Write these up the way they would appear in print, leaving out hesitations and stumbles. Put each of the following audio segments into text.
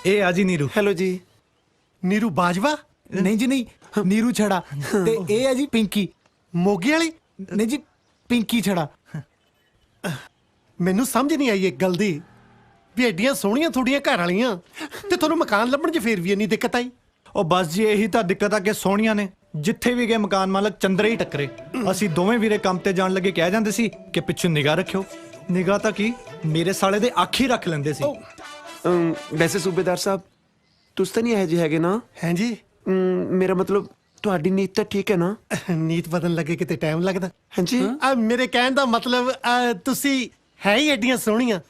ਇਹ ਆ ਜੀ ਨੀਰੂ। हेलो जी। ਨੀਰੂ ਬਾਜਵਾ? नहीं जी नहीं, नीरू छड़ा ते ए है जी पिंकी। ਮੋਗੇ ਵਾਲੀ? नहीं जी, पिंकी छड़ा। ਮੈਨੂੰ ਸਮਝ ਨਹੀਂ ਆਈ ਇੱਕ ਗੱਲ ਦੀ ਵੀ ਐਡੀਆਂ ਸੋਹਣੀਆਂ ਤੁਹਾਡੀਆਂ ਘਰ ਵਾਲੀਆਂ ਤੇ ਤੁਹਾਨੂੰ ਮਕਾਨ ਲੱਭਣ 'ਚ ਫੇਰ ਵੀ ਇੰਨੀ ਦਿੱਕਤ ਆਈ। ਉਹ ਬਸ ਜੀ ਇਹੀ ਤਾਂ ਦਿੱਕਤ ਆ ਕਿ ਸੋਹਣੀਆਂ ਨੇ ਜਿੱਥੇ ਵੀ ਗਏ ਮਕਾਨ ਮਾਲਕ ਚੰਦਰੇ ਹੀ ਟੱਕਰੇ। ਅਸੀਂ ਦੋਵੇਂ ਵੀਰੇ ਕੰਮ ਤੇ ਜਾਣ ਲੱਗੇ ਕਹਿ ਜਾਂਦੇ ਸੀ ਕਿ ਪਿੱਛੇ ਨਿਗਾਹ ਰੱਖਿਓ। ਨਿਗਾਹ ਤਾਂ ਕੀ ਮੇਰੇ ਸਾਲੇ ਦੇ ਅੱਖ ਹੀ ਰੱਖ ਲੈਂਦੇ ਸੀ। ਵੈਸੇ ਸੂਬੇਦਾਰ ਸਾਹਿਬ ਤੁਸੀਂ ਤਾਂ ਨਹੀਂ ਇਹੋ ਜਿਹੇ ਹੈਗੇ ਨਾ? ਹੈਂ ਜੀ? ਮੇਰਾ ਮਤਲਬ ਤੁਹਾਡੀ ਨੀਤ ਤਾਂ ਠੀਕ ਹੈ ਨਾ? ਨੀਤ ਬਦਲਣ ਲੱਗੇ ਕਿਤੇ ਟਾਈਮ ਲੱਗਦਾ। ਹਾਂਜੀ। ਮੇਰੇ ਕਹਿਣ ਦਾ ਮਤਲਬ ਤੁਸੀਂ ਹੈ ਹੀ ਐਡੀਆਂ ਸੋਹਣੀਆਂ,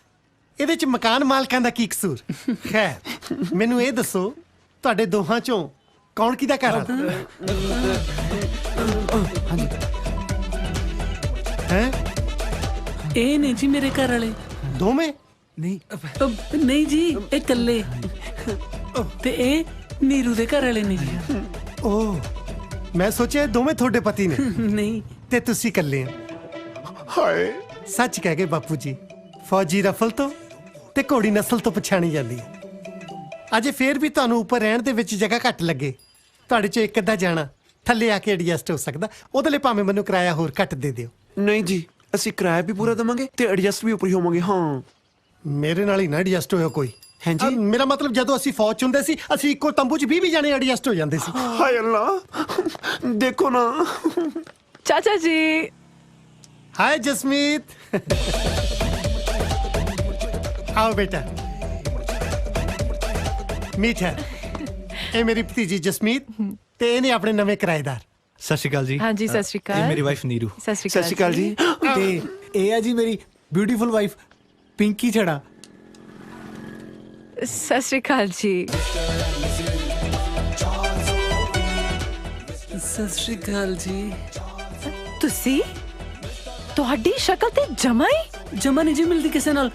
ਇਹਦੇ 'ਚ ਮਕਾਨ ਮਾਲਕਾਂ ਦਾ ਕੀ ਕਸੂਰ? ਖੈਰ ਮੈਨੂੰ ਇਹ ਦੱਸੋ ਤੁਹਾਡੇ ਦੋਹਾਂ 'ਚੋਂ ਕੌਣ ਕਿਹਦਾ ਘਰ ਆ? ਹੈ ਇਹ ਨੇ ਜੀ ਮੇਰੇ ਘਰ ਵਾਲੇ। ਦੋਵੇਂ? नहीं ਨਹੀਂ ਜੀ, ਇਹ ਇਕੱਲੇ ਤੇ ਇਹ ਨੀਰੂ ਦੇ ਘਰ ਵਾਲੇ ਨੇ ਜੀ। ਓ ਮੈਂ ਸੋਚਿਆ ਇਹ ਦੋਵੇਂ ਤੁਹਾਡੇ ਪਤੀ ਨੇ ਨਹੀਂ, ਤੇ ਤੁਸੀਂ ਇਕੱਲੇ ਆ। ਹਾਏ ਸੱਚ ਕਹਿ ਗਏ ਬਾਪੂ ਜੀ, ਫੌਜੀ ਰਫਲ ਤੋਂ ਤੇ ਘੋੜੀ ਨਸਲ ਤੋਂ ਪਛਾਣੀ ਜਾਂਦੀ ਹੈ। ਅਜੇ ਫੇਰ ਵੀ ਤੁਹਾਨੂੰ ਉੱਪਰ ਰਹਿਣ ਦੇ ਵਿੱਚ ਜਗ੍ਹਾ ਘੱਟ ਲੱਗੇ, ਤੁਹਾਡੇ ਚੋਂ ਇੱਕ ਅੱਧਾ ਜਾਣਾ ਥੱਲੇ ਆ ਕੇ ਐਡਜਸਟ ਹੋ ਸਕਦਾ। ਉਹਦੇ ਲਈ ਭਾਵੇਂ ਮੈਨੂੰ ਕਿਰਾਇਆ ਹੋਰ ਘੱਟ ਦੇ ਦਿਓ। ਨਹੀਂ ਜੀ, ਅਸੀਂ ਕਿਰਾਇਆ ਵੀ ਪੂਰਾ ਦੇਵਾਂਗੇ ਤੇ ਐਡਜਸਟ ਵੀ ਉੱਪਰ ਹੀ ਹੋਵਾਂਗੇ। ਹਾਂ ਮੇਰੇ ਨਾਲ ਹੀ ਨਾ ਐਡਜਸਟ ਹੋਇਆ ਕੋਈ। ਹਾਂਜੀ। ਮੇਰਾ ਮਤਲਬ ਜਦੋਂ ਅਸੀਂ ਫੌਜ 'ਚ ਹੁੰਦੇ ਸੀ ਅਸੀਂ ਇੱਕੋ ਤੰਬੂ 'ਚ 20 ਜਾਣੇ ਐਡਜਸਟ ਹੋ ਜਾਂਦੇ ਸੀ। ਹਾਏ ਅੱਲਾ, ਦੇਖੋ ਨਾ। ਚਾਚਾ ਜੀ। ਹਾਏ ਜਸਮੀਤ। आओ बेटा, मीठ है। ये मेरी भतीजी जसमीत ते इन्हें अपने नवे किराएदार। ਸਤਿ ਸ਼੍ਰੀ ਅਕਾਲ ਜੀ। हाँ जी, सत श्री ਇਹ अकाल। ਮੇਰੀ ਵਾਈਫ ਨੀਰੂ। सत श्री ਸਤਿ ਸ਼੍ਰੀ ਅਕਾਲ ਜੀ। ते ए है जी मेरी ब्यूटीफुल वाइफ पिंकी छड़ा। सत श्री अकाल जी। ਸਤਿ ਸ਼੍ਰੀ ਅਕਾਲ ਜੀ। ਤੁਸੀਂ ਤੁਹਾਡੀ ਸ਼ਕਲ ਤੇ ਜਮਾ ਹੀ ਜਮਾ ਨਹੀਂ ਜੀ ਮਿਲਦੀ ਕਿਸੇ ਨਾਲ।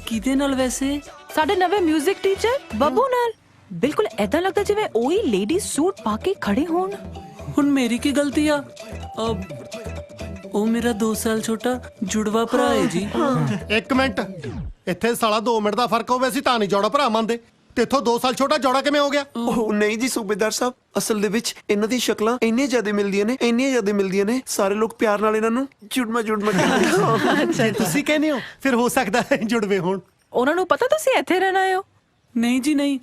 ਕਿਹਦੇ ਨਾਲ ਵੈਸੇ? ਸਾਡੇ ਨਵੇਂ 뮤직 ਟੀਚਰ ਬੱਬੂ ਨਾਲ। ਬਿਲਕੁਲ ਐਦਾਂ ਲੱਗਦਾ ਜਿਵੇਂ ਉਹੀ ਲੇਡੀ ਸੂਟ ਪਾ ਕੇ ਖੜੇ ਹੋਣ। ਹੁਣ ਮੇਰੀ ਕੀ ਗਲਤੀ ਆ? ਉਹ ਮੇਰਾ 2 ਸਾਲ ਛੋਟਾ ਜੁੜਵਾ ਭਰਾ ਹੈ ਜੀ। एक मिनट, ਇੱਥੇ ਸਾਲਾ 2 ਮਿੰਟ ਦਾ ਫਰਕ ਹੋਵੇ ਅਸੀਂ ਤਾਂ ਨਹੀਂ ਜੋੜਾ ਭਰਾ ਮੰਨਦੇ, ਤੇ ਇੱਥੋਂ 2 ਸਾਲ ਛੋਟਾ ਜੋੜਾ ਕਿਵੇਂ ਹੋ ਗਿਆ? ਉਹ ਨਹੀਂ ਜੀ ਸੂਬੇਦਾਰ ਸਾਹਿਬ, ਅਸਲ ਦੇ ਵਿੱਚ ਇਹਨਾਂ ਦੀ ਸ਼ਕਲਾਂ ਇੰਨੀਆਂ ਜ਼ਿਆਦਾ ਮਿਲਦੀਆਂ ਨੇ, ਇੰਨੀਆਂ ਜ਼ਿਆਦਾ ਮਿਲਦੀਆਂ ਨੇ, ਸਾਰੇ ਲੋਕ ਪਿਆਰ ਨਾਲ ਇਹਨਾਂ ਨੂੰ ਜੁੜਮਾ ਕਹਿੰਦੇ। ਜੇ ਤੁਸੀਂ ਕਹਿੰਦੇ ਹੋ ਫਿਰ ਹੋ ਸਕਦਾ ਹੈ ਜੁੜਵੇ ਹੋਣ। ਉਹਨਾਂ ਨੂੰ ਪਤਾ ਤੁਸੀਂ ਇੱਥੇ ਰਹਿਣਾ ਆਇਓ? ਨਹੀਂ ਜੀ ਨਹੀਂ।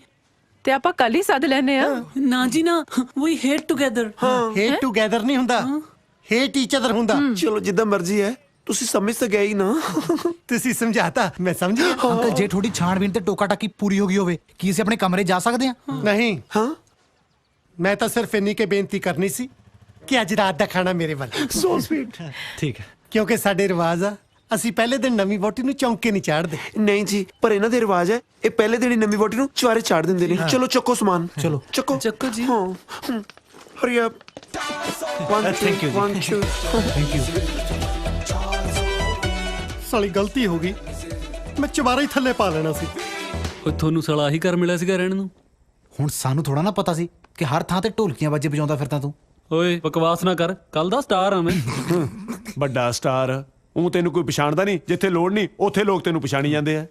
ਤੇ ਆਪਾਂ ਕੱਲ ਹੀ ਸੱਦ ਲੈਨੇ ਆ। ਨਾ ਜੀ ਨਾ, ਵੀ ਹੇਟ ਟੂਗੇਦਰ। ਹੇਟ ਟੂਗੇਦਰ ਨਹੀਂ ਹੁੰਦਾ, ਹੇਟ ਈਚ ਅਦਰ ਹੁੰਦਾ। ਚਲੋ ਜਿੱਦਾਂ ਮਰਜ਼ੀ ਹੈ, ਤੁਸੀਂ ਸਮਝ ਤਾਂ ਗਏ ਹੀ ਨਾ। ਤੁਸੀਂ ਸਮਝਾਤਾ, ਮੈਂ ਸਮਝ ਗਿਆ। अंकल जे थोड़ी छानबीन ते टोका टाकी पूरी हो गई होवे की ਅਸੀਂ ਆਪਣੇ ਕਮਰੇ ਜਾ ਸਕਦੇ ਹਾਂ? ਨਹੀਂ, ਹਾਂ ਮੈਂ ਤਾਂ ਸਿਰਫ ਇੰਨੀ ਕੇ ਬੇਨਤੀ ਕਰਨੀ ਸੀ ਕਿ ਅੱਜ ਰਾਤ ਦਾ ਖਾਣਾ ਮੇਰੇ ਵੱਲ, ਸੋ ਸਵੀਟ। ਠੀਕ ਹੈ। ਕਿਉਂਕਿ ਸਾਡੇ ਰਿਵਾਜ ਆ ਅਸੀਂ ਪਹਿਲੇ ਦਿਨ ਨਵੀਂ ਵੋਟੀ ਨੂੰ ਚੌਂਕੇ ਨਹੀਂ ਚਾੜਦੇ। ਨਹੀਂ ਜੀ, ਪਰ ਇਹਨਾਂ ਦੇ ਰਿਵਾਜ ਹੈ, ਇਹ ਪਹਿਲੇ ਦਿਨ ਹੀ ਨਵੀਂ ਵੋਟੀ ਨੂੰ ਚੁਆਰੇ ਚਾੜ ਦਿੰਦੇ ਨੇ। ਚਲੋ ਚੱਕੋ ਸਮਾਨ, ਚਲੋ ਚੱਕੋ ਚੱਕੋ ਜੀ। ਹਾਂ ਹਰੀ ਅਪ। Thank you ਜੀ। 1 2 थैंक यू। ਸਾਲੀ ਗਲਤੀ ਹੋ ਗਈ, ਮੈਂ ਚਵਾਰਾ ਹੀ ਥੱਲੇ ਪਾ ਲੈਣਾ ਸੀ। ਉਹ ਤੁਹਾਨੂੰ ਸਾਲਾ ਹੀ ਘਰ ਮਿਲਿਆ ਸੀਗਾ ਰਹਿਣ ਨੂੰ। ਹੁਣ ਸਾਨੂੰ ਥੋੜਾ ਨਾ ਪਤਾ ਸੀ ਕਿ ਹਰ ਥਾਂ ਤੇ ਢੋਲਕੀਆਂ ਬਾਜੇ ਵਜਾਉਂਦਾ ਫਿਰਦਾ ਤੂੰ। ਓਏ ਬਕਵਾਸ ਨਾ ਕਰ, ਕੱਲ ਦਾ ਸਟਾਰ ਆ ਮੈਂ। ਵੱਡਾ ਸਟਾਰ ਉਹ ਤੈਨੂੰ ਕੋਈ ਪਛਾਣਦਾ ਨਹੀਂ, ਜਿੱਥੇ ਲੋੜ ਨਹੀਂ ਉੱਥੇ ਲੋਕ ਤੈਨੂੰ ਪਛਾਣੀ ਜਾਂਦੇ ਆ।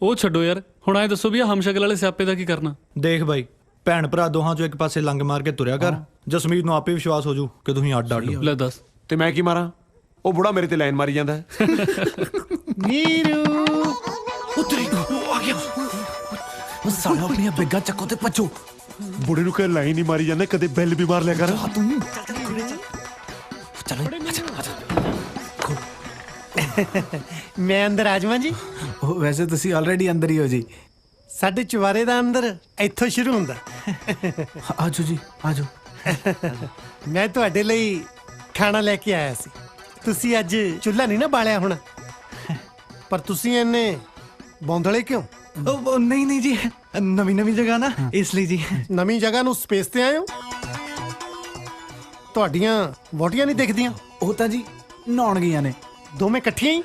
ਉਹ ਛੱਡੋ ਯਾਰ, ਹੁਣ ਐ ਦੱਸੋ ਵੀ ਆ ਹਮਸ਼ਕਲ ਵਾਲੇ ਸਿਆਪੇ ਦਾ ਕੀ ਕਰਨਾ? ਦੇਖ ਬਾਈ, ਭੈਣ ਭਰਾ ਦੋਹਾਂ ਚੋਂ ਇੱਕ ਪਾਸੇ ਲੰਗ ਮਾਰ ਕੇ ਤੁਰਿਆ ਕਰ। ਜਸਮੀਤ ਨੂੰ ਆਪੇ ਵਿਸ਼ਵਾਸ ਹੋ ਜੂ ਕਿ ਤੁਸੀਂ ਅੱਡ ਅੱਡ ਹੋ। ਲੈ ਦੱਸ। ਤੇ ਮੈਂ ਕੀ ਮਾਰਾਂ? ਉਹ ਬੁੜਾ ਮੇਰੇ ਤੇ ਲਾਈਨ ਮਾਰੀ ਜਾਂਦਾ ਹੈ। ਨੀਰੂ ਉਤਰੀ ਆ ਗਿਆ। ਉਹ ਸਾਲਾ ਆਪਣੀਆਂ ਬਿੱਗਾ ਚੱਕੋ ਤੇ ਭੱਜੋ। ਬੁੜੇ ਨੂੰ ਕਹੇ ਲਾਈਨ ਹੀ ਮਾਰੀ ਜਾਂਦਾ, ਕਦੇ ਬੈਲ ਵੀ ਮਾਰ ਲਿਆ ਕਰ। ਤੂੰ ਚਲੋ ਮੈਂ ਅੰਦਰ ਆ ਜਾਵਾਂ ਜੀ? ਉਹ ਵੈਸੇ ਤੁਸੀਂ ਆਲਰੇਡੀ ਅੰਦਰ ਹੀ ਹੋ ਜੀ। ਸਾਡੇ ਚਵਾਰੇ ਦਾ ਅੰਦਰ ਇੱਥੋਂ ਸ਼ੁਰੂ ਹੁੰਦਾ। ਆਜੋ ਜੀ ਆਜੋ। ਮੈਂ ਤੁਹਾਡੇ ਲਈ ਖਾਣਾ ਲੈ ਕੇ ਆਇਆ ਸੀ। ਤੁਸੀਂ ਅੱਜ ਚੁੱਲ੍ਹਾ ਨਹੀਂ ਨਾ ਬਾਲਿਆ ਹੋਣਾ, ਪਰ ਤੁਸੀਂ ਇੰਨੇ ਬੌਂਦਲੇ ਕਿਉਂ? ਉਹ ਨਹੀਂ ਨਹੀਂ ਜੀ, ਨਵੀਂ ਜਗ੍ਹਾ ਨਾ ਇਸ ਲਈ ਜੀ। ਨਵੀਂ ਜਗ੍ਹਾ ਨੂੰ ਸਪੇਸ ਤੇ ਆਏ ਹੋ? ਤੁਹਾਡੀਆਂ ਵੋਟੀਆਂ ਨਹੀਂ ਦਿਖਦੀਆਂ? ਉਹ ਤਾਂ ਜੀ ਨਹਾਉਣ ਗਈਆਂ ਨੇ। ਦੋਵੇਂ ਇਕੱਠੀਆਂ ਹੀ?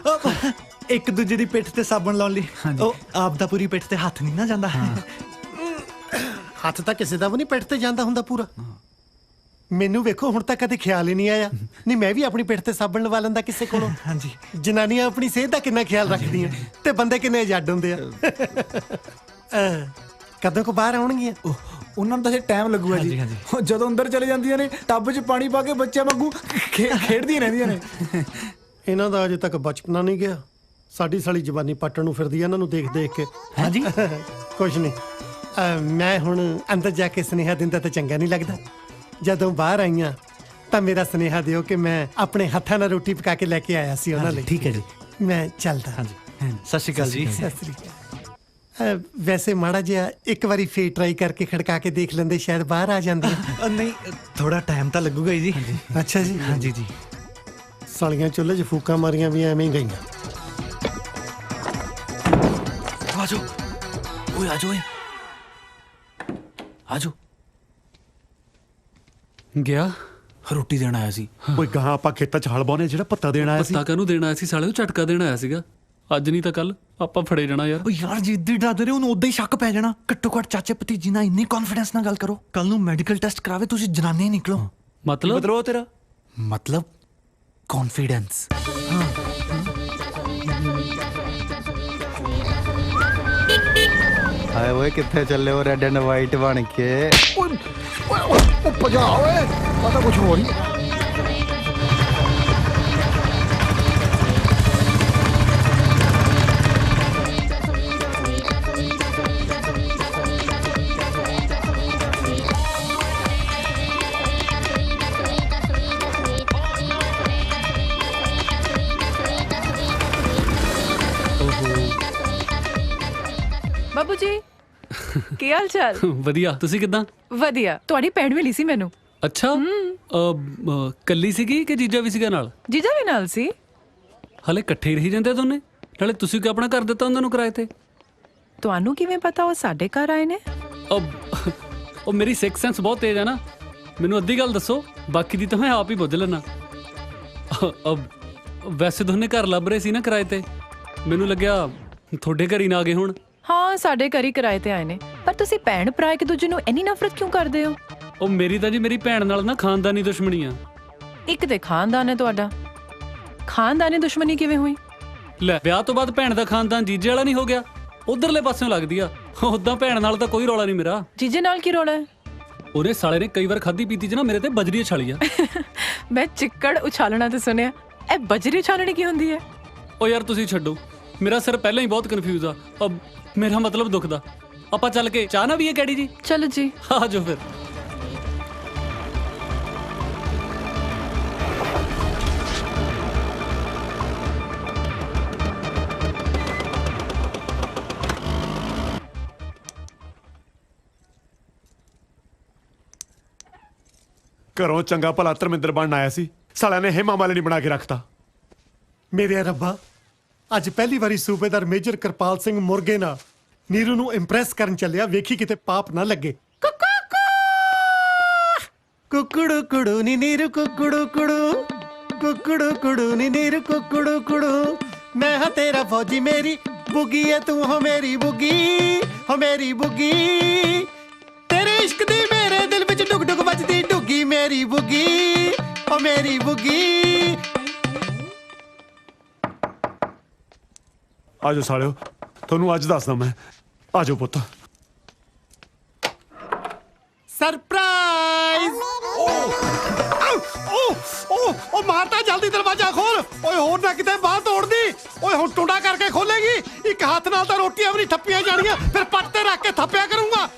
ਇੱਕ ਦੂਜੇ ਦੀ ਪਿੱਠ ਤੇ ਸਾਬਣ ਲਾਉਣ ਲਈ। ਉਹ ਆਪ ਦਾ ਪੂਰੀ ਪਿੱਠ ਤੇ ਹੱਥ ਨਹੀਂ ਨਾ ਜਾਂਦਾ। ਹੱਥ ਤਾਂ ਕਿਸੇ ਦਾ ਵੀ ਨਹੀਂ ਪਿੱਠ ਤੇ ਜਾਂਦਾ ਹੁੰਦਾ ਪੂਰਾ। ਮੈਨੂੰ ਵੇਖੋ ਹੁਣ ਤੱਕ ਕਦੇ ਖਿਆਲ ਹੀ ਨਹੀਂ ਆਇਆ। ਨਹੀਂ ਮੈਂ ਵੀ ਆਪਣੀ ਪਿੱਠ ਤੇ ਸਾਬਣ ਲਵਾ ਲੈਂਦਾ ਕਿਸੇ ਕੋਲੋਂ। ਹਾਂਜੀ। ਜਨਾਨੀਆਂ ਆਪਣੀ ਸਿਹਤ ਦਾ ਕਿੰਨਾ ਖਿਆਲ ਰੱਖਦੀਆਂ ਤੇ ਬੰਦੇ ਕਿੰਨੇ ਜੱਡ ਹੁੰਦੇ ਆ। ਕਦੋਂ ਕੋ ਬਾਹਰ ਆਉਣਗੀਆਂ? ਉਹਨਾਂ ਨੂੰ ਤਾਂ ਜੇ ਟਾਈਮ ਲੱਗੂਗਾ ਜੀ। ਉਹ ਜਦੋਂ ਅੰਦਰ ਚਲੇ ਜਾਂਦੀਆਂ ਨੇ ਟੱਬ 'ਚ ਪਾਣੀ ਪਾ ਕੇ ਬੱਚਿਆਂ ਵਾਂਗੂ ਖੇਡਦੀਆਂ ਰਹਿੰਦੀਆਂ ਨੇ। ਇਹਨਾਂ ਦਾ ਅਜੇ ਤੱਕ ਬਚਪਨਾ ਨਹੀਂ ਗਿਆ। ਸਾਡੀ ਸਾਲੀ ਜਵਾਨੀ ਪੱਟਣ ਨੂੰ ਫਿਰਦੀ ਆ ਇਹਨਾਂ ਨੂੰ ਦੇਖ ਦੇਖ ਕੇ। ਹਾਂਜੀ। ਕੁਛ ਨਹੀਂ, ਮੈਂ ਹੁਣ ਅੰਦਰ ਜਾ ਕੇ ਸੁਨੇਹਾ ਦਿੰਦਾ ਤਾਂ ਚੰਗਾ ਨਹੀਂ ਲੱਗਦਾ। ਜਦੋਂ ਬਾਹਰ ਆਈਆਂ ਤਾਂ ਮੇਰਾ ਸੁਨੇਹਾ ਦਿਓ ਕਿ ਮੈਂ ਆਪਣੇ ਹੱਥਾਂ ਨਾਲ ਰੋਟੀ ਪਕਾ ਕੇ ਲੈ ਕੇ ਆਇਆ ਸੀ ਉਹਨਾਂ ਲਈ। ਠੀਕ ਹੈ ਜੀ। ਮੈਂ ਚੱਲਦਾ। ਹਾਂਜੀ, ਸਤਿ ਸ਼੍ਰੀ ਅਕਾਲ ਜੀ। ਸਤਿ ਸ੍ਰੀ ਅਕਾਲ। ਵੈਸੇ ਮਾੜਾ ਜਿਹਾ ਇੱਕ ਵਾਰੀ ਫੇਰ ਟਰਾਈ ਕਰਕੇ ਖੜਕਾ ਕੇ ਦੇਖ ਲੈਂਦੇ, ਸ਼ਾਇਦ ਬਾਹਰ ਆ ਜਾਂਦੇ। ਨਹੀਂ, ਥੋੜਾ ਟਾਈਮ ਤਾਂ ਲੱਗੂਗਾ ਹੀ ਜੀ। ਅੱਛਾ ਜੀ। ਹਾਂਜੀ ਜੀ। ਸਾਲੀਆਂ ਚੁੱਲ੍ਹੇ 'ਚ ਫੂਕਾਂ ਮਾਰੀਆਂ ਵੀ ਐਵੇਂ ਹੀ ਗਈਆਂ। ਆਜੋ ਓਏ, ਆਜੋ ਓਏ, ਆਜੋ। ਗਿਆ ਰੋਟੀ ਦੇਣ ਆਇਆ ਸੀ। ਓਏ ਗਾਂ ਆਪਾਂ ਖੇਤਾਂ 'ਚ ਹਲ ਬਾਉਣੇ ਜਿਹੜਾ ਪੱਤਾ ਦੇਣ ਆਇਆ ਸੀ। ਪੱਤਾ ਕਾਹਨੂੰ ਦੇਣਾ ਸੀ ਸਾਲੇ ਨੂੰ? ਝਟਕਾ ਦੇਣਾ ਆਇਆ ਸੀਗਾ। ਅੱਜ ਨਹੀਂ ਤਾਂ ਕੱਲ ਆਪਾਂ ਫੜੇ ਜਾਣਾ ਯਾਰ। ਓ ਯਾਰ ਜਿੱਦੀ ਡਰਦੇ ਰਹੇ ਉਹਨੂੰ ਉਦਾਂ ਹੀ ਸ਼ੱਕ ਪੈ ਜਾਣਾ। ਘੱਟੋ ਘੱਟ ਚਾਚੇ ਭਤੀਜੀ ਨਾਲ ਇੰਨੀ ਕੌਨਫੀਡੈਂਸ ਨਾਲ ਗੱਲ ਕਰੋ। ਕੱਲ ਨੂੰ ਮੈਡੀਕਲ ਟੈਸਟ ਕਰਾਵੇ ਤੁਸੀਂ ਜਨਾਨੇ ਹੀ ਨਿਕਲੋ। ਮਤਲਬ ਉਹ ਤੇਰਾ ਮਤਲਬ ਕੌਨਫੀਡੈਂਸ। ਹਾਏ ਓਏ ਕਿੱਥੇ ਚੱਲੇ ਹੋ ਰੈੱਡ ਐਂਡ ਵਾਈਟ ਬਣ ਕੇ? ਉਹ ਭਜਾ ਓਏ, ਪਤਾ ਕੁਝ ਹੋ ਨਹੀਂ। ਬਾਬੂ ਜੀ ਕੀ ਹਾਲ ਚਾਲ? ਵਧੀਆ। ਤੁਸੀਂ ਕਿੱਦਾਂ? ਵਧੀਆ। ਤੁਹਾਡੀ ਭੈਣ ਮਿਲੀ ਸੀ ਮੈਨੂੰ। ਅੱਛਾ। ਕੱਲੀ ਸੀਗੀ ਕਿ ਜੀਜਾ ਵੀ ਸੀਗਾ ਨਾਲ? ਜੀਜਾ ਵੀ ਨਾਲ ਸੀ। ਹਲੇ ਇਕੱਠੇ ਹੀ ਰਹੀ ਜਾਂਦੇ ਦੋਨੇ। ਨਾਲੇ ਤੁਸੀਂ ਕਿ ਆਪਣਾ ਕਰ ਦਿੱਤਾ ਉਹਨਾਂ ਨੂੰ ਕਿਰਾਏ ਤੇ? ਤੁਹਾਨੂੰ ਕਿਵੇਂ ਪਤਾ ਉਹ ਸਾਡੇ ਘਰ ਆਏ ਨੇ? ਉਹ ਮੇਰੀ ਸਿਕਸ ਸੈਂਸ ਬਹੁਤ ਤੇਜ਼ ਹੈ ਨਾ। ਮੈਨੂੰ ਅੱਧੀ ਗੱਲ ਦੱਸੋ, ਬਾਕੀ ਦੀ ਤਾਂ ਮੈਂ ਆਪ ਹੀ ਬੁੱਝ ਲੈਣਾ। ਵੈਸੇ ਦੋਨੇ ਘਰ ਲੱਭ ਰਹੇ ਸੀ ਨਾ ਕਿਰਾਏ ਤੇ। ਮੈਨੂੰ ਲੱਗਿਆ ਤੁਹਾਡੇ ਘਰ ਹੀ ਨਾ ਆ ਗਏ ਹੁਣ। ਹਾਂ, ਸਾਡੇ ਘਰ ਹੀ ਕਿਰਾਏ ਤੇ ਆਏ ਨੇ। ਪਰ ਤੁਸੀਂ ਭੈਣ ਭਰਾ ਇੱਕ ਦੂਜੇ ਨੂੰ ਇੰਨੀ ਨਫ਼ਰਤ ਕਿਉਂ ਕਰਦੇ ਹੋ? ਉਹ ਮੇਰੀ ਤਾਂ ਜੀ ਮੇਰੀ ਭੈਣ ਨਾਲ ਨਾ ਖਾਨਦਾਨੀ ਦੁਸ਼ਮਣੀ ਆ। ਇੱਕ ਤੇ ਖਾਨਦਾਨ ਹੈ ਤੁਹਾਡਾ। ਖਾਨਦਾਨੀ ਦੁਸ਼ਮਣੀ ਕਿਵੇਂ ਹੋਈ? ਲੈ, ਵਿਆਹ ਤੋਂ ਬਾਅਦ ਭੈਣ ਦਾ ਖਾਨਦਾਨ ਜੀਜੇ ਵਾਲਾ ਨਹੀਂ ਹੋ ਗਿਆ? ਉਧਰਲੇ ਪਾਸਿਓਂ ਲੱਗਦੀ ਆ। ਉਦਾਂ ਭੈਣ ਨਾਲ ਤਾਂ ਕੋਈ ਰੌਲਾ ਨਹੀਂ ਮੇਰਾ। ਜੀਜੇ ਨਾਲ ਕੀ ਰੌਲਾ ਹੈ? ਉਹਨੇ ਸਾਲੇ ਨੇ ਕਈ ਵਾਰ ਖਾਦੀ ਪੀਤੀ ਚ ਨਾ ਮੇਰੇ ਤੇ ਬਜਰੀ ਛਾਲੀ ਆ। ਮੈਂ ਚਿੱਕੜ ਉਛਾਲਣਾ ਤੇ ਸੁਣਿਆ, ਇਹ ਬਜਰੀ ਉਛਾਲਣੀ ਕੀ ਹੁੰਦੀ ਹੈ? ਉਹ ਯਾਰ ਤੁਸੀਂ ਛੱਡੋ, ਮੇਰਾ ਸਿਰ ਪਹਿਲਾਂ ਹੀ ਬਹੁਤ ਕਨਫਿਊਜ਼ ਆ। ਮੇਰਾ ਮਤਲਬ ਦੁਖਦਾ। ਆਪਾਂ ਚੱਲ ਕੇ ਚਾਹ ਨਾ ਪੀਏ ਕੈਡੀ ਜੀ? ਚਲੋ ਜੀ। ਆ ਜਾਓ ਫਿਰ। ਘਰੋਂ ਚੰਗਾ ਭਲਾ ਧਰਮਿੰਦਰ ਬਣਨ ਆਇਆ ਸੀ, ਸਾਲਿਆਂ ਨੇ ਹੇਮਾ ਮਾਲਿਨੀ ਬਣਾ ਕੇ ਰੱਖਤਾ। ਮੇਰੇ ਰੱਬਾ, ਅੱਜ ਪਹਿਲੀ ਵਾਰੀ ਸੂਬੇਦਾਰ ਮੇਜਰ ਕਿਰਪਾਲ ਸਿੰਘ ਮੁਰਗੇ ਨਾਲ ਨੀਰੂ ਨੂੰ ਇੰਪ੍ਰੈਸ ਕਰਨ ਚੱਲਿਆ। ਵੇਖੀ ਕਿਤੇ ਪਾਪ ਨਾ ਲੱਗੇ। ਕੁਕੜੂ ਕੁੜੂ ਨੀ ਨੀਰੂ ਕੁਕੜੂ ਕੁੜੂ, ਕੁਕੜੂ ਕੁੜੂ ਨੀ ਨੀਰੂ ਕੁਕੜੂ ਕੁੜੂ। ਮੈਂ ਹਾਂ ਤੇਰਾ ਫੌਜੀ, ਮੇਰੀ ਬੁੱਗੀ ਏ ਤੂੰ ਹੋ ਮੇਰੀ ਬੁੱਗੀ, ਹੋ ਮੇਰੀ ਬੁੱਗੀ। ਤੇਰੇ ਇਸ਼ਕ ਦੀ ਮੇਰੇ ਦਿਲ ਵਿੱਚ ਡੁਗ ਡੁਗ ਵੱਜਦੀ ਡੁੱਗੀ, ਮੇਰੀ ਬੁੱਗੀ, ਹੋ ਮੇਰੀ ਬੁੱਗੀ। ਆਜੋ ਸਾਲਿਓ, ਤੁਹਾਨੂੰ ਅੱਜ ਦੱਸਦਾ ਮੈਂ। ਆਜੋ ਪੁੱਤ। ਸਰਪ੍ਰਾਈਜ਼! ਓ ਮਾਤਾ, ਜਲਦੀ ਦਰਵਾਜ਼ਾ ਖੋਲ। ਓਏ ਹੋਰ ਨਾ ਕਿਤੇ ਬਾਹਰ ਤੋੜਦੀ। ਓਏ ਹੁਣ ਟੁੰਡਾ ਕਰਕੇ ਖੋਲੇਗੀ। ਇੱਕ ਹੱਥ ਨਾਲ ਤਾਂ ਰੋਟੀਆਂ ਵੀ ਨਹੀਂ ਥੱਪੀਆਂ ਜਾਣੀਆਂ, ਫਿਰ ਪੱਟ ਤੇ ਰੱਖ ਕੇ ਥੱਪਿਆ ਕਰੂੰਗਾ।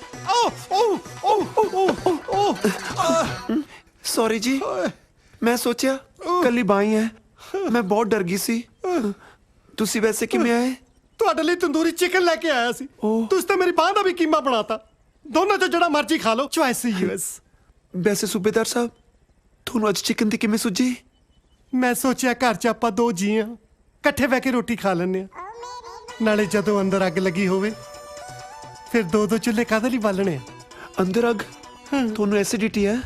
ਸੌਰੀ ਜੀ, ਮੈਂ ਸੋਚਿਆ ਕੱਲੀ ਬਾਈ ਹੈ, ਮੈਂ ਬਹੁਤ ਡਰ ਗਈ ਸੀ। ਤੁਸੀਂ ਵੈਸੇ ਕਿਵੇਂ ਆਏ? ਤੁਹਾਡੇ ਲਈ ਤੰਦੂਰੀ ਚਿਕਨ ਲੈ ਕੇ ਆਇਆ ਸੀ। ਤੁਸੀਂ ਤਾਂ ਮੇਰੀ ਬਾਂਹ ਦਾ ਵੀ ਕੀਮਾ ਬਣਾਤਾ। ਦੋਨਾਂ ਚੋਂ ਜਿਹੜਾ ਮਰਜ਼ੀ ਖਾ ਲਓ, ਚੁਆਇਸ ਯੂਐਸ। ਵੈਸੇ ਸੂਬੇਦਾਰ ਸਾਹਿਬ, ਤੁਹਾਨੂੰ ਅੱਜ ਚਿਕਨ ਦੀ ਕਿਵੇਂ ਸੁੱਝੀ? ਮੈਂ ਸੋਚਿਆ ਘਰ 'ਚ ਆਪਾਂ ਦੋ ਜੀ ਆ, ਇਕੱਠੇ ਬਹਿ ਕੇ ਰੋਟੀ ਖਾ ਲੈਂਦੇ ਆ। ਨਾਲੇ ਜਦੋਂ ਅੰਦਰ ਅੱਗ ਲੱਗੀ ਹੋਵੇ, ਫਿਰ ਦੋ ਦੋ ਚੁੱਲ੍ਹੇ ਕਾਹਦੇ ਲਈ ਬਾਲਣੇ ਆ? ਅੰਦਰ ਅੱਗ? ਤੁਹਾਨੂੰ ਐਸਿਡਿਟੀ ਹੈ?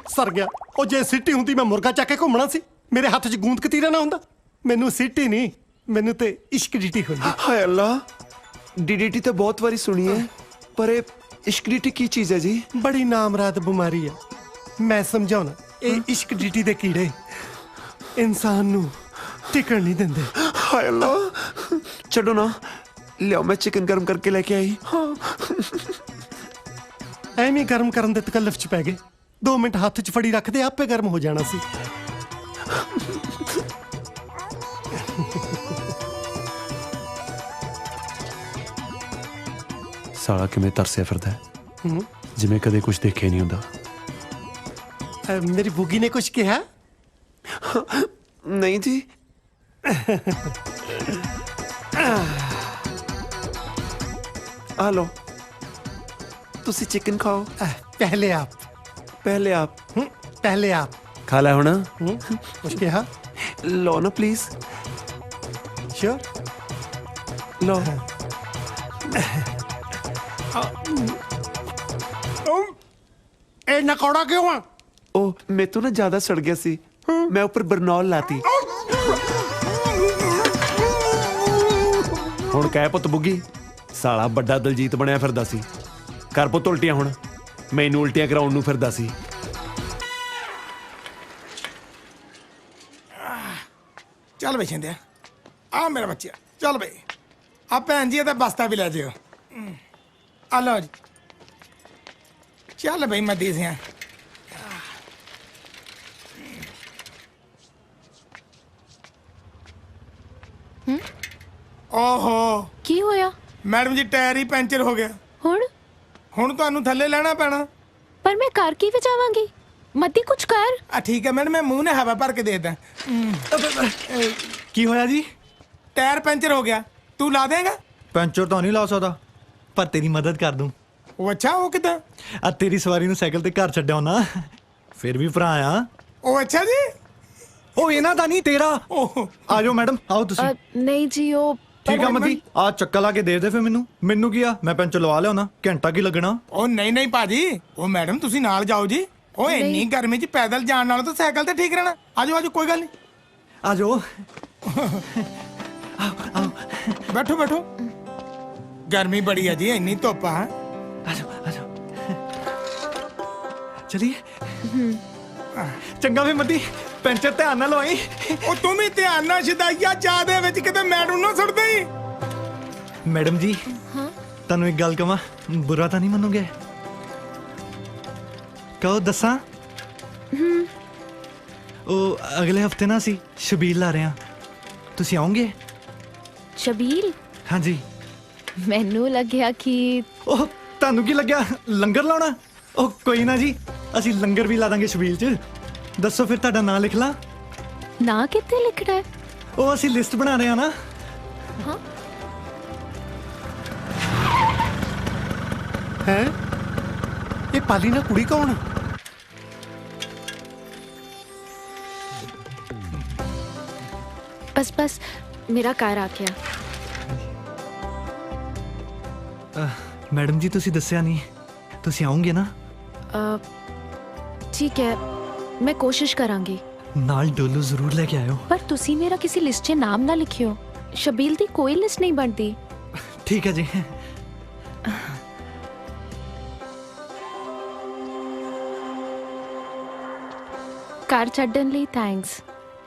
ਸਰ ਗਿਆ। ਉਹ ਜੇ ਸਿੱਟੀ ਹੁੰਦੀ ਮੈਂ ਮੁਰਗਾ ਚੱਕ ਕੇ ਘੁੰਮਣਾ ਸੀ। ਮੇਰੇ ਹੱਥ 'ਚ ਗੂੰਦ ਕਤੀਰਾ ਨਾ ਹੁੰਦਾ। ਮੈਨੂੰ ਸਿੱਟੀ ਨਹੀਂ, ਮੈਨੂੰ ਤੇ ਇਸ਼ਕ ਡੀਟੀ ਹੋਈ। ਹਾਏ ਅੱਲਾ, ਡੀਡੀਟੀ ਤਾਂ ਬਹੁਤ ਵਾਰੀ ਸੁਣੀ ਹੈ, ਪਰ ਇਹ ਇਸ਼ਕਰੀਟੀ ਕੀ ਚੀਜ਼ ਹੈ ਜੀ? ਬੜੀ ਨਾਮਰਾਦ ਬਿਮਾਰੀ ਆ। ਮੈਂ ਸਮਝਾਉਣਾ ਇਹ ਇਸ਼ਕ ਡੀਟੀ ਦੇ ਕੀੜੇ ਇਨਸਾਨ ਨੂੰ ਟਿਕਣ ਨਹੀਂ ਦਿੰਦੇ। ਹਾਏ ਅੱਲਾ, ਛੱਡੋ ਨਾ, ਲਿਆਓ ਮੈਂ ਚਿਕਨ ਗਰਮ ਕਰਕੇ ਲੈ ਕੇ ਆਈ। ਹਾਂ ਐਵੇਂ ਹੀ ਗਰਮ ਕਰਨ ਦੇ ਤਕੱਲਫ ਚ ਪੈ ਗਏ। 2 ਮਿੰਟ ਹੱਥ 'ਚ ਫੜੀ ਰੱਖਦੇ ਆਪੇ ਗਰਮ ਹੋ ਜਾਣਾ ਸੀ। ਸਾਲਾ ਕਿਵੇਂ ਤਰਸਿਆ ਫਿਰਦਾ ਹੈ, ਜਿਵੇਂ ਕਦੇ ਕੁਝ ਦੇਖਿਆ ਨਹੀਂ ਹੁੰਦਾ। ਮੇਰੀ ਬੁੱਗੀ ਨੇ ਕੁਝ ਕਿਹਾ? ਨਹੀਂ ਜੀ। ਆ ਲਓ, ਤੁਸੀਂ ਚਿਕਨ ਖਾਓ। ਪਹਿਲੇ ਆਪ ਪਹਿਲੇ ਆਪ। ਪਹਿਲੇ ਆਪ ਖਾ ਲੈ ਹੁਣ। ਕੁਝ ਕਿਹਾ? ਲਓ ਨਾ ਪਲੀਜ਼, ਸ਼ੋਰ। ਲਓ। ਇਹ ਨਕੌੜਾ ਕਿਉਂ ਆ? ਉਹ ਮੇਰੇ ਤੋਂ ਨਾ ਜ਼ਿਆਦਾ ਸੜ ਗਿਆ ਸੀ, ਮੈਂ ਉੱਪਰ ਬਰਨੌਲ ਲਾਤੀ। ਹੁਣ ਕਹਿ ਪੁੱਤ ਬੁੱਗੀ, ਸਾਲਾ ਵੱਡਾ ਦਲਜੀਤ ਬਣਿਆ ਫਿਰਦਾ ਸੀ। ਕਰ ਪੁੱਤ ਉਲਟੀਆਂ ਹੁਣ, ਮੈਨੂੰ ਉਲਟੀਆਂ ਕਰਾਉਣ ਨੂੰ ਫਿਰਦਾ ਸੀ। ਚੱਲ ਬਈ ਛਿੰਦਿਆ, ਆ ਮੇਰਾ ਬੱਚਾ, ਚੱਲ ਬਈ। ਆ ਭੈਣ ਜੀ ਇਹਦਾ ਬਸਤਾ ਵੀ ਲੈ ਜਿਓ। ਆ ਲਓ ਜੀ, ਚੱਲ ਬਈ ਮੱਦੀ ਸਿਆ। ਓਹੋ, ਕੀ ਹੋਇਆ? ਮੈਡਮ ਜੀ ਟਾਇਰ ਹੀ ਪੈਂਚਰ ਹੋ ਗਿਆ। ਹੁਣ ਤੁਹਾਨੂੰ ਥੱਲੇ ਲੈਣਾ ਪੈਣਾ। ਪਰ ਮੈਂ ਕਰ ਕੀ ਵਜਾਵਾਂਗੀ? ਮੱਦੀ ਕੁਝ ਕਰ। ਆ ਠੀਕ ਹੈ ਮੈਡਮ, ਮੈਂ ਮੂੰਹ ਨੇ ਹਵਾ ਭਰ ਕੇ ਦੇ ਦਾਂ। ਕੀ ਹੋਇਆ ਜੀ? ਟਾਇਰ ਪੈਂਚਰ ਹੋ ਗਿਆ, ਤੂੰ ਲਾ ਦੇਗਾ? ਪੈਂਚਰ ਤਾਂ ਨਹੀਂ ਲਾ ਸਕਦਾ, ਪਰ ਤੇਰੀ ਮਦਦ ਕਰ ਦੂੰ। ਉਹ ਅੱਛਾ, ਉਹ ਕਿਦਾਂ? ਆ ਤੇਰੀ ਸਵਾਰੀ ਨੂੰ ਸਾਈਕਲ ਤੇ ਘਰ ਛੱਡਿਆ ਨਾ, ਫਿਰ ਵੀ ਭਰਾ ਆ। ਉਹ ਅੱਛਾ ਜੀ। ਉਹ ਇਹਨਾਂ ਦਾ ਨਹੀਂ, ਤੇਰਾ। ਉਹ ਆ ਜਾਓ ਮੈਡਮ, ਆਓ ਤੁਸੀਂ। ਨਹੀਂ ਜੀ, ਉਹ ਠੀਕ ਆ ਮਦੀ, ਆ ਚੱਕਾ ਲਾ ਕੇ ਦੇ ਦੇ ਫਿਰ ਮੈਨੂੰ ਕੀ ਆ, ਮੈਂ ਪੈਂਚਰ ਲਵਾ ਲਿਆਉਣਾ, ਘੰਟਾ ਕੀ ਲੱਗਣਾ। ਉਹ ਨਹੀਂ ਭਾਜੀ, ਉਹ ਮੈਡਮ ਤੁਸੀਂ ਨਾਲ ਜਾਓ ਜੀ। ਉਹ ਇੰਨੀ ਗਰਮੀ 'ਚ ਪੈਦਲ ਜਾਣ ਨਾਲੋਂ ਤਾਂ ਸਾਈਕਲ ਤੇ ਠੀਕ ਰਹਿਣਾ। ਆਜੋ ਕੋਈ ਗੱਲ ਨਹੀਂ, ਆ ਜਾਓ। ਬੈਠੋ। ਗਰਮੀ ਬੜੀ ਹੈ ਜੀ, ਇੰਨੀ ਧੁੱਪ ਆ। ਆ ਜਾਓ ਚਲੀਏ। ਚੰਗਾ ਵੀ ਮਦੀ, ਪੈਂਚਰ ਧਿਆਨ ਨਾਲ ਲਵਾਈ। ਉਹ ਤੂੰ ਵੀ ਧਿਆਨ ਨਾਲ ਸ਼ਦਾਈਆ ਚਾਹ ਦੇ ਵਿੱਚ ਕਿਤੇ ਮੈਡਮ ਨਾ ਸੁੱਟ ਦੇਈ। ਮੈਡਮ ਜੀ, ਤੁਹਾਨੂੰ ਇੱਕ ਗੱਲ ਕਵਾਂ, ਬੁਰਾ ਤਾਂ ਨਹੀਂ ਮੰਨੋਗੇ? ਕਹੋ ਦੱਸਾਂ। ਉਹ ਅਗਲੇ ਹਫਤੇ ਨਾ ਅਸੀਂ ਸ਼ਬੀਲ ਲਾ ਰਹੇ ਹਾਂ, ਤੁਸੀਂ ਆਓਗੇ? ਸ਼ਬੀਲ? ਹਾਂਜੀ। ਮੈਨੂੰ ਲੱਗਿਆ ਕਿ ਉਹ ਤੁਹਾਨੂੰ ਕੀ ਲੱਗਿਆ, ਲੰਗਰ ਲਾਉਣਾ? ਉਹ ਕੋਈ ਨਾ ਜੀ, ਅਸੀਂ ਲੰਗਰ ਵੀ ਲਾ ਦਾਂਗੇ ਸ਼ਬੀਲ 'ਚ। ਦੱਸੋ ਫਿਰ ਤੁਹਾਡਾ ਨਾਂ ਲਿਖ ਲਾਂ? ਨਾਂ ਕਿੱਥੇ ਲਿਖਣਾ ਹੈ? ਉਹ ਅਸੀਂ ਲਿਸਟ ਬਣਾ ਰਹੇ ਹਾਂ ਨਾ। ਹਾਂ। ਹੈ ਇਹ ਪਾਲੀ ਨਾ ਕੁੜੀ ਕੌਣ? ਬਸ ਮੇਰਾ ਘਰ ਆ ਗਿਆ। ਮੈਡਮ ਜੀ ਤੁਸੀਂ ਦੱਸਿਆ ਨਹੀਂ, ਤੁਸੀਂ ਆਓਗੇ ਨਾ? ਠੀਕ ਹੈ, ਮੈਂ ਕੋਸ਼ਿਸ਼ ਕਰਾਂਗੀ। ਨਾਲ ਡੋਲੂ ਜ਼ਰੂਰ ਲੈ ਕੇ ਆਇਓ। ਪਰ ਤੁਸੀਂ ਮੇਰਾ ਕਿਸੇ ਲਿਸਟ 'ਚ ਨਾਮ ਨਾ ਲਿਖਿਓ। ਸ਼ਬੀਲ ਦੀ ਕੋਈ ਲਿਸਟ ਨਹੀਂ ਬਣਦੀ। ਠੀਕ ਹੈ ਜੀ। ਕਾਰ ਛੱਡਣ ਲਈ ਥੈਂਕਸ।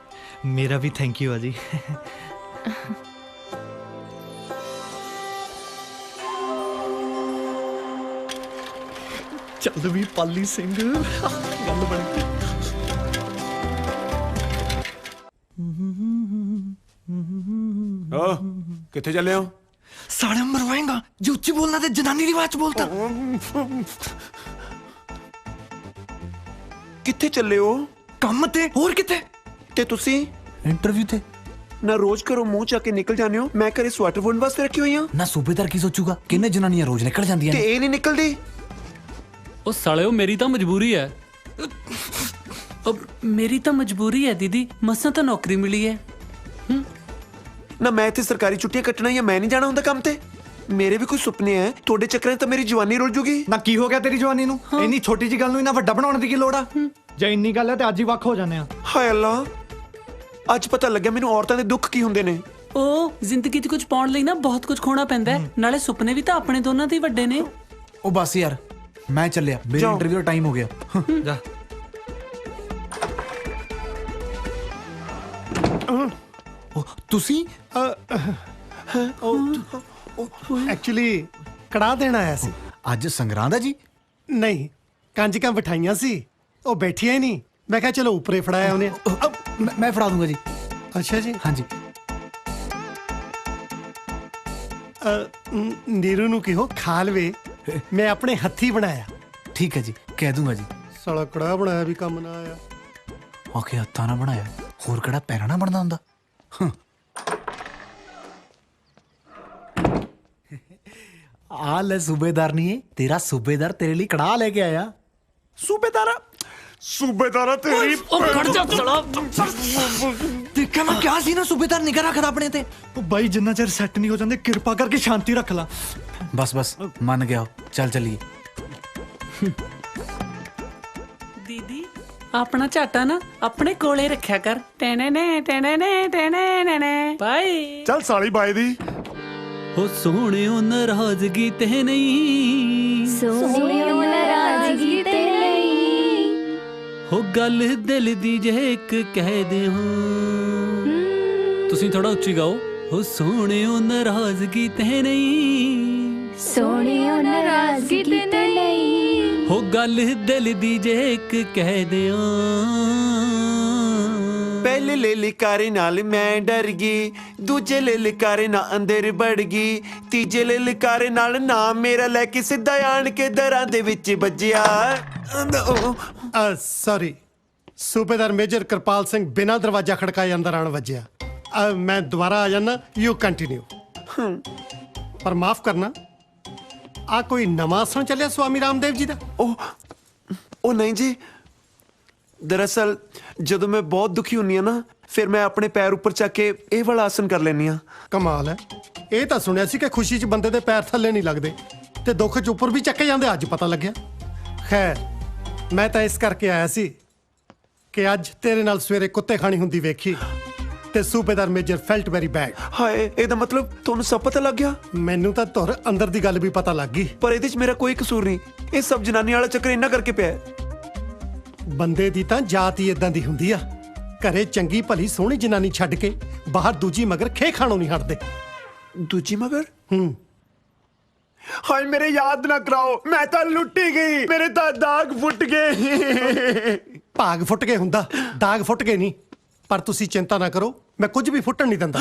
ਮੇਰਾ ਵੀ ਥੈਂਕ ਯੂ ਆ ਜੀ। ਚੱਲ ਵੀ ਪਾਲੀ ਸਿੰਘ, ਗੱਲ ਬਣ ਗਈ। ਕਿੱਥੇ ਚੱਲੇ ਹੋ? ਸਾੜਾ ਮਰਵਾਏਗਾ ਜੇ ਉੱਚੀ ਬੋਲਣਾ ਤੇ ਜਨਾਨੀ ਦੀ ਆਵਾਜ਼ ਬੋਲਤਾ। ਕਿੱਥੇ ਚੱਲੇ ਹੋ? ਕੰਮ ਤੇ, ਹੋਰ ਕਿੱਥੇ? ਤੇ ਤੁਸੀਂ ਇੰਟਰਵਿਊ ਤੇ ਨਾ ਰੋਜ਼ ਘਰੋਂ ਮੂੰਹ ਚੱਕ ਕੇ ਨਿਕਲ ਜਾਂਦੇ ਹੋ। ਮੈਂ ਘਰੇ ਸਵੈਟਰ ਬੁਣਨ ਵਾਸਤੇ ਰੱਖੀ ਹੋਈ ਆ। ਨਾ ਸੂਬੇਦਾਰ ਕੀ ਸੋਚੂਗਾ, ਕਿੰਨੇ ਜਨਾਨੀਆਂ ਰੋਜ਼ ਨਿਕਲ ਜਾਂਦੀਆਂ ਤੇ ਨੇ। ਇਹ ਨਹੀਂ ਨਿਕਲਦੀ। ਉਹ ਸਾਲਿਓ, ਮੇਰੀ ਤਾਂ ਮਜਬੂਰੀ ਹੈ। ਮੇਰੀ ਤਾਂ ਮਜਬੂਰੀ ਹੈ ਦੀਦੀ, ਮਸਾਂ ਤਾਂ ਨੌਕਰੀ ਮਿਲੀ ਹੈ। ਨਾ ਮੈਂ ਇੱਥੇ ਸਰਕਾਰੀ ਛੁੱਟੀਆਂ ਕੱਟਣਾ ਜਾਂ ਮੈਂ ਨਹੀਂ ਜਾਣਾ ਹੁੰਦਾ ਕੰਮ ਤੇ। ਮੇਰੇ ਵੀ ਕੋਈ ਸੁਪਨੇ ਐ, ਤੁਹਾਡੇ ਚੱਕਰਾਂ 'ਚ ਤਾਂ ਮੇਰੀ ਜਵਾਨੀ ਰੁਲ ਜੂਗੀ। ਨਾ ਕੀ ਹੋ ਗਿਆ ਤੇਰੀ ਜਵਾਨੀ ਨੂੰ? ਇੰਨੀ ਛੋਟੀ ਜੀ ਗੱਲ ਨੂੰ ਇੰਨਾ ਵੱਡਾ ਬਣਾਉਣ ਦੀ ਕੀ ਲੋੜ ਆ? ਜੇ ਇੰਨੀ ਗੱਲ ਹੈ ਤੇ ਅੱਜ ਹੀ ਵੱਖ ਹੋ ਜਾਂਦੇ ਆ। ਹਾਏ ਅੱਲਾ, ਅੱਜ ਪਤਾ ਲੱਗਿਆ ਮੈਨੂੰ ਔਰਤਾਂ ਦੇ ਦੁੱਖ ਕੀ ਹੁੰਦੇ ਨੇ। ਉਹ ਜ਼ਿੰਦਗੀ 'ਚ ਕੁਝ ਪਾਉਣ ਲਈ ਨਾ ਬਹੁਤ ਕੁਝ ਖੋਣਾ ਪੈਂਦਾ ਹੈ। ਨਾਲੇ ਸੁਪਨੇ ਵੀ ਤਾਂ ਆਪਣੇ ਦੋਨਾਂ ਦੇ ਹੀ ਵੱਡੇ ਨੇ। ਉਹ ਬਸ ਯਾਰ, ਮੈਂ ਚੱਲਿਆ, ਮੇਰੇ ਜਾਓ। ਇੰਟਰਵਿਊ ਦਾ ਟਾਈਮ ਹੋ ਗਿਆ। ਜਾ। ਤੁਸੀਂ ਐਕਚੁਅਲੀ ਕੜਾ ਦੇਣ ਆਇਆ ਸੀ। ਅੱਜ ਸੰਗਰਾਂਦ ਹੈ ਜੀ? ਨਹੀਂ, ਕੰਜਕਾਂ ਬਿਠਾਈਆਂ ਸੀ, ਉਹ ਬੈਠੀਆਂ ਹੀ ਨਹੀਂ। ਮੈਂ ਕਿਹਾ ਚਲੋ ਉੱਪਰੇ ਫੜਾਇਆ ਉਹਨੇ। ਮੈਂ ਫੜਾ ਦੂੰਗਾ ਜੀ। ਅੱਛਾ ਜੀ। ਹਾਂਜੀ। ਨੀਰੂ ਨੂੰ ਕਿਹੋ ਖਾ ਲਵੇ, ਮੈਂ ਆਪਣੇ ਹੱਥੀ ਬਣਾਇਆ। ਠੀਕ ਹੈ ਜੀ, ਕਹਿ ਦੂੰਗਾ ਜੀ। ਸਾਲਾ ਕੜਾ ਬਣਾਇਆ ਵੀ ਕੰਮ ਨਾ ਆਇਆ। ਆਖੇ ਹੱਥਾਂ ਨਾਲ ਬਣਾਇਆ, ਹੋਰ ਕਿਹੜਾ ਪੈਰਾਂ ਨਾਲ ਬਣਦਾ ਹੁੰਦਾ। ਆ ਲੈ ਸੂਬੇਦਾਰ ਨਹੀਂ ਹੈ ਤੇਰਾ ਸੂਬੇਦਾਰ, ਤੇਰੇ ਲਈ ਕੜਾ ਲੈ ਕੇ ਆਇਆ। ਸੂਬੇਦਾਰਾ ਤੇਰੀ ਦੇਖਿਆ ਮੈਂ ਕਿਹਾ ਸੀ ਨਾ, ਸੂਬੇਦਾਰ ਨਿਗਾਹ ਰੱਖਦਾ ਆਪਣੇ ਤੇ। ਉਹ ਬਾਈ ਜਿੰਨਾ ਚਿਰ ਸੈੱਟ ਨਹੀਂ ਹੋ ਜਾਂਦੇ ਕਿਰਪਾ ਕਰਕੇ ਸ਼ਾਂਤੀ ਰੱਖ ਲਾ। ਬਸ ਬਸ ਮੰਨ ਗਿਆ, ਚੱਲ ਚੱਲੀਏ। ਦੀਦੀ ਆਪਣਾ ਝਾਟਾ ਨਾ ਆਪਣੇ ਕੋਲੇ ਰੱਖਿਆ ਕਰ। ਟੈਣੇ ਨੇ ਟੈਣੇ ਨੇ ਟੈਣੇ ਨੇ ਬਾਈ। ਚੱਲ ਸਾਲੀ ਬਾਈ ਦੀ। ਹੋ ਸੋਹਣਿਓ ਨਾਰਾਜ਼ਗੀ ਤੇ ਨਹੀਂ, ਸੋਹਣਿਓ ਨਾਰਾਜ਼ਗੀ ਤੇ ਨਹੀਂ, ਹੋ ਗੱਲ ਦਿਲ ਦੀ ਜੇ ਇੱਕ ਕਹਿ ਦੇ ਹੋ। ਤੁਸੀਂ ਥੋੜਾ ਉੱਚੀ ਗਾਓ। ਹੋ ਸੋਹਣਿਓ ਨਾਰਾਜ਼ਗੀ ਤੇ ਨਹੀਂ, ਸੋਹਣਿਓ ਨਾਰਾਜ਼ਗੀ ਤੇ ਨਹੀਂ, ਹੋ ਗੱਲ ਦਿਲ ਦੀ ਜੇ ਇੱਕ ਕਹਿ ਦਿਓ। ਪਹਿਲੇ ਲੈ ਲਿਕਾਰੇ ਨਾਲ ਮੈਂ ਡਰ ਗਈ, ਦੂਜੇ ਲੈ ਲਿਕਾਰੇ ਨਾਲ ਅੰਦਰ ਵੜ ਗਈ, ਤੀਜੇ ਲੈ ਲਿਕਾਰੇ ਨਾਲ ਨਾਮ ਮੇਰਾ ਲੈ ਕੇ ਸਿੱਧਾ ਆਣ ਕੇ ਦਰਾਂ ਦੇ ਵਿੱਚ ਵੱਜਿਆ। ਸੌਰੀ, ਸੂਬੇਦਾਰ ਮੇਜਰ ਕਿਰਪਾਲ ਸਿੰਘ ਬਿਨਾਂ ਦਰਵਾਜ਼ਾ ਖੜਕਾਏ ਅੰਦਰ ਆਣ ਵੱਜਿਆ। ਮੈਂ ਦੁਬਾਰਾ ਆ ਜਾਣਾ, ਯੂ ਕੰਟੀਨਿਊ। ਪਰ ਮਾਫ ਕਰਨਾ, ਆ ਕੋਈ ਨਵਾਂ ਆਸਣ ਚੱਲਿਆ ਸਵਾਮੀ ਰਾਮਦੇਵ ਜੀ ਦਾ? ਉਹ ਨਹੀਂ ਜੀ, ਦਰਅਸਲ ਜਦੋਂ ਮੈਂ ਬਹੁਤ ਦੁਖੀ ਹੁੰਨੀ ਆ ਨਾ, ਫਿਰ ਮੈਂ ਆਪਣੇ ਪੈਰ ਉੱਪਰ ਚੱਕ ਕੇ ਇਹ ਵਾਲਾ ਆਸਨ ਕਰ ਲੈਂਦੀ ਆ। ਕਮਾਲ ਹੈ। ਇਹ ਤਾਂ ਸੁਣਿਆ ਸੀ ਕਿ ਖੁਸ਼ੀ 'ਚ ਬੰਦੇ ਦੇ ਪੈਰ ਥੱਲੇ ਨਹੀਂ ਲੱਗਦੇ ਤੇ ਦੁੱਖ 'ਚ ਉੱਪਰ ਵੀ ਚੱਕੇ ਜਾਂਦੇ, ਅੱਜ ਪਤਾ ਲੱਗਿਆ। ਖੈਰ, ਮੈਂ ਤਾਂ ਇਸ ਕਰਕੇ ਆਇਆ ਸੀ ਕਿ ਅੱਜ ਤੇਰੇ ਨਾਲ ਸਵੇਰੇ ਕੁੱਤੇ ਖਾਣੀ ਹੁੰਦੀ ਵੇਖੀ ਤੇ ਸੂਬੇਦਾਰ ਮੇਜਰ ਫੈਲਟ ਵੈਰੀ ਬੈਡ। ਹਾਏ, ਇਹਦਾ ਮਤਲਬ ਤੁਹਾਨੂੰ ਸਭ ਪਤਾ ਲੱਗ ਗਿਆ? ਮੈਨੂੰ ਤਾਂ ਧੁਰ ਅੰਦਰ ਦੀ ਗੱਲ ਵੀ ਪਤਾ ਲੱਗ ਗਈ। ਪਰ ਇਹਦੇ 'ਚ ਮੇਰਾ ਕੋਈ ਕਸੂਰ ਨਹੀਂ, ਇਹ ਸਭ ਜਨਾਨੀ ਵਾਲਾ ਚੱਕਰ ਇੰਨਾ ਕਰਕੇ ਪਿਆ ਹੈ। ਬੰਦੇ ਦੀ ਤਾਂ ਜਾਤ ਹੀ ਇਦਾਂ ਦੀ ਹੁੰਦੀ ਆ, ਘਰੇ ਚੰਗੀ ਭਲੀ ਸੋਹਣੀ ਜਨਾਨੀ ਛੱਡ ਕੇ ਬਾਹਰ ਦੂਜੀ ਮਗਰ ਖੇ ਖਾਣੋਂ ਨਹੀਂ ਹਟਦੇ। ਦੂਜੀ ਮਗਰ? ਹਾਏ ਮੇਰੇ ਯਾਦ ਨਾ ਕਰਾਓ, ਮੈਂ ਤਾਂ ਲੁੱਟੀ ਗਈ, ਮੇਰੇ ਤਾਂ ਦਾਗ ਫੁੱਟ ਗਏ। ਭਾਗ ਫੁੱਟ ਕੇ ਹੁੰਦਾ, ਦਾਗ ਫੁੱਟ ਕੇ ਨਹੀਂ। ਪਰ ਤੁਸੀਂ ਚਿੰਤਾ ਨਾ ਕਰੋ, ਮੈਂ ਕੁਝ ਵੀ ਫੁੱਟਣ ਨਹੀਂ ਦਿੰਦਾ।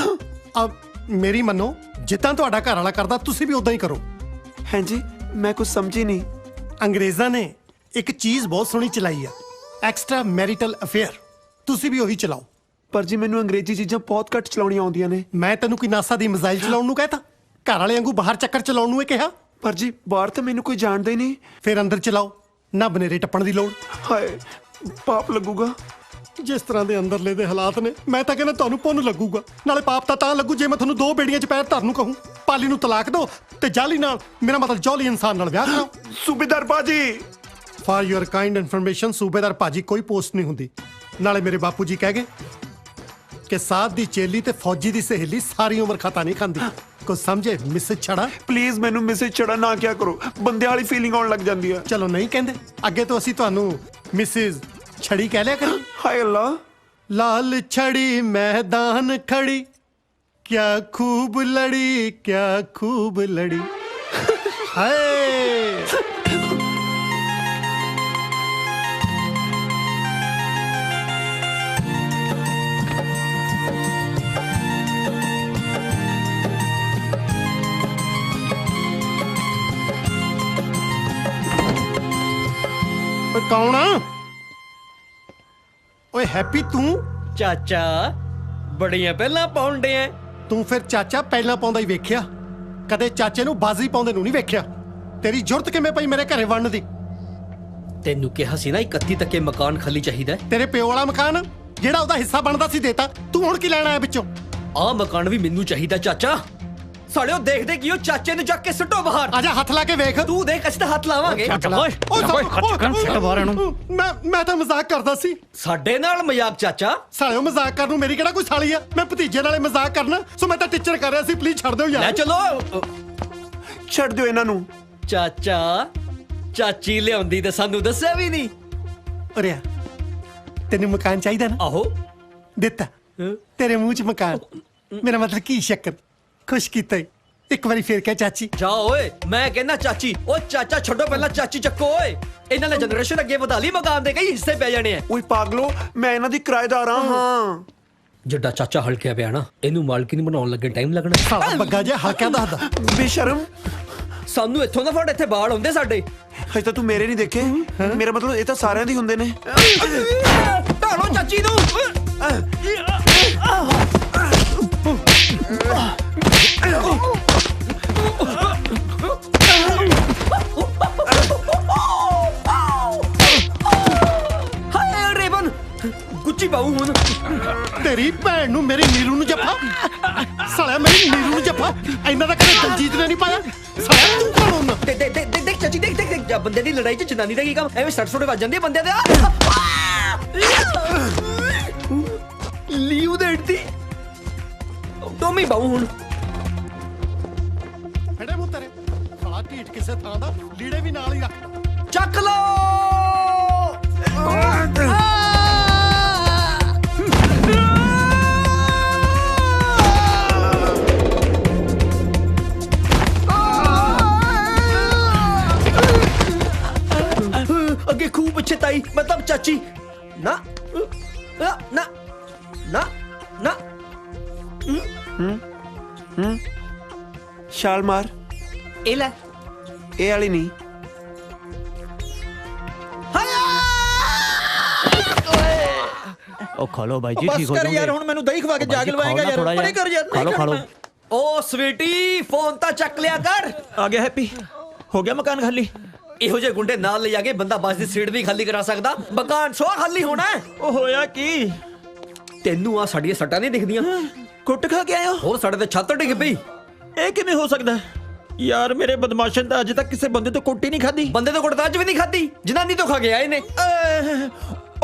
ਅਬ ਮੇਰੀ ਮੰਨੋ, ਜਿੱਦਾਂ ਤੁਹਾਡਾ ਘਰ ਵਾਲਾ ਕਰਦਾ ਤੁਸੀਂ ਵੀ ਉਦਾਂ ਹੀ ਕਰੋ। ਹਾਂਜੀ, ਮੈਂ ਕੁਝ ਸਮਝੀ ਨਹੀਂ। ਅੰਗਰੇਜ਼ਾਂ ਨੇ ਇੱਕ ਚੀਜ਼ ਬਹੁਤ ਸੋਹਣੀ ਚਲਾਈ ਆ, ਐਕਸਟਰਾ ਮੈਰਿਟਲ ਅਫੇਅਰ। ਤੁਸੀਂ ਵੀ ਉਹੀ ਚਲਾਓ। ਪਰ ਜੀ ਮੈਨੂੰ ਅੰਗਰੇਜ਼ੀ ਚੀਜ਼ਾਂ ਬਹੁਤ ਘੱਟ ਚਲਾਉਣੀਆਂ ਆਉਂਦੀਆਂ ਨੇ। ਮੈਂ ਤੈਨੂੰ ਕੋਈ ਨਾਸਾ ਦੀ ਮਿਜ਼ਾਈਲ ਚਲਾਉਣ ਨੂੰ ਕਹਿਤਾ? ਘਰ ਵਾਲੇ ਵਾਂਗੂ ਬਾਹਰ ਚੱਕਰ ਚਲਾਉਣ ਨੂੰ ਇਹ ਕਿਹਾ? ਪਰ ਜੀ ਬਾਹਰ ਤਾਂ ਮੈਨੂੰ ਕੋਈ ਜਾਣਦਾ ਹੀ ਨਹੀਂ। ਫਿਰ ਅੰਦਰ ਚਲਾਓ, ਨਾ ਬਨੇਰੇ ਟੱਪਣ ਦੀ ਲੋੜ। ਹਾਏ, ਪਾਪ ਲੱਗੂਗਾ। ਜਿਸ ਤਰ੍ਹਾਂ ਦੇ ਅੰਦਰਲੇ ਦੇ ਹਾਲਾਤ ਨੇ, ਮੈਂ ਤਾਂ ਕਹਿੰਦਾ ਤੁਹਾਨੂੰ ਪੁੰਨ ਲੱਗੂਗਾ। ਨਾਲੇ ਪਾਪ ਤਾਂ ਲੱਗੂ ਜੇ ਮੈਂ ਤੁਹਾਨੂੰ ਦੋ ਬੇੜੀਆਂ 'ਚ ਪੈਰ ਧਰਨ ਨੂੰ ਕਹੂੰ। ਪਾਲੀ ਨੂੰ ਤਲਾਕ ਦਿਓ ਤੇ ਜਾਲੀ ਨਾਲ, ਮੇਰਾ ਮਤਲਬ ਜੌਲੀ ਇਨਸਾਨ ਨਾਲ ਵਿਆਹ ਕਰਾਓ। ਸੂਬੇਦਾਰ ਬਾਜੀ, ਫਾਰ ਯੂਅਰ ਕਾਈਂਡ ਇਨਫੋਰਮੇਸ਼ਨ, ਸੂਬੇਦਾਰ ਭਾਜੀ ਕੋਈ ਪੋਸਟ ਨਹੀਂ ਹੁੰਦੀ। ਨਾਲੇ ਮੇਰੇ ਬਾਪੂ ਜੀ ਕਹਿ ਗਏ ਕਿ ਸਾਧ ਦੀ ਚੇਲੀ ਤੇ ਫੌਜੀ ਦੀ ਸਹੇਲੀ ਸਾਰੀ ਉਮਰ ਖਤਾ ਨਹੀਂ ਖਾਂਦੀ। ਕੁਝ ਸਮਝੇ ਮਿਸਿਸ ਛੜਾ? ਪਲੀਜ਼ ਮੈਨੂੰ ਮਿਸਿਸ ਛੜਾ ਨਾ ਕਿਆ ਕਰੋ, ਬੰਦਿਆਂ ਵਾਲੀ ਫੀਲਿੰਗ ਆਉਣ ਲੱਗ ਜਾਂਦੀ ਹੈ। ਚਲੋ ਨਹੀਂ ਕਹਿੰਦੇ, ਅੱਗੇ ਤੋਂ ਅਸੀਂ ਤੁਹਾਨੂੰ ਮਿਸਿਸ ਛੜੀ ਕਹਿ ਲਿਆ ਕਰੀ। ਹਾਏ ਅੱਲਾ। ਲਾਲ ਛੜੀ मैदान खड़ी, क्या खूब लड़ी, क्या खूब लड़ी। हाय कौन? ਓਏ ਹੈਪੀ ਤੂੰ? ਚਾਚਾ ਬੜੀਆਂ ਪਹਿਲਾਂ ਪਾਉਂਦੇ ਐ। ਤੂੰ ਫਿਰ ਚਾਚਾ ਪਹਿਲਾਂ ਪਾਉਂਦਾ ਹੀ ਵੇਖਿਆ, ਕਦੇ ਚਾਚੇ ਨੂੰ ਬਾਜ਼ੀ ਪਾਉਂਦੇ ਨੂੰ ਨਹੀਂ ਵੇਖਿਆ। ਤੇਰੀ ਜ਼ਰੂਰਤ ਕਿਵੇਂ ਪਈ ਮੇਰੇ ਘਰੇ ਵੜਨ ਦੀ? ਤੈਨੂੰ ਕਿਹਾ ਸੀ ਨਾ 31 ਤੱਕੇ ਮਕਾਨ ਖਾਲੀ ਚਾਹੀਦਾ। ਤੇਰੇ ਪਿਓ ਵਾਲਾ ਮਕਾਨ ਜਿਹੜਾ ਉਹਦਾ ਹਿੱਸਾ ਬਣਦਾ ਸੀ ਦੇਤਾ, ਤੂੰ ਹੁਣ ਕੀ ਲੈਣਾ ਹੈ ਵਿੱਚੋਂ? ਆਹ ਮਕਾਨ ਵੀ ਮੈਨੂੰ ਚਾਹੀਦਾ ਚਾਚਾ। ਸਾਲਿਓ ਦੇਖਦੇ ਕੀ ਉਹ ਚਾਚੇ ਨੂੰ ਚੱਕ ਕੇ ਸੁੱਟੋ ਬਾਹਰ। ਆਜਾ ਹੱਥ ਲਾ ਕੇ ਵੇਖ। ਤੂੰ ਦੇਖ ਅਸੀਂ ਤਾਂ ਹੱਥ ਲਾਵਾਂਗੇ। ਮੈਂ ਤਾਂ ਮਜ਼ਾਕ ਕਰਦਾ ਸੀ। ਸਾਡੇ ਨਾਲ ਮਜ਼ਾਕ ਚਾਚਾ? ਸਾਲਿਓ ਮਜ਼ਾਕ ਕਰਨ ਨੂੰ ਮੇਰੀ ਕਿਹੜਾ ਕੋਈ ਸਾਲੀ ਆ? ਮੈਂ ਭਤੀਜੇ ਨਾਲੇ ਮਜ਼ਾਕ ਕਰਨਾ, ਸੋ ਮੈਂ ਤਾਂ ਟੀਚਰ ਕਰ ਰਿਹਾ ਸੀ। ਪਲੀਜ਼ ਛੱਡ ਦਿਓ ਯਾਰ। ਲੈ ਚਲੋ, ਛੱਡ ਦਿਓ ਇਹਨਾਂ ਨੂੰ। ਚਾਚਾ ਚਾਚੀ ਲਿਆਉਂਦੀ ਤੇ ਸਾਨੂੰ ਦੱਸਿਆ ਵੀ ਨਹੀਂ। ਅਰੇ ਤੈਨੂੰ ਮਕਾਨ ਚਾਹੀਦਾ ਨਾ? ਆਹੋ ਦਿੱਤਾ ਤੇਰੇ ਮੂੰਹ 'ਚ ਮਕਾਨ। ਮੇਰਾ ਮਤਲਬ ਕੀ ਸ਼ੱਕਰ ਖੁਸ਼ ਕੀਤਾ ਈ। ਇੱਕ ਵਾਰੀ ਫੇਰ ਕਹਿ ਚਾਚੀ। ਜਾ ਓਏ ਮੈਂ ਕਹਿੰਦਾ ਚਾਚੀ। ਉਹ ਚਾਚਾ ਛੱਡੋ ਪਹਿਲਾਂ ਚਾਚੀ ਚੱਕੋ ਓਏ। ਇਹਨਾਂ ਨੇ ਜਨਰੇਸ਼ਨ ਅੱਗੇ ਵਧਾ ਲਈ ਮਕਾਨ ਦੇ ਕਈ ਹਿੱਸੇ ਪੈ ਜਾਣੇ ਆ। ਓਏ ਪਾਗਲੋ ਮੈਂ ਇਹਨਾਂ ਦੀ ਕਿਰਾਏਦਾਰ ਹਾਂ। ਜਿੱਡਾ ਚਾਚਾ ਹਲਕਿਆ ਪਿਆ ਨਾ ਇਹਨੂੰ ਮਾਲਕਿਨ ਬਣਾਉਣ ਲੱਗੇ ਟਾਈਮ ਲੱਗਣਾ। ਸਾਲਾ ਬੱਗਾ ਜਿਹਾ ਹਲਕਿਆ ਦੱਸਦਾ। ਬੇਸ਼ਰਮ ਸਾਨੂੰ ਇੱਥੋਂ ਦਾ ਫੜ ਇੱਥੇ ਬਾਲ ਹੁੰਦੇ ਸਾਡੇ। ਹਜੇ ਤਾਂ ਤੂੰ ਮੇਰੇ ਨਹੀਂ ਦੇਖੇ। ਮੇਰਾ ਮਤਲਬ ਇਹ ਤਾਂ ਸਾਰਿਆਂ ਦੀ ਹੁੰਦੇ ਨੇ। ਢਾਲੋ ਚਾਚੀ ਨੂੰ। ਹਾਏ ਰੇਵਨ ਗੁੱਚੀ ਪਾਉ ਹੁਣ। ਤੇਰੀ ਭੈਣ ਨੂੰ ਮੇਰੀ ਨੀਰੂ ਨੂੰ ਜੱਫਾ। ਸਾਲਿਆ ਮੇਰੀ ਨੀਰੂ ਨੂੰ ਜੱਫਾ ਇਹਨਾਂ ਦਾ ਕਦੇ ਦਲਜੀਤ ਨੇ ਨਹੀਂ ਪਾਇਆ। ਸਾਲਿਆ ਤੂੰ ਕੌਣ ਹੁੰਦਾ? ਦੇਖ ਚਾਚੀ ਦੇਖ ਬੰਦੇ ਦੀ ਲੜਾਈ 'ਚ ਜਨਾਨੀ ਦਾ ਕੀ ਕੰਮ? ਐਵੇਂ ਸੱਟ ਸੁੱਟ ਵੱਜ ਜਾਂਦੀ ਆ ਬੰਦਿਆਂ ਦੇ। ਲੀਉ ਦੇੜਦੀ ਟੋਮੀ ਬਾਉ ਹੁਣ। ਫੜੇ ਮੂੰਹ ਤੇਰੇ। ਸਾਲਾ ਢੀਠ ਕਿਸੇ ਥਾਂ ਦਾ ਲੀੜੇ ਵੀ ਨਾਲ ਹੀ ਰੱਖ। ਚੱਕ ਲੋ। ਅੱਗੇ ਖੂਬ ਪਿੱਛੇ ਤਾਈ ਮਤਲਬ ਚਾਚੀ। ਨਾ ਨਾ ਨਾ ਨਾ ਛਾਲ ਮਾਰ। ਇਹ ਲੈ ਇਹ ਵਾਲੀ ਨਹੀਂ। ਉਹ ਖਾ ਲੋ ਬਾਈ ਜੀ ਬਸ ਠੀਕ ਹੋ ਕਰ ਜਾਓਗੇ ਯਾਰ ਹੁਣ ਮੈਨੂੰ ਦਹੀਂ ਖਵਾ ਕੇ ਜਾਗ ਲਵਾਏਗਾ ਯਾਰ। ਪਰੇ ਕਰ ਯਾਰ। ਖਾ ਲੋ ਖਾ ਲੋ। ਓ ਸਵੀਟੀ ਫੋਨ ਤਾਂ ਚੱਕ ਲਿਆ ਕਰ। ਆ ਗਿਆ ਹੈਪੀ ਹੋ ਗਿਆ ਮਕਾਨ ਖਾਲੀ। ਇਹੋ ਜਿਹੇ ਗੁੰਡੇ ਨਾਲ ਲੈ ਜਾ ਕੇ ਬੰਦਾ ਬੱਸ ਦੀ ਸੀਟ ਵੀ ਖਾਲੀ ਕਰਾ ਸਕਦਾ। ਮਕਾਨ ਸੋ ਖਾਲੀ ਹੋਣਾ। ਉਹ ਹੋਇਆ ਕੀ? ਤੈਨੂੰ ਆ ਸਾਡੀਆਂ ਸੱਟਾਂ ਨਹੀਂ ਦਿਖਦੀਆਂ? ਕੁੱਟ ਖਾ ਕੇ ਆਇਓ। ਹੋਰ ਸਾਡੇ ਤੇ ਛੱਤ ਡਿੱਗ ਪਈ। ਇਹ ਕਿਵੇਂ ਹੋ ਸਕਦਾ ਯਾਰ? ਮੇਰੇ ਬਦਮਾਸ਼ਨ ਤਾਂ ਅੱਜ ਤੱਕ ਕਿਸੇ ਬੰਦੇ ਤੋਂ ਕੁੱਟ ਹੀ ਨਹੀਂ ਖਾਦੀ। ਬੰਦੇ ਤੋਂ ਕੁੱਟ ਤਾਂ ਅੱਜ ਵੀ ਨਹੀਂ ਖਾਦੀ। ਜਨਾਨੀ ਤੋਂ ਖਾ ਕੇ ਆਏ ਨੇ।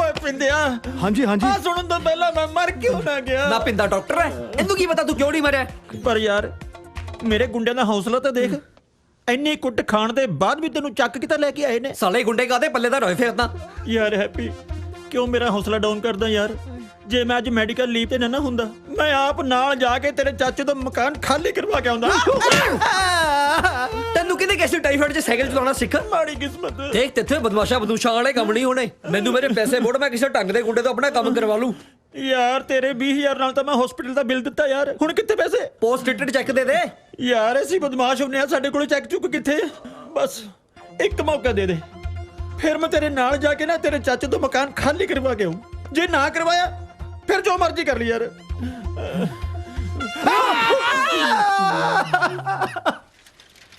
ਓਏ ਪਿੰਦਿਆ। ਹਾਂਜੀ ਹਾਂਜੀ। ਆ ਸੁਣਨ ਤੋਂ ਪਹਿਲਾਂ ਮੈਂ ਮਰ ਕਿਉਂ ਨਾ ਗਿਆ? ਨਾ ਪਿੰਦਾ ਡਾਕਟਰ ਹੈ। ਇਹਨੂੰ ਕੀ ਪਤਾ ਤੂੰ ਕਿਉਂ ਨਹੀਂ ਮਰਿਆ? ਪਰ ਯਾਰ ਮੇਰੇ ਗੁੰਡਿਆਂ ਦਾ ਹੌਸਲਾ ਤਾਂ ਦੇਖ। ਇੰਨੀ ਕੁੱਟ ਖਾਣ ਦੇ ਬਾਅਦ ਵੀ ਤੈਨੂੰ ਚੱਕ ਕਿਤਾ ਲੈ ਕੇ ਆਏ ਨੇ। ਸਾਲੇ ਗੁੰਡੇ ਕਾਦੇ ਪੱਲੇ ਦਾ ਰੋਏ ਫਿਰਦਾ। ਯਾਰ ਹੈਪੀ ਕਿਉਂ ਮੇਰਾ ਹੌਸਲਾ ਡਾਊਨ ਕਰਦਾ ਯਾਰ? ਜੇ ਮੈਂ ਅੱਜ ਮੈਡੀਕਲ ਲੀਵ ਤੇ ਨਾ ਹੁੰਦਾ ਮੈਂ ਆਪ ਨਾਲ ਜਾ ਕੇ ਤੇਰੇ ਚਾਚੇ ਤੋਂ ਮਕਾਨ ਖਾਲੀ ਕਰਵਾ ਕੇ ਆਉਂਦਾ। ਤੈਨੂੰ ਕਿਹਨੇ ਕਿਸੇ ਟਾਈਫਾਈਡ 'ਚ ਸਾਈਕਲ ਚਲਾਉਣਾ ਸਿੱਖ? ਮਾੜੀ ਕਿਸਮਤ। ਦੇਖ ਤੇਥੇ ਬਦਮਾਸ਼ਾ ਬਦੂਸ਼ਾਂ ਵਾਲੇ ਕੰਮ ਨਹੀਂ ਹੋਣੇ। ਮੈਨੂੰ ਮੇਰੇ ਪੈਸੇ ਮੋੜ ਮੈਂ ਕਿਸੇ ਢੰਗ ਦੇ ਗੁੰਡੇ ਤੋਂ ਆਪਣਾ ਕੰਮ ਕਰਵਾ ਲੂੰ। ਯਾਰ ਤੇਰੇ 20,000 ਨਾਲ ਤਾਂ ਮੈਂ ਹਸਪੀਟਲ ਦਾ ਬਿੱਲ ਦਿੱਤਾ ਯਾਰ। ਹੁਣ ਕਿੱਥੇ ਪੈਸੇ? ਪੋਸਟ ਡੇਟਡ ਚੈੱਕ ਦੇ ਦੇ। ਯਾਰ ਅਸੀਂ ਬਦਮਾਸ਼ ਹੁੰਨੇ ਆ ਸਾਡੇ ਕੋਲ ਚੈੱਕ ਚੁੱਕ ਕਿੱਥੇ? ਬਸ ਇੱਕ ਮੌਕਾ ਦੇ ਦੇ ਫਿਰ ਮੈਂ ਤੇਰੇ ਨਾਲ ਜਾ ਕੇ ਨਾ ਤੇਰੇ ਚਾਚੇ ਤੋਂ ਮਕਾਨ ਖਾਲੀ ਕਰਵਾ ਕੇ ਆਉਂ। ਜੇ ਨਾ ਕਰਵਾਇਆ ਫਿਰ ਜੋ ਮਰਜ਼ੀ ਕਰ ਲਈ ਯਾਰ।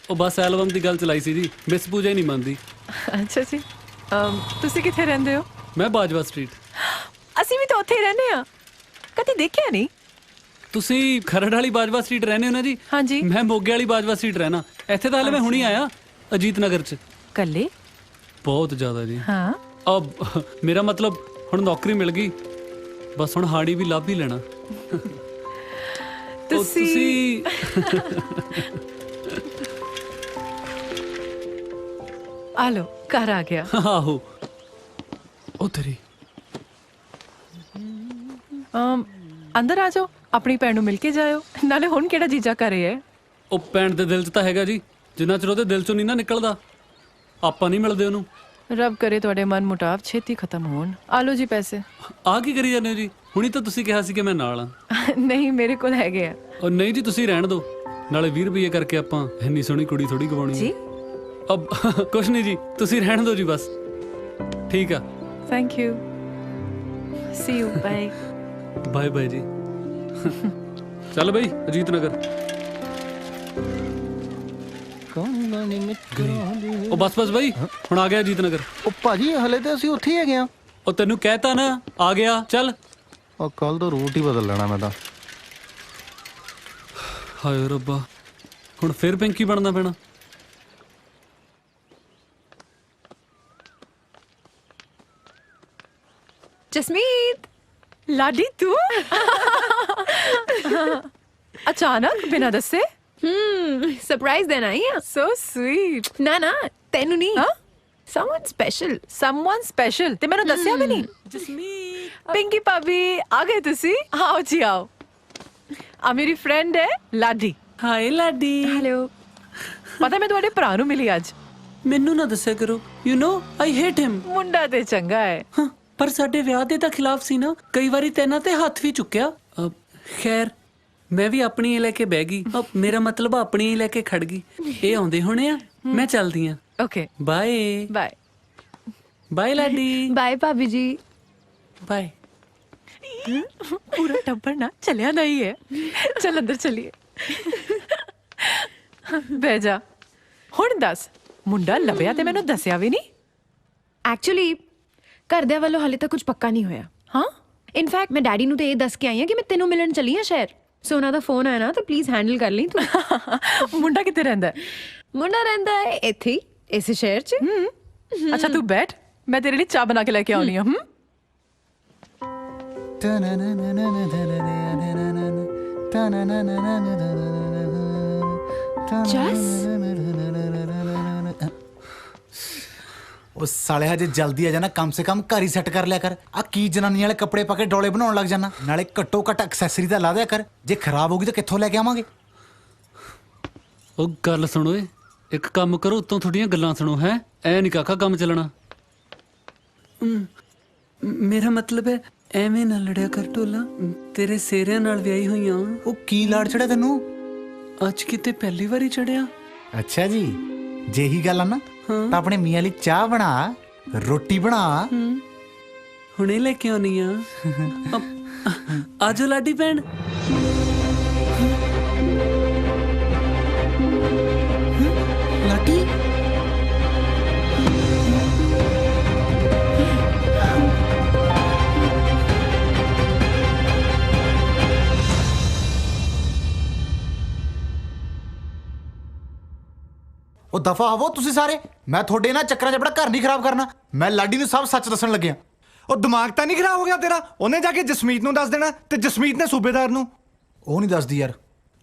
ਉਹ ਬਸ ਐਲਬਮ ਦੀ ਗੱਲ ਚਲਾਈ ਸੀ ਜੀ। ਮਿਸ ਪੂਜਾ ਹੀ ਨਹੀਂ ਮੰਨਦੀ। ਅੱਛਾ ਜੀ। ਤੁਸੀਂ ਕਿੱਥੇ ਰਹਿੰਦੇ ਹੋ? ਮੈਂ ਬਾਜਵਾ ਸਟਰੀਟ। ਅਸੀਂ ਵੀ ਤਾਂ ਉੱਥੇ ਹੀ ਰਹਿੰਦੇ ਆ। ਕਦੀ ਦੇਖਿਆ ਨਹੀਂ। ਤੁਸੀਂ ਖਰੜ ਵਾਲੀ ਬਾਜਵਾ ਸਟਰੀਟ ਰਹਿੰਦੇ ਹੋ ਨਾ ਜੀ? ਹਾਂਜੀ। ਮੈਂ ਮੋਗੇ ਵਾਲੀ ਬਾਜਵਾ ਸਟਰੀਟ ਰਹਿਣਾ। ਇੱਥੇ ਤਾਂ ਹਲੇ ਮੈਂ ਹੁਣੀ ਆਇਆ ਅਜੀਤ ਨਗਰ 'ਚ। ਕੱਲੇ? ਬਹੁਤ ਜ਼ਿਆਦਾ ਜੀ। ਹਾਂ। ਅਬ ਮੇਰਾ ਮਤਲਬ ਹੁਣ ਨੌਕਰੀ ਮਿਲ ਗਈ ਬਸ ਹੁਣ ਹਾੜੀ ਵੀ ਲੱਭ ਹੀ ਲੈਣਾ। ਤੁਸੀਂ ਆ ਲੋ ਘਰ ਆ ਗਿਆ। ਆਹੋ ਉਹ ਤੇਰੀ। ਅੰਦਰ ਆ ਜਾਓ ਆਪਣੀ ਭੈਣ ਨੂੰ ਮਿਲ ਕੇ ਜਾਇਓ। ਨਾਲੇ ਹੁਣ ਕਿਹੜਾ ਜੀਜਾ ਕਰੇ ਹੈ। ਉਹ ਭੈਣ ਦੇ ਦਿਲ 'ਚ ਤਾਂ ਹੈਗਾ ਜੀ। ਜਿੰਨਾ ਚਿਰ ਉਹਦੇ ਦਿਲ 'ਚੋਂ ਨਹੀਂ ਨਾ ਨਿਕਲਦਾ ਆਪਾਂ ਨਹੀਂ ਮਿਲਦੇ ਉਹਨੂੰ। ਰੱਬ ਕਰੇ ਤੁਹਾਡੇ ਮਨ ਮੁਟਾਵ ਛੇਤੀ ਖਤਮ ਹੋਣ। ਆ ਲੋ ਜੀ ਪੈਸੇ। ਆ ਕੀ ਕਰੀ ਜਾਂਦੇ ਹੋ ਜੀ? ਹੁਣੀ ਤਾਂ ਤੁਸੀਂ ਕਿਹਾ ਸੀ ਕਿ ਮੈਂ ਨਾਲ ਆ। ਨਹੀਂ ਮੇਰੇ ਕੋਲ ਹੈਗੇ ਆ। ਉਹ ਨਹੀਂ ਜੀ ਤੁਸੀਂ ਰਹਿਣ ਦਿਓ। ਨਾਲੇ 20 ਰੁਪਏ ਕਰਕੇ ਆਪਾਂ ਇੰਨੀ ਸੋਹਣੀ ਕੁੜੀ ਥੋੜੀ ਗਵਾਉਣੀ ਜੀ। ਅਬ ਕੁਛ ਨਹੀਂ ਜੀ ਤੁਸੀਂ ਰਹਿਣ ਦਿਓ ਜੀ ਬਸ। ਠੀਕ ਆ। Thank you. See you. Bye. Bye bye ਜੀ। ਚੱਲ ਬਈ ਅਜੀਤ ਨਗਰ। ਉਹ ਬਸ ਬਸ ਬਈ ਹੁਣ ਆ ਗਿਆ ਅਜੀਤ ਨਗਰ। ਉਹ ਭਾਜੀ ਹਲੇ ਤੇ ਅਸੀਂ ਉੱਥੇ ਹੀ ਹੈਗੇ ਆ। ਉਹ ਤੈਨੂੰ ਕਹਿਤਾ ਨਾ ਆ ਗਿਆ ਚੱਲ। ਉਹ ਕੱਲ ਤੋਂ ਰੂਟ ਹੀ ਬਦਲ ਲੈਣਾ ਮੈਂ ਤਾਂ। ਹਾਏ ਰੱਬਾ ਹੁਣ ਫਿਰ ਪਿੰਕੀ ਬਣਨਾ ਪੈਣਾ। ਜਸਮੀਤ ਲਾਡੀ ਤੂੰ ਅਚਾਨਕ ਬਿਨਾਂ ਦੱਸੇ। ਸਰਪ੍ਰਾਈਜ਼ ਦੇਣਾ ਹੀ ਆ। So sweet. ਨਾ ਨਾ ਤੈਨੂੰ ਨਹੀਂ। ਸਮਵਨ ਸਪੈਸ਼ਲ ਤੇ ਮੈਨੂੰ ਦੱਸਿਆ ਵੀ ਨਹੀਂ। ਜਸਮੀਤ ਪਿੰਕੀ ਭਾਬੀ ਆ ਗਏ ਤੁਸੀਂ? ਆਓ ਜੀ ਆਓ। ਆ ਮੇਰੀ ਫਰੈਂਡ ਹੈ ਲਾਡੀ। ਹਾਏ ਲਾਡੀ। ਹੈਲੋ। ਪਤਾ ਮੈਂ ਤੁਹਾਡੇ ਭਰਾ ਨੂੰ ਮਿਲੀ ਅੱਜ। ਮੈਨੂੰ ਨਾ ਦੱਸਿਆ ਕਰੋ, ਯੂ نو ਆਈ ਹੇਟ ਹਿਮ। ਮੁੰਡਾ ਤੇ ਚੰਗਾ ਹੈ ਪਰ ਸਾਡੇ ਵਿਆਹ ਦੇ ਤਾਂ ਖਿਲਾਫ ਸੀ ਨਾ, ਕਈ ਵਾਰੀ ਤੈਨਾਂ ਤੇ ਹੱਥ ਵੀ ਚੁੱਕਿਆ। ਖੈਰ ਮੈਂ ਵੀ ਆਪਣੀ ਹੀ ਲੈ ਕੇ ਬਹਿ ਗਈ। ਮੇਰਾ ਮਤਲਬ ਆਪਣੀ ਹੀ ਲੈ ਕੇ ਖੜ ਗਈ। ਇਹ ਆਉਂਦੇ ਹੋਣੇ ਆ, ਮੈਂ ਚੱਲਦੀ ਆ। Okay bye bye. Bye Laddi. Bye ਭਾਬੀ ਜੀ। ਬਾਏ। ਪੂਰਾ ਟੱਬਰ ਨਾ ਚਲਿਆ ਨਹੀਂ ਹੈ। ਚਲ ਅੰਦਰ ਚਲੀਏ। ਬਹਿ ਜਾ। ਹੁਣ ਦੱਸ, ਮੁੰਡਾ ਲੱਭਿਆ ਤੇ ਮੈਨੂੰ ਦੱਸਿਆ ਵੀ ਨਹੀਂ। ਐਕਚੁਅਲੀ ਘਰਦਿਆਂ ਵੱਲੋਂ ਹਾਲੇ ਤੱਕ ਕੁਝ ਪੱਕਾ ਨਹੀਂ ਹੋਇਆ। ਹਾਂ ਇਨਫੈਕਟ ਮੈਂ ਡੈਡੀ ਨੂੰ ਤੇ ਇਹ ਦੱਸ ਕੇ ਆਈ ਹਾਂ ਕਿ ਮੈਂ ਤੈਨੂੰ ਮਿਲਣ ਚੱਲੀ ਹਾਂ ਸ਼ਹਿਰ। ਸੋ ਉਹਨਾਂ ਦਾ ਫੋਨ ਆਇਆ ਨਾ ਤਾਂ ਪਲੀਜ਼ ਹੈਂਡਲ ਕਰ ਲਈ ਤੂੰ। ਮੁੰਡਾ ਕਿੱਥੇ ਰਹਿੰਦਾ ਹੈ? ਮੁੰਡਾ ਰਹਿੰਦਾ ਹੈ ਇੱਥੇ ਹੀ, ਇਸੇ ਸ਼ਹਿਰ 'ਚ। ਅੱਛਾ ਤੂੰ ਬੈਠ, ਮੈਂ ਤੇਰੇ ਲਈ ਚਾਹ ਬਣਾ ਕੇ ਲੈ ਕੇ ਆਉਣੀ ਆ। ਉਹ ਸਾਲੇ ਹਜੇ ਜਲਦੀ ਆ ਜਾਣਾ, ਕਮ ਸੇ ਕਮ ਘਰ ਹੀ ਸੈੱਟ ਕਰ ਲਿਆ ਕਰ। ਆ ਕੀ ਜਨਾਨੀ ਵਾਲੇ ਕੱਪੜੇ ਪਾ ਕੇ ਡੋਲੇ ਬਣਾਉਣ ਲੱਗ ਜਾਣਾ। ਨਾਲੇ ਘੱਟੋ ਘੱਟ ਐਕਸੈਸਰੀ ਤਾਂ ਲਾ ਦਿਆ ਕਰ। ਜੇ ਖਰਾਬ ਹੋ ਗਈ ਤਾਂ ਕਿੱਥੋਂ ਲੈ ਕੇ ਆਵਾਂਗੇ? ਉਹ ਗੱਲ ਸੁਣੋ ਏ, ਇੱਕ ਕੰਮ ਕਰੋ, ਉੱਤੋਂ ਤੁਹਾਡੀਆਂ ਗੱਲਾਂ ਸੁਣੋ। ਹੈ ਐ ਨਹੀਂ ਕਾਕਾ ਕੰਮ ਚੱਲਣਾ। ਮੇਰਾ ਮਤਲਬ ਹੈ ਐਵੇਂ ਨਾ ਲੜਿਆ ਕਰ ਢੋਲਾ, ਤੇਰੇ ਸੇਰਿਆਂ ਨਾਲ ਵਿਆਹੀ ਹੋਈਆਂ। ਉਹ ਕੀ ਲਾੜ ਚੜਿਆ ਤੈਨੂੰ? ਅੱਜ ਕਿਤੇ ਪਹਿਲੀ ਵਾਰੀ ਚੜਿਆ। ਅੱਛਾ ਜੀ, ਜੇ ਹੀ ਗੱਲ ਆ ਨਾ ਤਾਂ ਆਪਣੇ ਮੀਆਂ ਲਈ ਚਾਹ ਬਣਾ, ਰੋਟੀ ਬਣਾ। ਹੁਣੇ ਲੈ ਕੇ ਆਉਣੀ ਆ। ਆਜੋ ਲਾਡੀ ਭੈਣ। ਲਾਡੀ ਉਹ ਦਫਾ ਆਵੋ ਤੁਸੀਂ ਸਾਰੇ। ਮੈਂ ਤੁਹਾਡੇ ਨਾਲ ਚੱਕਰਾਂ 'ਚ ਆਪਣਾ ਘਰ ਨਹੀਂ ਖਰਾਬ ਕਰਨਾ। ਮੈਂ ਲਾਡੀ ਨੂੰ ਸਭ ਸੱਚ ਦੱਸਣ ਲੱਗਿਆ। ਉਹ ਦਿਮਾਗ ਤਾਂ ਨਹੀਂ ਖਰਾਬ ਹੋ ਗਿਆ ਤੇਰਾ? ਉਹਨੇ ਜਾ ਕੇ ਜਸਮੀਤ ਨੂੰ ਦੱਸ ਦੇਣਾ ਤੇ ਜਸਮੀਤ ਨੇ ਸੂਬੇਦਾਰ ਨੂੰ। ਉਹ ਨਹੀਂ ਦੱਸਦੀ ਯਾਰ।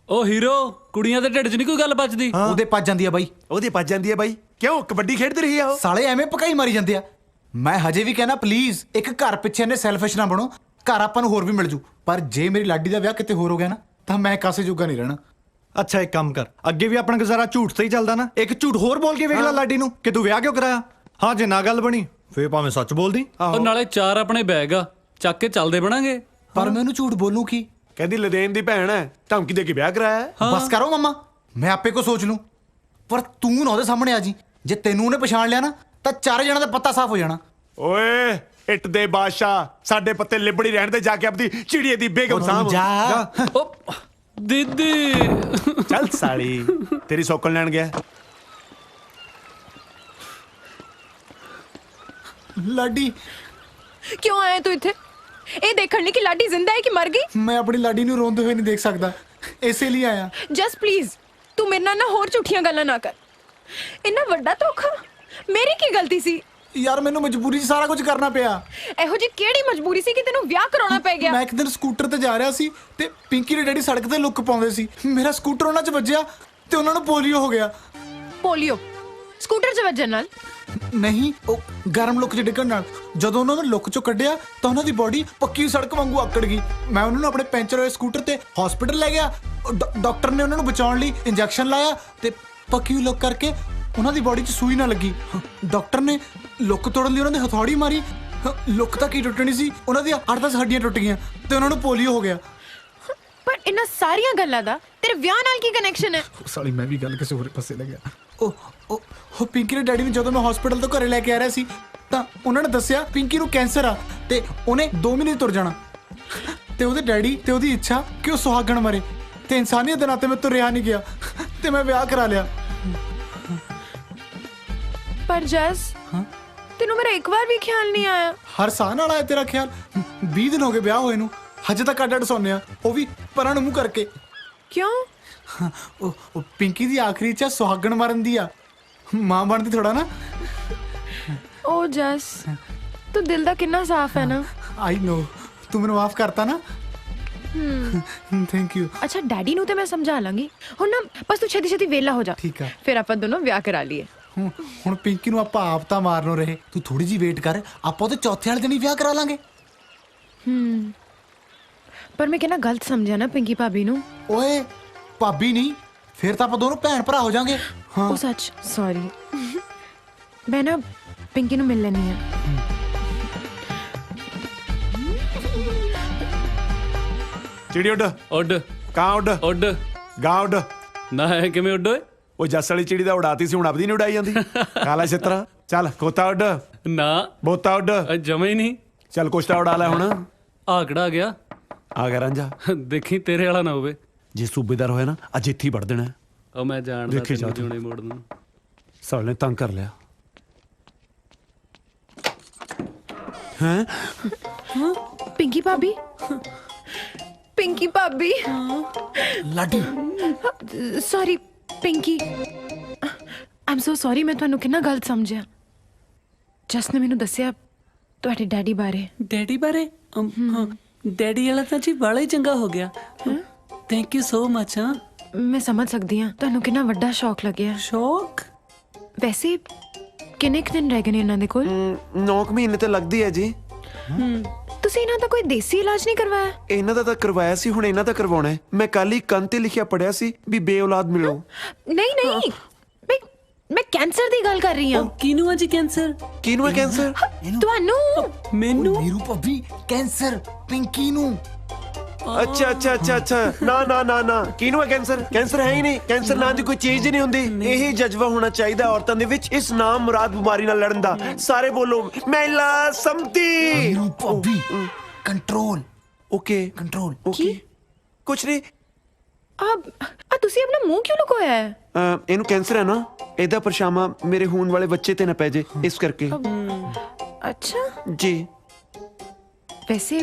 ਉਹ ਹੀਰੋ, ਕੁੜੀਆਂ ਦੇ ਢਿੱਡ 'ਚ ਨਹੀਂ ਕੋਈ ਗੱਲ ਬਚਦੀ। ਉਹਦੇ ਪੱਜ ਜਾਂਦੀ ਆ ਬਾਈ। ਉਹਦੇ ਪੱਜ ਜਾਂਦੀ ਹੈ ਬਾਈ। ਕਿਉਂ ਕਬੱਡੀ ਖੇਡਦੀ ਰਹੀ ਆ ਉਹ? ਸਾਲੇ ਐਵੇਂ ਪਕਾਈ ਮਾਰੀ ਜਾਂਦੇ ਆ। ਮੈਂ ਹਜੇ ਵੀ ਕਹਿਣਾ ਪਲੀਜ਼ ਇੱਕ ਘਰ ਪਿੱਛੇ ਨੇ ਸੈਲਫਿਸ਼ ਨਾ ਬਣੋ। ਘਰ ਆਪਾਂ ਨੂੰ ਹੋਰ ਵੀ ਮਿਲ ਜੂ, ਪਰ ਜੇ ਮੇਰੀ ਲਾਡੀ ਦਾ ਵਿਆਹ ਕਿਤੇ ਹੋਰ ਹੋ ਗਿਆ ਨਾ ਤਾਂ ਮੈਂ ਕਾਸੇ ਜੋਗਾ ਨਹੀਂ ਰਹਿਣਾ। ਅੱਛਾ ਇੱਕ ਕੰਮ ਕਰ, ਅੱਗੇ ਵੀ ਆਪਣਾ ਗੁਜ਼ਾਰਾ ਝੂਠ ਤੇ ਹੀ ਚੱਲਦਾ ਨਾ, ਇੱਕ ਝੂਠ ਹੋਰ ਬੋਲ ਕੇ ਵੇਖ ਲੈ ਲਾਡੀ ਨੂੰ ਕਿ ਤੂੰ ਵਿਆਹ ਕਿਉਂ ਕਰਾਇਆ। ਹਾਂ ਜੇ ਨਾ ਗੱਲ ਬਣੀ ਫੇਰ ਭਾਵੇਂ ਸੱਚ ਬੋਲਦੀ। ਉਹ ਨਾਲੇ 4 ਆਪਣੇ ਬੈਗ ਆ, ਚੱਕ ਕੇ ਚੱਲਦੇ ਬਣਾਂਗੇ। ਪਰ ਮੈਨੂੰ ਝੂਠ ਬੋਲੂ ਕੀ? ਕਹਿੰਦੀ ਲਦੇਨ ਦੀ ਭੈਣ ਹੈ, ਧਮਕੀ ਦੇ ਕੇ ਵਿਆਹ ਕਰਾਇਆ। ਬਸ ਕਰੋ ਮਮਾ, ਮੈਂ ਆਪੇ ਕੋ ਸੋਚ ਲੂੰ। ਪਰ ਤੂੰ ਨਾ ਉਹਦੇ ਸਾਹਮਣੇ ਆ ਜੀ। ਜੇ ਤੈਨੂੰ ਉਹਨੇ ਪਛਾਣ ਲਿਆ ਨਾ ਤਾਂ 4 ਜਣਾਂ ਦਾ ਪੱਤਾ ਸਾਫ਼ ਹੋ ਜਾਣਾ। ਓਏ ਇੱਟ ਦੇ ਬਾਦਸ਼ਾਹ, ਸਾਡੇ ਪੱਤੇ ਲਿਬੜੀ ਰਹਿਣ ਦੇ। ਜਾ ਕੇ ਆਪਣੀ ਚਿੜੀਏ ਦੀ ਬੇਗਮ ਸਾਹਮ ਜਾ। ਦੀਦੀ ਚੱਲ ਸਾਲੀ, ਤੇਰੀ ਸੌਕਲ ਲੈਣ ਗਿਆ। ਲਾਡੀ ਕਿਉਂ ਆਇਆ ਤੂੰ ਇੱਥੇ? ਇਹ ਦੇਖਣ ਲਈ ਕਿ ਲਾਡੀ ਜ਼ਿੰਦਾ ਹੈ ਕਿ ਮਰ ਗਈ? ਮੈਂ ਆਪਣੀ ਲਾਡੀ ਨੂੰ ਰੋਂਦੇ ਹੋਏ ਨਹੀਂ ਦੇਖ ਸਕਦਾ, ਇਸੇ ਲਈ ਆਇਆ। ਜਸਟ ਪਲੀਜ਼ ਤੂੰ ਮੇਰੇ ਨਾਲ ਨਾ ਹੋਰ ਝੂਠੀਆਂ ਗੱਲਾਂ ਨਾ ਕਰ। ਇੰਨਾ ਵੱਡਾ ਧੋਖਾ ਮੇਰੀ ਕੀ ਗਲਤੀ ਸੀ? ਯਾਰ ਮੈਨੂੰ ਮਜਬੂਰੀ 'ਚ ਸਾਰਾ ਕੁਝ ਕਰਨਾ ਪਿਆ। ਇਹੋ ਜਿਹੀ ਕਿਹੜੀ ਮਜਬੂਰੀ ਸੀ ਕਿ ਤੈਨੂੰ ਵਿਆਹ ਕਰਾਉਣਾ ਪੈ ਗਿਆ? ਮੈਂ ਇੱਕ ਦਿਨ ਸਕੂਟਰ ਤੇ ਜਾ ਰਿਹਾ ਸੀ ਤੇ ਪਿੰਕੀ ਦੇ ਡੈਡੀ ਸੜਕ ਤੇ ਲੁੱਕ ਪਾਉਂਦੇ ਸੀ। ਮੇਰਾ ਸਕੂਟਰ ਉਹਨਾਂ 'ਚ ਵੱਜਿਆ ਤੇ ਉਹਨਾਂ ਨੂੰ ਪੋਲੀਓ ਹੋ ਗਿਆ। ਪੋਲੀਓ ਸਕੂਟਰ 'ਚ ਵੱਜਣ ਨਾਲ? ਨਹੀਂ, ਉਹ ਗਰਮ ਲੁੱਕ 'ਚ ਡਿੱਗਣ ਨਾਲ। ਜਦੋਂ ਉਹਨਾਂ ਨੂੰ ਲੁੱਕ 'ਚੋਂ ਕੱਢਿਆ ਤਾਂ ਉਹਨਾਂ ਦੀ ਬੋਡੀ ਪੱਕੀ ਸੜਕ ਵਾਂਗੂ ਆਕੜ ਗਈ। ਮੈਂ ਉਹਨਾਂ ਨੂੰ ਆਪਣੇ ਪੈਂਚਰ ਹੋਏ ਸਕੂਟਰ ਤੇ ਹਸਪੀਟਲ ਲੈ ਗਿਆ। ਡਾਕਟਰ ਨੇ ਉਹਨਾਂ ਨੂੰ ਬਚਾਉਣ ਲਈ ਇੰਜੈਕਸ਼ਨ ਲਾਇਆ ਤੇ ਪੱਕੀ ਲੁੱਕ ਕਰਕੇ ਉਹਨਾਂ ਦੀ ਬੋਡੀ 'ਚ ਸੂਈ ਨਾ ਲੱਗੀ। ਡਾਕਟਰ ਨੇ ਲੁੱਕ ਤੋੜਨ ਲਈ ਉਹਨਾਂ ਦੇ ਹਥੌੜੀ ਮਾਰੀ। ਲੁੱਕ ਤਾਂ ਕੀ ਟੁੱਟਣੀ ਸੀ, ਉਹਨਾਂ ਦੀਆਂ 8-10 ਹੱਡੀਆਂ ਟੁੱਟ ਗਈਆਂ ਤੇ ਉਹਨਾਂ ਨੂੰ ਪੋਲੀਓ ਹੋ ਗਿਆ। ਪਰ ਇਹਨਾਂ ਸਾਰੀਆਂ ਗੱਲਾਂ ਦਾ ਤੇਰੇ ਵਿਆਹ ਨਾਲ ਕੀ ਕਨੈਕਸ਼ਨ ਹੈ? ਸਾਲੀ ਮੈਂ ਵੀ ਗੱਲ ਕਿਸੇ ਹੋਰ ਪਾਸੇ ਲੱਗਿਆ। ਉਹ ਪਿੰਕੀ ਦੇ ਡੈਡੀ ਨੂੰ ਜਦੋਂ ਮੈਂ ਹਸਪੀਟਲ ਤੋਂ ਘਰੇ ਲੈ ਕੇ ਆ ਰਿਹਾ ਸੀ ਤਾਂ ਉਹਨਾਂ ਨੇ ਦੱਸਿਆ ਪਿੰਕੀ ਨੂੰ ਕੈਂਸਰ ਆ ਤੇ ਉਹਨੇ 2 ਮਹੀਨੇ ਤੁਰ ਜਾਣਾ। ਤੇ ਉਹਦੇ ਡੈਡੀ ਤੇ ਉਹਦੀ ਇੱਛਾ ਕਿ ਉਹ ਸੁਹਾਗਣ ਮਰੇ ਤੇ ਇਨਸਾਨੀਅਤ ਦੇ ਨਾਤੇ ਮੈਂ ਤੋਂ ਰਿਹਾ ਨਹੀਂ ਗਿਆ ਤੇ ਮੈਂ ਵਿਆਹ ਕਰਾ ਲਿਆ। ਪਰ ਜਸ ਤੈਨੂੰ ਮੇਰਾ ਇੱਕ ਵਾਰ ਵੀ ਖਿਆਲ ਨਹੀਂ ਆਇਆ? ਹਰ ਸਾਹ ਨਾਲ ਆਇਆ ਤੇਰਾ ਖਿਆਲ। 20 ਦਿਨ ਹੋ ਗਏ ਵਿਆਹ ਹੋਏ ਨੂੰ, ਹਜੇ ਤੱਕ ਅੱਡ-ਅੱਡ ਸੌਂਦੇ ਆ, ਉਹ ਵੀ ਪਰਾਂ ਨੂੰ ਮੂੰਹ ਕਰਕੇ। ਕਿਉਂ? ਉਹ ਪਿੰਕੀ ਦੀ ਆਖਰੀ ਇੱਛਾ ਸੁਹਾਗਣ ਮਰਨ ਦੀ ਆ, ਮਾਂ ਬਣਦੀ ਥੋੜਾ ਨਾ। ਓ ਜਸ ਤੂੰ ਦਿਲ ਦਾ ਕਿੰਨਾ ਸਾਫ਼ ਹੈ ਨਾ। ਆਈ ਨੋ, ਤੂੰ ਮੈਨੂੰ ਮਾਫ ਕਰਤਾ ਨਾ। Thank you. ਅੱਛਾ ਡੈਡੀ ਨੂੰ ਤੇ ਮੈਂ ਸਮਝਾ ਲਾਂਗੀ। ਹੁਣ ਨਾ ਬਸ ਤੂੰ ਛੇਤੀ ਵੇਲਾ ਹੋ ਜਾ, ਠੀਕ ਆ। ਫਿਰ ਆਪਾਂ ਦੋਨੋਂ ਵਿਆਹ ਕਰਾ ਲਈਏ। ਹੁਣ ਪਿੰਕੀ ਨੂੰ ਆਪਾਂ ਆਪ ਤਾਂ ਮਾਰਨੋਂ ਰਹੇ, ਤੂੰ ਥੋੜੀ ਜੀ ਵੇਟ ਕਰ, ਆਪਾਂ ਉਹਦੇ ਚੌਥੇ ਵਾਲੇ ਦਿਨ ਹੀ ਵਿਆਹ ਕਰਾ ਲਾਂਗੇ। ਪਰ ਮੈਂ ਕਿਹਨਾਂ ਗਲਤ ਸਮਝਿਆ ਨਾ ਪਿੰਕੀ ਭਾਬੀ ਨੂੰ। ਓਏ ਭਾਬੀ ਨਹੀਂ, ਫਿਰ ਤਾਂ ਆਪਾਂ ਦੋਨੋਂ ਭੈਣ ਭਰਾ ਹੋ ਜਾਾਂਗੇ। ਹਾਂ ਉਹ ਸੱਚ ਸੌਰੀ। ਮੈਂ ਨਾ ਪਿੰਕੀ ਨੂੰ ਮਿਲ ਲੈਣੀ ਆ। ਚਿੜੀ ਉੱਡ ਉੱਡ ਕਾਂ ਉੱਡ ਉੱਡ ਗਾਂ ਉੱਡ। ਨਾ ਹੈ ਕਿਵੇਂ ਉੱਡ ਓਏ? ਉਹ ਜੱਸ ਵਾਲੀ ਚਿੜੀ ਦਾ ਉਡਾਤੀ ਸੀ, ਹੁਣ ਆਪਦੀ ਨਹੀਂ ਉਡਾਈ ਜਾਂਦੀ। ਕਾਲਾ ਛਿੱਤਰਾ ਚੱਲ ਕੋਤਾ ਉੱਡ ਨਾ ਬੋਤਾ ਉੱਡ। ਜਮਾ ਹੀ ਨਹੀਂ। ਚੱਲ ਕੁਛ ਤਾਂ ਉਡਾ ਲੈ ਹੁਣ। ਆਕੜਾ ਆ ਗਿਆ। ਆ ਗਿਆ ਰਾਂਝਾ। ਦੇਖੀ ਤੇਰੇ ਵਾਲਾ ਨਾ ਹੋਵੇ। ਜੇ ਸੂਬੇਦਾਰ ਹੋਇਆ ਨਾ ਅੱਜ ਇੱਥੇ ਹੀ ਵੜ ਦੇਣਾ। ਉਹ ਮੈਂ ਜਾਣਦਾ ਦੇਖੀ ਜਾ ਤੈਨੂੰ ਤੂੰ। ਜਿਉਣੇ ਮੋੜ ਨੂੰ। ਸਾਲੇ ਨੇ ਤੰਗ ਕਰ ਲਿਆ। ਹੈਂ ਪਿੰਕੀ ਭਾਬੀ, ਪਿੰਕੀ ਭਾਬੀ। ਲਾਡੀ ਸੌਰੀ ਪਿੰਕੀ, ਆਮ ਸੋ ਸੌਰੀ। ਮੈਂ ਤੁਹਾਨੂੰ ਕਿੰਨਾ ਗਲਤ ਸਮਝਿਆ। ਜਸ ਨੇ ਮੈਨੂੰ ਦੱਸਿਆ ਤੁਹਾਡੇ ਡੈਡੀ ਬਾਰੇ। ਡੈਡੀ ਬਾਰੇ? ਹਾਂ, ਡੈਡੀ ਵਾਲਾ ਤਾਂ ਜੀ ਬੜਾ ਹੀ ਚੰਗਾ ਹੋ ਗਿਆ। Thank you so much. ਹਾਂ ਮੈਂ ਸਮਝ ਸਕਦੀ ਹਾਂ ਤੁਹਾਨੂੰ ਕਿੰਨਾ ਵੱਡਾ ਸ਼ੌਕ ਲੱਗਿਆ। ਸ਼ੌਕ? ਵੈਸੇ ਕਿੰਨੇ ਕੁ ਦਿਨ ਰਹਿ ਗਏ ਨੇ ਇਹਨਾਂ ਦੇ ਕੋਲ? 9 ਮਹੀਨੇ ਤੇ ਲੱਗਦੀ ਹੈ ਜੀ। ਤੁਸੀਂ ਇਹਨਾਂ ਦਾ ਕੋਈ ਦੇਸੀ ਇਲਾਜ ਨਹੀਂ ਕਰਵਾਇਆ? ਇਹਨਾਂ ਦਾ ਤਾਂ ਕਰਵਾਇਆ ਸੀ, ਹੁਣ ਇਹਨਾਂ ਦਾ ਕਰਵਾਉਣਾ ਹੈ। ਮੈਂ ਕੱਲ ਹੀ ਕੰਨ ਤੇ ਲਿਖਿਆ ਪੜਿਆ ਸੀ ਵੀ ਬੇਔਲਾਦ ਮਿਲੋ। ਨਹੀਂ ਨਹੀਂ, ਮੈਂ ਕੈਂਸਰ ਦੀ ਗੱਲ ਕਰ ਰਹੀ ਹਾਂ। ਕਿਹਨੂੰ ਹੈ ਜੀ ਕੈਂਸਰ? ਕਿਹਨੂੰ ਹੈ ਕੈਂਸਰ? ਤੁਹਾਨੂੰ। ਮੈਨੂੰ? ਨੀਰੂ ਭਾਬੀ ਕੈਂਸਰ ਪਿੰਕੀ ਨੂੰ। ਅੱਛਾ ਅੱਛਾ ਅੱਛਾ ਅੱਛਾ। ਨਾ ਨਾ ਨਾ ਨਾ, ਕਿਹਨੂੰ ਹੈ ਕੈਂਸਰ? ਕੈਂਸਰ ਹੈ ਹੀ ਨਹੀਂ। ਕੈਂਸਰ ਨਾਂ ਦੀ ਕੋਈ ਚੀਜ਼ ਹੀ ਨਹੀਂ ਹੁੰਦੀ। ਇਹ ਜਜ਼ਬਾ ਹੋਣਾ ਚਾਹੀਦਾ ਔਰਤਾਂ ਦੇ ਵਿੱਚ ਇਸ ਨਾਮ ਮੁਰਾਦ ਬਿਮਾਰੀ ਨਾਲ ਲੜਨ ਦਾ। ਸਾਰੇ ਬੋਲੋ ਮਹਿਲਾ ਸੰਮਤੀ। ਨੀਰੂ ਭਾਬੀ ਕੰਟਰੋਲ। Okay control. ਓਕੇ ਕੁਛ ਨਹੀਂ। ਆ ਤੁਸੀਂ ਆਪਣਾ ਮੂੰਹ ਕਿਉਂ ਲੁਕੋਇਆ ਹੈ? ਇਹਨੂੰ ਕੈਂਸਰ ਹੈ ਨਾ, ਇਹਦਾ ਪਰਛਾਵਾਂ ਮੇਰੇ ਹੋਣ ਵਾਲੇ ਬੱਚੇ ਤੇ ਨਾ ਪੈ ਜੇ, ਇਸ ਕਰਕੇ। ਅੱਛਾ ਜੀ। ਵੈਸੇ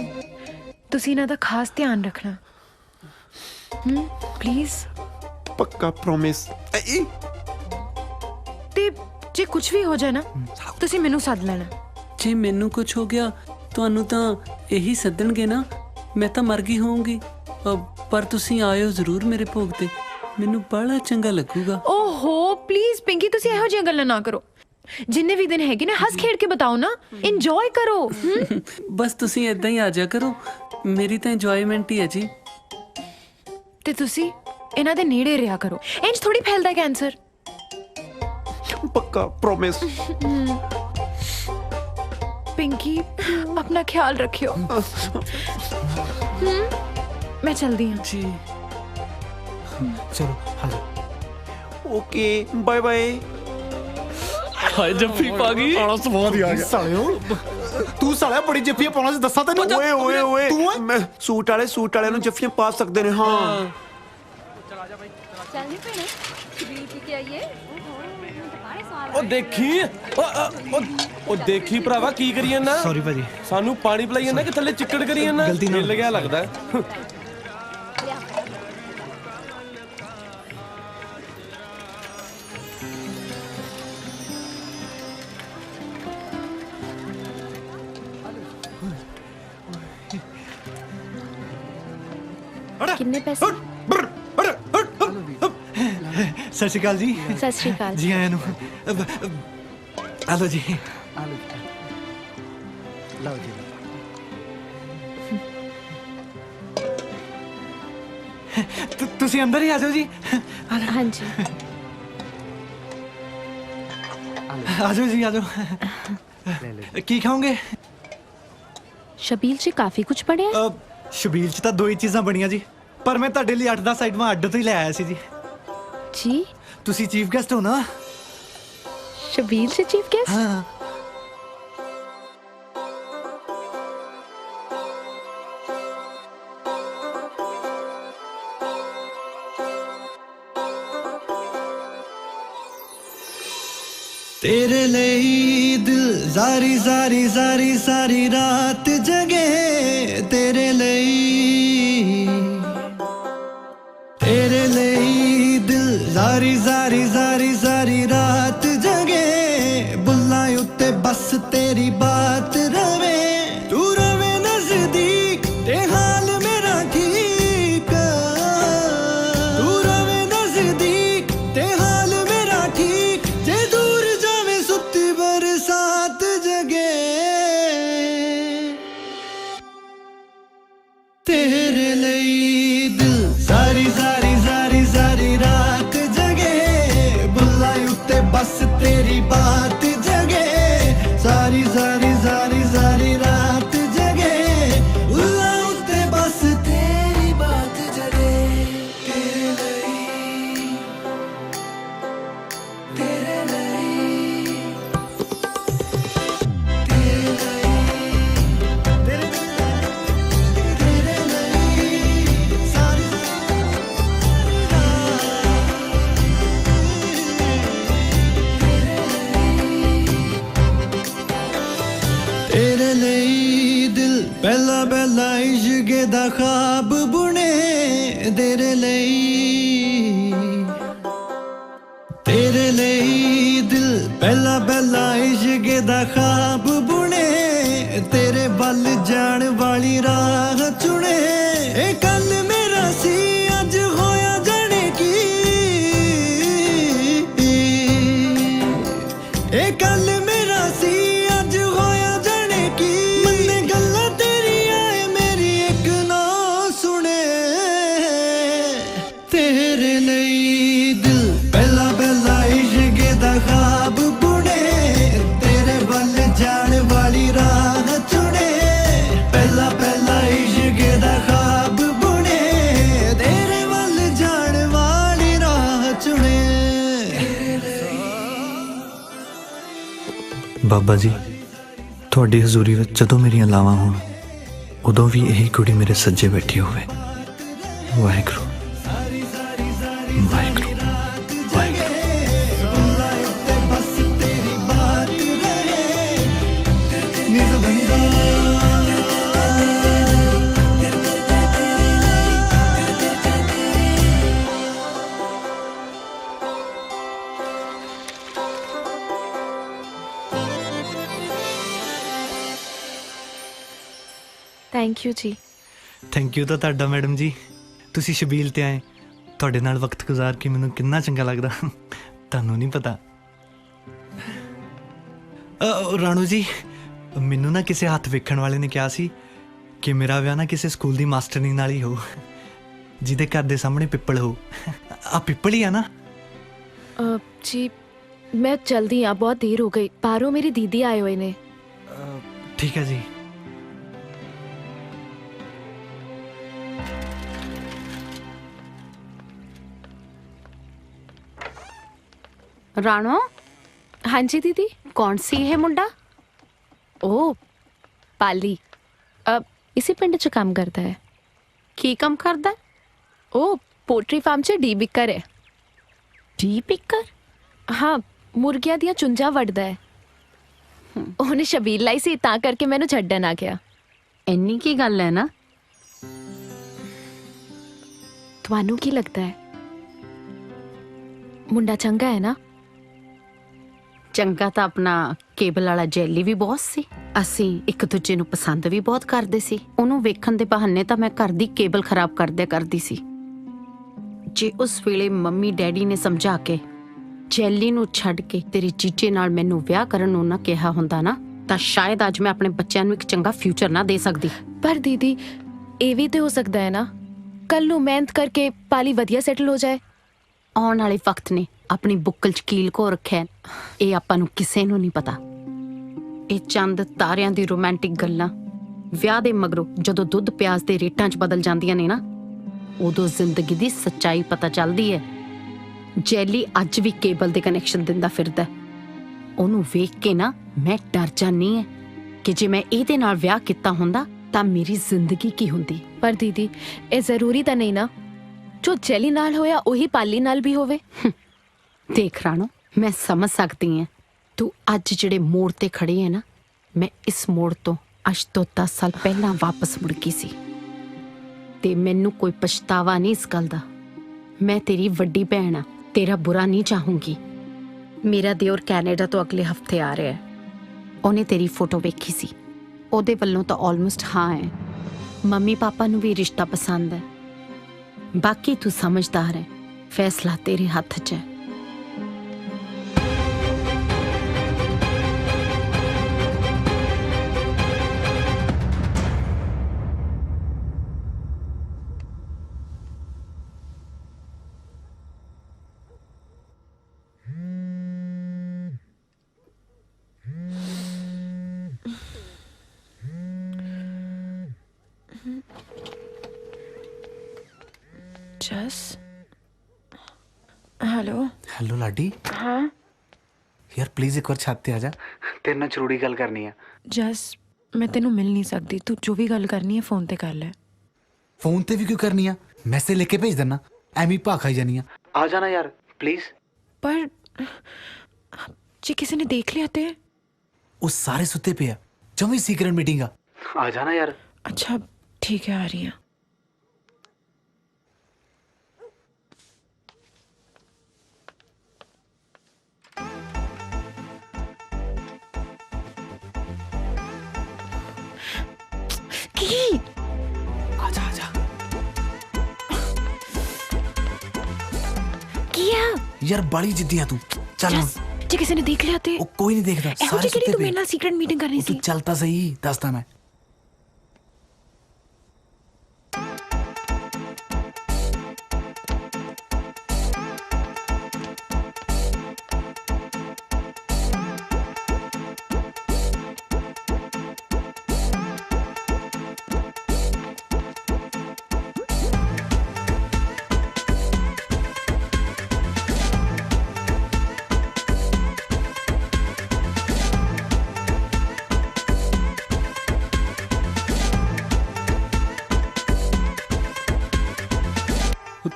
ਤੁਸੀਂ ਇਹਨਾਂ ਦਾ ਖਾਸ ਧਿਆਨ ਰੱਖਣਾ ਪਲੀਜ਼। ਪੱਕਾ ਪ੍ਰੋਮਿਸ। ਤੇ ਜੇ ਕੁਝ ਵੀ ਹੋ ਜਾਏ ਨਾ ਤੁਸੀਂ ਮੈਨੂੰ ਸੱਦ ਲੈਣਾ। ਜੇ ਮੈਨੂੰ ਕੁਝ ਹੋ ਗਿਆ ਤੁਹਾਨੂੰ ਤਾਂ ਇਹੀ ਸੱਦਣਗੇ ਨਾ। ਮੈਂ ਤਾਂ ਮਰ ਗਈ ਹੋਊਂਗੀ, ਪਰ ਤੁਸੀਂ ਆਇਓ ਜ਼ਰੂਰ ਮੇਰੇ ਭੋਗ ਤੇ। ਮੈਨੂੰ ਬੜਾ ਚੰਗਾ ਲੱਗੂਗਾ। ਓਹੋ ਪਲੀਜ਼ ਪਿੰਕੀ, ਤੁਸੀਂ ਇਹੋ ਜਿਹੀਆਂ ਗੱਲਾਂ ਨਾ ਕਰੋ। ਜਿੰਨੇ ਵੀ ਦਿਨ ਹੈਗੇ ਨੇ ਹੱਸ ਖੇਡ ਕੇ ਬਤਾਓ ਨਾ, ਇੰਜੋਏ ਕਰੋ। ਬਸ ਤੁਸੀਂ ਇਦਾਂ ਹੀ ਆ ਜਾ ਕਰੋ, ਮੇਰੀ ਤਾਂ ਇੰਜੋਇਮੈਂਟ ਹੀ ਹੈ ਜੀ। ਤੇ ਤੁਸੀਂ ਇਹਨਾਂ ਦੇ ਨੇੜੇ ਰਿਹਾ ਕਰੋ, ਇੰਜ ਥੋੜੀ ਫੈਲਦਾ ਕੈਂਸਰ। ਪੱਕਾ ਪ੍ਰੋਮਿਸ। ਪਿੰਕੀ अपना ख्याल रखियो। मैं चलती हूँ जी। चलो हां ओके बाय बाय। ਹਾਏ ਜੱਫੀ ਪਾ ਗਈ। ਆਲਾ ਸਵਾਦ ਹੀ ਆ ਗਿਆ। ਸਾਲਿਓ ਤੂੰ ਸਾਲਿਆ ਬੜੀ ਜੱਫੀਆਂ ਪਾਉਣਾ ਸੀ, ਦੱਸਾਂ ਤੈਨੂੰ। ਓਏ ਓਏ ਓਏ ਮੈਂ ਸੂਟ ਵਾਲਿਆਂ ਨੂੰ ਜੱਫੀਆਂ ਪਾ ਸਕਦੇ ਨੇ। ਹਾਂ ਚਲ ਆ ਜਾ ਬਾਈ। ਚੱਲ ਨਹੀਂ ਪੈਣੇ ਛਬੀਲ ਪੀ ਕੇ ਆਈਏ। ਉਹ ਦੇਖੀ ਉਹ ਦੇਖੀ ਭਰਾਵਾ ਕੀ ਕਰੀ ਜਾਂਦਾ। ਸੌਰੀ ਭਾਜੀ। ਸਾਨੂੰ ਪਾਣੀ ਪਿਲਾਈ ਜਾਂਦਾ ਕਿ ਥੱਲੇ ਚਿੱਕੜ ਕਰੀ ਜਾਂਦਾ। ਗਲਤੀ ਨਾਲ ਮਿਲ ਗਿਆ ਲੱਗਦਾ। ਕਿੰਨੇ ਪੈਸੇ? ਸਤਿ ਸ਼੍ਰੀ ਅਕਾਲ ਜੀ। ਸਤਿ ਸ਼੍ਰੀ ਅਕਾਲ ਜੀ ਆਇਆਂ ਨੂੰ। ਆ ਲਓ ਜੀ। ਲਓ ਜੀ। ਤੁਸੀਂ ਅੰਦਰ ਹੀ ਆ ਜਾਓ ਜੀ। ਹਾਂਜੀ ਆ ਜਾਓ ਜੀ, ਆ ਜਾਓ। ਕੀ ਖਾਓਗੇ? ਸ਼ਬੀਲ ਜੀ ਕਾਫੀ ਕੁਝ ਪੜਿਆ। ਸ਼ਬੀਲ ਚ ਤਾਂ ਦੋ ਹੀ ਚੀਜ਼ਾਂ ਬਣੀਆਂ ਜੀ, ਪਰ ਮੈਂ ਤੁਹਾਡੇ ਲਈ 8-10 ਆਈਟਮਾਂ ਅੱਡ ਤੋਂ ਹੀ ਲੈ ਆਇਆ ਸੀ ਜੀ। ਜੀ ਤੁਸੀਂ ਚੀਫ ਗੈਸਟ ਹੋ ਨਾ। ਸ਼ਬੀਲ ਜੀ ਚੀਫ ਗੈਸਟ? ਹਾਂ। तेरे लिए दिल जारी जारी जारी सारी रात जगे, तेरे लिए दिल जारी जारी जारी सारी रात जगे। बुल्ला उत्ते बस तेरी बात रवे, तू रवे नजदीक ते हाल मेरा ठीक। तू रवे नजदीक ते हाल मेरा ठीक, जे दूर जावे सुती बरसात जगे। तेरे तेरी बात जगे सारी सारी सारी सारी रात जगे उल्ला उत्ते बस तेरी बात जगे तेरे लिए तेरे लिए तेरे लिए दिल पहला पहला इश्क दा ख्वाब बुने तेरे लिए दिल पहला पहला इश्क दा ख्वाब बुने तेरे बल जान वाली राह चुने ए कल मेरा सी अज होया जाने की ए कल मेरा सी अज होया जाने की मन्ने गल्ला तेरी आए मेरी एक ना सुने तेरे लिए दिल पहला पहला इश्क दा ख्वाब बुने तेरे बल जान वाली राह चुने पहला पहला इश्क दा ख्वाब बुने तेरे बल जान वाली राह चुने ਬਾਬਾ ਜੀ ਤੁਹਾਡੀ ਹਜ਼ੂਰੀ ਵਿੱਚ ਜਦੋਂ ਮੇਰੀਆਂ ਲਾਵਾਂ ਹੋਣ ਉਦੋਂ ਵੀ ਇਹੀ ਕੁੜੀ ਮੇਰੇ ਸੱਜੇ ਬੈਠੀ ਹੋਵੇ ਵਾਹਿਗੁਰੂ ਵਾਹਿਗੁਰੂ ਥੈਂਕ ਯੂ ਜੀ। ਥੈਂਕ ਯੂ ਤਾਂ ਤੁਹਾਡਾ ਮੈਡਮ ਜੀ ਤੁਸੀਂ ਸ਼ਬੀਲ ਤੇ ਆਏ ਤੁਹਾਡੇ ਨਾਲ ਵਕਤ ਗੁਜ਼ਾਰ ਕੇ ਮੈਨੂੰ ਕਿੰਨਾ ਚੰਗਾ ਲੱਗਦਾ ਤੁਹਾਨੂੰ ਨਹੀਂ ਪਤਾ ਰਾਣੂ ਜੀ ਮੈਨੂੰ ਨਾ ਕਿਸੇ ਹੱਥ ਵੇਖਣ ਵਾਲੇ ਨੇ ਕਿਹਾ ਸੀ ਕਿ ਮੇਰਾ ਵਿਆਹ ਨਾ ਕਿਸੇ ਸਕੂਲ ਦੀ ਮਾਸਟਰਨੀ ਨਾਲ ਹੀ ਹੋ ਜਿਹਦੇ ਘਰ ਦੇ ਸਾਹਮਣੇ ਪਿੱਪਲ ਹੋ ਆ ਪਿੱਪਲ ਹੀ ਆ ਨਾ ਜੀ ਮੈਂ ਜਲਦੀ ਆ ਬਹੁਤ ਦੇਰ ਹੋ ਗਈ ਬਾਹਰੋਂ ਮੇਰੀ ਦੀਦੀ ਆਏ ਹੋਏ ਨੇ ਠੀਕ ਹੈ ਜੀ राणो हाँ जी दीदी कौन सी है मुंडा ओ पाली अब इसी पिंड च काम करता है की काम करता ओ पोल्ट्री फार्म च डी बिकर है डी बिकर हाँ मुर्गियां दियां चुंजा वड़दा है ਉਹਨੇ ਸ਼ਬੀਲ ਲਾਈ ਸੀ ਤਾਂ ਕਰਕੇ ਮੈਨੂੰ ਛੱਡਣ ਆ ਗਿਆ ਇੰਨੀ ਕੀ ਗੱਲ ਹੈ ਨਾ ਤੁਹਾਨੂੰ ਕੀ ਲੱਗਦਾ ਹੈ ਮੁੰਡਾ ਚੰਗਾ ਹੈ ਨਾ ਚੰਗਾ ਤਾਂ ਆਪਣਾ ਕੇਬਲ ਵਾਲਾ ਜੈਲੀ ਵੀ ਬਹੁਤ ਸੀ ਅਸੀਂ ਇੱਕ ਦੂਜੇ ਨੂੰ ਪਸੰਦ ਵੀ ਬਹੁਤ ਕਰਦੇ ਸੀ ਉਹਨੂੰ ਵੇਖਣ ਦੇ ਬਹਾਨੇ ਤਾਂ ਮੈਂ ਘਰ ਦੀ ਕੇਬਲ ਖਰਾਬ ਕਰਦਿਆ ਕਰਦੀ ਸੀ ਜੇ ਉਸ ਵੇਲੇ ਮੰਮੀ ਡੈਡੀ ਨੇ ਸਮਝਾ ਕੇ ਜੈਲੀ ਨੂੰ ਛੱਡ ਕੇ ਤੇਰੀ ਚੀਚੇ ਨਾਲ ਮੈਨੂੰ ਵਿਆਹ ਕਰਨ ਨੂੰ ਨਾ ਕਿਹਾ ਹੁੰਦਾ ਨਾ ਤਾਂ ਸ਼ਾਇਦ ਅੱਜ ਮੈਂ ਆਪਣੇ ਬੱਚਿਆਂ ਨੂੰ ਇੱਕ ਚੰਗਾ ਫਿਊਚਰ ਨਾ ਦੇ ਸਕਦੀ ਪਰ ਦੀਦੀ ਇਹ ਵੀ ਤੇ ਹੋ ਸਕਦਾ ਹੈ ਨਾ ਕੱਲ ਨੂੰ ਮਿਹਨਤ ਕਰਕੇ ਪਾਲੀ ਵਧੀਆ ਸੈਟਲ ਹੋ ਜਾਏ ਆਉਣ ਵਾਲੇ ਵਕਤ ਨੇ ਆਪਣੀ ਬੁੱਕਲ ਚ ਕੀਲ ਕੋ ਰੱਖਿਆ ਇਹ ਆਪਾਂ ਨੂੰ ਕਿਸੇ ਨੂੰ ਨਹੀਂ ਪਤਾ ਇਹ ਚੰਦ ਤਾਰਿਆਂ ਦੀ ਰੋਮਾਂਟਿਕ ਗੱਲਾਂ ਵਿਆਹ ਦੇ ਮਗਰੋਂ ਜਦੋਂ ਦੁੱਧ ਪਿਆਜ਼ ਦੇ ਰੇਟਾਂ 'ਚ ਬਦਲ ਜਾਂਦੀਆਂ ਨੇ ਨਾ ਉਦੋਂ ਜ਼ਿੰਦਗੀ ਦੀ ਸੱਚਾਈ ਪਤਾ ਚੱਲਦੀ ਹੈ ਜੈਲੀ ਅੱਜ ਵੀ ਕੇਬਲ ਦੇ ਕਨੈਕਸ਼ਨ ਦਿੰਦਾ ਫਿਰਦਾ ਉਹਨੂੰ ਵੇਖ ਕੇ ਨਾ ਮੈਂ ਡਰ ਜਾਂਦੀ ਹਾਂ ਕਿ ਜੇ ਮੈਂ ਇਹਦੇ ਨਾਲ ਵਿਆਹ ਕੀਤਾ ਹੁੰਦਾ ਤਾਂ ਮੇਰੀ ਜ਼ਿੰਦਗੀ ਕੀ ਹੁੰਦੀ ਪਰ ਦੀਦੀ ਇਹ ਜ਼ਰੂਰੀ ਤਾਂ ਨਹੀਂ ਨਾ ਜੋ ਜੈਲੀ ਨਾਲ ਹੋਇਆ ਉਹੀ ਪਾਲੀ ਨਾਲ ਵੀ ਹੋਵੇ ਦੇਖ ਰਾਣੋ ਮੈਂ ਸਮਝ ਸਕਦੀ ਹਾਂ ਤੂੰ ਅੱਜ ਜਿਹੜੇ ਮੋੜ ਤੇ ਖੜੀ ਹੈ ਨਾ ਮੈਂ ਇਸ ਮੋੜ ਤੋਂ ਅੱਜ ਤੋਂ 10 ਸਾਲ ਪਹਿਲਾਂ ਵਾਪਸ ਮੁੜ ਗਈ ਸੀ ਤੇ ਮੈਨੂੰ ਕੋਈ ਪਛਤਾਵਾ ਨਹੀਂ ਇਸ ਗੱਲ ਦਾ ਮੈਂ ਤੇਰੀ ਵੱਡੀ ਭੈਣ ਆ ਤੇਰਾ ਬੁਰਾ ਨਹੀਂ ਚਾਹੂੰਗੀ ਮੇਰਾ ਦਿਓਰ ਕੈਨੇਡਾ ਤੋਂ ਅਗਲੇ ਹਫਤੇ ਆ ਰਿਹਾ ਹੈ ਉਹਨੇ ਤੇਰੀ ਫੋਟੋ ਵੇਖੀ ਸੀ ਉਹਦੇ ਵੱਲੋਂ ਤਾਂ ਆਲਮੋਸਟ ਹਾਂ ਹੈ ਮੰਮੀ ਪਾਪਾ ਨੂੰ ਵੀ ਰਿਸ਼ਤਾ ਪਸੰਦ ਹੈ ਬਾਕੀ ਤੂੰ ਸਮਝਦਾਰ ਹੈ ਫੈਸਲਾ ਤੇਰੇ ਹੱਥ 'ਚ ਹੈ जस हेलो हेलो लाडी। हाँ यार प्लीज एक बार छत ते आ जा, तेरे नाल जरूरी गल करनी है। जस मैं तेनू मिल नहीं सकती, तू जो भी गल करनी है फोन ते कर ले। फोन ते भी क्यों करनी है? मैसेज लेके भेज देना, एवं ही भा खाई जानी है। आ जाना यार प्लीज। पर जे किसी ने देख लिया ते? वो सारे सुते पे है, जमी सीक्रेट मीटिंग आ जाना यार। अच्छा ठीक है, आ रही है। आजा आजा। किया यार बड़ी जिद्दी है तू, चल। जे किसी ने देख लिया ते? वो कोई नहीं देखता, सारे सुते तू पे। मेरे नाल सीक्रेट मीटिंग करनी तू सी। चलता सही, दसता मैं।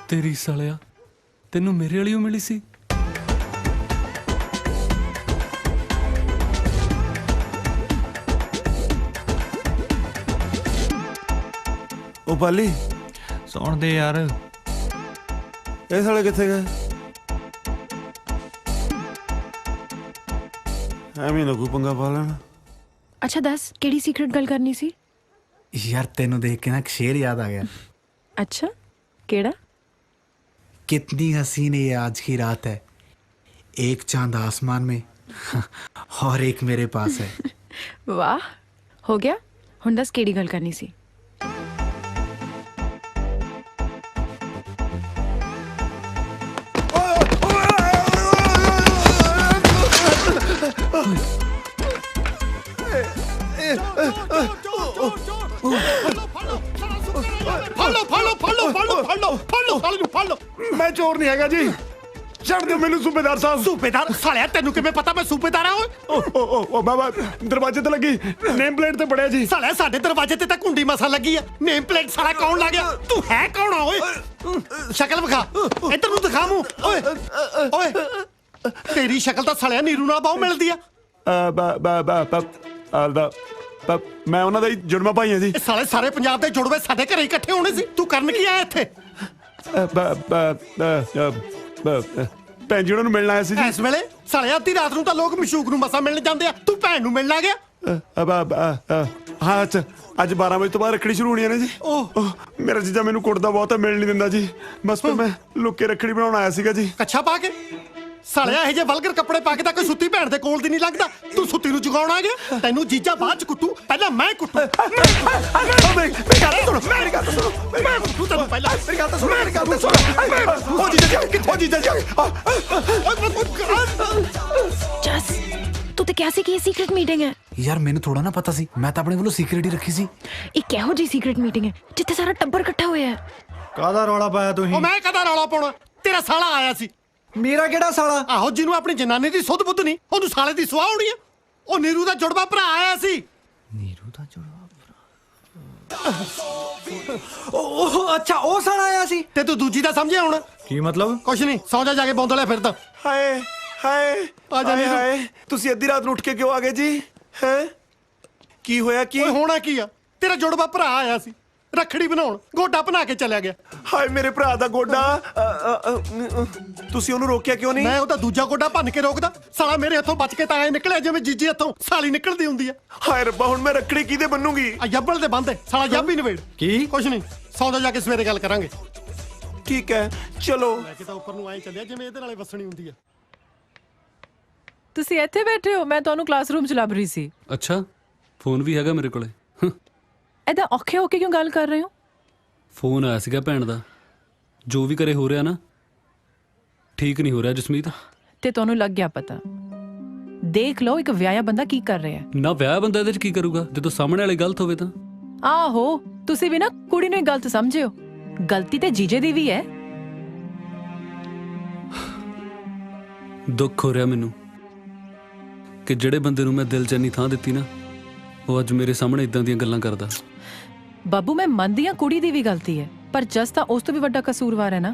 ਤੇਰੀ ਸਾਲਿਆ, ਤੈਨੂੰ ਮੇਰੇ ਵਾਲੀ ਓ ਮਿਲੀ ਸੀ? ਉਹ ਪਾਲੀ ਸੁਣ ਦੇ ਯਾਰ, ਇਹ ਸਾਲੇ ਕਿੱਥੇ ਗਏ? ਐਵੇਂ ਨਾ ਕੋਈ ਪੰਗਾ ਪਾ ਲੈਣਾ। अच्छा दस केड़ी सीक्रेट गल करनी सी? यार तेनू देख के ना एक शेर याद आ गया। अच्छा केड़ा? कितनी हसीन ये आज की रात है, एक चांद आसमान में और एक मेरे पास है। वाह, हो गया। हुण दस केड़ी गल करनी सी? मैं चोर नहीं हैगा जी, छड़ दो मैनू सूबेदार साहब। सूबेदार सालिया, तेनू किवें पता मैं सूबेदार हां? ओ बाबा, दरवाजे ते लगी नेम प्लेट ते पड़िया जी। सालिया साडे दरवाजे ते तां कुंडी मसा लगी है, नेम प्लेट साला कौन ला गया? तू है कौन ओए? शक्ल विखा, इधर नू दिखा मुंह। ओए ओए तेरी शक्ल तां सालिया नीरू नाल बहुत मिलदी आ। मैं ਉਹਨਾਂ ਦਾ ਹੀ ਜੁੜਵਾ ਭਾਈ ਹਾਂ ਜੀ। ਸਾਲੇ ਸਾਰੇ ਪੰਜਾਬ ਦੇ ਜੁੜਵੇ ਸਾਡੇ ਘਰੇ ਇਕੱਠੇ ਹੋਣੇ ਸੀ, ਤੂੰ ਕਰਨ ਕੀ ਆਇਆ ਇੱਥੇ? ਭੈਣ ਜੀ ਉਹਨਾਂ ਨੂੰ ਮਿਲਣ ਆਇਆ ਸੀ ਜੀ। ਇਸ ਵੇਲੇ ਸਾਲਿਆ ਅੱਧੀ ਰਾਤ ਨੂੰ ਤਾਂ ਲੋਕ ਮਸ਼ੂਕ ਨੂੰ ਮਸਾ ਮਿਲਣ ਜਾਂਦੇ ਆ, ਤੂੰ ਭੈਣ ਨੂੰ ਮਿਲਣ ਆ ਗਿਆ? ਹਾਂ ਅੱਛਾ, ਅੱਜ 12 ਵਜੇ ਤੋਂ ਬਾਅਦ ਰੱਖੜੀ ਸ਼ੁਰੂ ਹੋਣੀ ਹੈ ਨਾ ਜੀ। ਮੇਰਾ ਜੀਜਾ ਮੈਨੂੰ ਕੁੱਟਦਾ ਬਹੁਤ ਹੈ, ਮਿਲਣ ਨਹੀਂ ਦਿੰਦਾ ਜੀ। ਬਸ ਫਿਰ ਮੈਂ ਲੁੱਕੇ ਰੱਖੜੀ ਬਣਾਉਣ ਆਇਆ ਸੀਗਾ ਜੀ। ਕੱਛਾ ਪਾ ਕੇ? ਸਾਲਿਆ ਇਹ ਜੇ ਵਲਗਰ ਕੱਪੜੇ ਪਾ ਕੇ ਤਾਂ ਕੋਈ ਸੁੱਤੀ ਭੈਣ ਦੇ ਕੋਲ ਦੀ ਨਹੀਂ ਲੱਗਦਾ, ਤੂੰ ਸੁੱਤੀ ਨੂੰ ਜਗਾਉਣ ਆ ਗਿਆ? ਤੈਨੂੰ ਜੀਜਾ ਬਾਅਦ ਚ ਕੁੱਟੂ, ਪਹਿਲਾਂ ਮੈਂ ਕੁੱਟੂ। ਮੇਰੀ ਗੱਲ ਸੁਣ, ਮੈਂ ਕੁੱਟੂ ਤੈਨੂੰ ਪਹਿਲਾਂ। ਮੇਰੀ ਗੱਲ ਸੁਣ, ਮੇਰੀ ਗੱਲ ਸੁਣ। ਉਹ ਜੀਜਾ ਕਿੱਥੇ? ਉਹ ਜੀਜਾ जस तू ते कैसे की सीक्रेट मीटिंग है? यार मैंने थोड़ा ना पता सी, मैं तो अपने वालों सीक्रेट ही रखी सी। एक किहो जी सीक्रेट मीटिंग है जिथे सारा टब्बर इकट्ठा होया है? ਕਾਹਦਾ ਰੌਲਾ ਪਾਇਆ ਤੁਸੀਂ? ਉਹ ਮੈਂ ਕਦਾ ਰੌਲਾ ਪਾਉਣਾ? ਤੇਰਾ ਸਾਲਾ ਆਇਆ ਸੀ। ਮੇਰਾ ਕਿਹੜਾ ਸਾਲਾ? ਆਹੋ, ਜਿਹਨੂੰ ਆਪਣੀ ਜਨਾਨੀ ਦੀ ਸੁੱਧ ਬੁੱਧ ਨਹੀਂ, ਉਹਨੂੰ ਸਾਲੇ ਦੀ ਸੁਆਹ ਹੋਣੀ ਆ। ਉਹ ਨੀਰੂ ਦਾ ਜੁੜਵਾ ਭਰਾ ਆਇਆ ਸੀ। ਨੀਰੂ ਦਾ ਜੁੜਵਾ ਉਹ ਅੱਛਾ, ਉਹ ਸਾਲਾ ਆਇਆ ਸੀ। ਤੇ ਤੂੰ ਦੂਜੀ ਦਾ ਸਮਝਿਆ ਹੁਣ? ਕੀ ਮਤਲਬ? ਕੁਛ ਨਹੀਂ, ਸੌਂ ਜਾ ਕੇ ਬੌਂਦਲਿਆ ਫਿਰਦਾ। ਹਾਏ ਹਾਏ ਆ ਜਾ ਨੀਰੂ। ਹਾਏ, ਤੁਸੀਂ ਅੱਧੀ ਰਾਤ ਨੂੰ ਉੱਠ ਕੇ ਕਿਉਂ ਆ ਗਏ ਜੀ? ਹੈ ਕੀ ਹੋਇਆ? ਕੀ ਓਏ ਹੋਣਾ ਕੀ ਆ? ਤੇਰਾ ਜੁੜਵਾ ਭਰਾ ਆਇਆ ਸੀ ਰੱਖੜੀ ਬਣਾਉਣ, ਗੋਡਾ ਬਣਾ ਕੇ ਚਲਿਆ ਗਿਆ। ਹਾਏ ਮੇਰੇ ਭਰਾ ਦਾ ਗੋਡਾ। ਤੁਸੀਂ ਉਹਨੂੰ ਰੋਕਿਆ ਕਿਉਂ ਨਹੀਂ? ਮੈਂ ਉਹਦਾ ਦੂਜਾ ਗੋਡਾ ਭੰਨ ਕੇ ਰੋਕਦਾ? ਸਾਲਾ ਮੇਰੇ ਹੱਥੋਂ ਬਚ ਕੇ ਤਾਂ ਐ ਨਿਕਲਿਆ ਜਿਵੇਂ ਜੀਜੀ ਹੱਥੋਂ ਸਾਲੀ ਨਿਕਲਦੀ ਹੁੰਦੀ ਆ। ਹਾਏ ਰੱਬਾ, ਹੁਣ ਮੈਂ ਰੱਖੜੀ ਕਿਹਦੇ ਬੰਨੂਗੀ? ਆ ਜੱਬਲ ਦੇ ਬੰਦੇ ਸਾਲਾ ਜੱਬ ਹੀ ਨਵੇੜ। ਕੀ? ਕੁਛ ਨਹੀਂ, ਸੌਦਾ ਜਾ ਕੇ ਸਵੇਰੇ ਗੱਲ ਕਰਾਂਗੇ। ਠੀਕ ਹੈ ਚਲੋ। ਲੈ ਕੇ ਤਾਂ ਉੱਪਰ ਨੂੰ ਐ ਚੱਲਿਆ ਜਿਵੇਂ ਇਹਦੇ ਨਾਲੇ ਵਸਣੀ ਹੁੰਦੀ ਆ। ਤੁਸੀਂ ਇੱਥੇ ਬੈਠੇ ਹੋ? ਮੈਂ ਤੁਹਾਨੂੰ ਕਲਾਸਰੂਮ ਚ ਲੱਭ ਰਹੀ ਸੀ। ਅੱਛਾ, ਫੋਨ ਵੀ ਹੈਗਾ ਮੇਰੇ ਕੋਲੇ। ਐਦਾਂ ਔਖੇ ਹੋ ਕੇ ਕਿਉਂ ਗੱਲ ਕਰ ਰਹੇ ਹੋ? ਫੋਨ ਆਇਆ ਸੀਗਾ ਭੈਣ ਦਾ। ਜੋ ਵੀ ਕਰੇ ਹੋ ਰਿਹਾ ਨਾ, ਠੀਕ ਨਹੀਂ ਹੋ ਰਿਹਾ ਜਸਮੀਤ। ਤੇ ਤੁਹਾਨੂੰ ਲੱਗ ਗਿਆ ਪਤਾ? ਦੇਖ ਲਓ ਇੱਕ ਵਿਆਹਿਆ ਬੰਦਾ ਕੀ ਕਰ ਰਿਹਾ ਹੈ। ਨਾ ਵਿਆਹ ਬੰਦਾ ਇਹਦੇ ਚ ਕੀ ਕਰੂਗਾ ਜਦੋਂ ਸਾਹਮਣੇ ਵਾਲੀ ਗਲਤ ਹੋਵੇ ਤਾਂ? ਆਹੋ, ਤੁਸੀਂ ਵੀ ਨਾ ਕੁੜੀ ਨੂੰ ਹੀ ਗਲਤ ਸਮਝਿਓ। ਗਲਤੀ ਤੇ ਜੀਜੇ ਦੀ ਵੀ ਹੈ, ਦੁੱਖ ਹੋ ਰਿਹਾ ਮੈਨੂੰ ਕਿ ਜਿਹੜੇ ਬੰਦੇ ਨੂੰ ਮੈਂ ਦਿਲ 'ਚ ਇੰਨੀ ਥਾਂ ਦਿੱਤੀ ਨਾ, ਉਹ ਅੱਜ ਮੇਰੇ ਸਾਹਮਣੇ ਇਦਾਂ ਦੀਆਂ ਗੱਲਾਂ ਕਰਦਾ। ਬਾਬੂ ਮੈਂ ਮੰਨਦੀ ਹਾਂ ਕੁੜੀ ਦੀ ਵੀ ਗਲਤੀ ਹੈ, ਪਰ ਜਸ ਤਾਂ ਉਸ ਤੋਂ ਵੀ ਵੱਡਾ ਕਸੂਰਵਾਰ ਹੈ ਨਾ।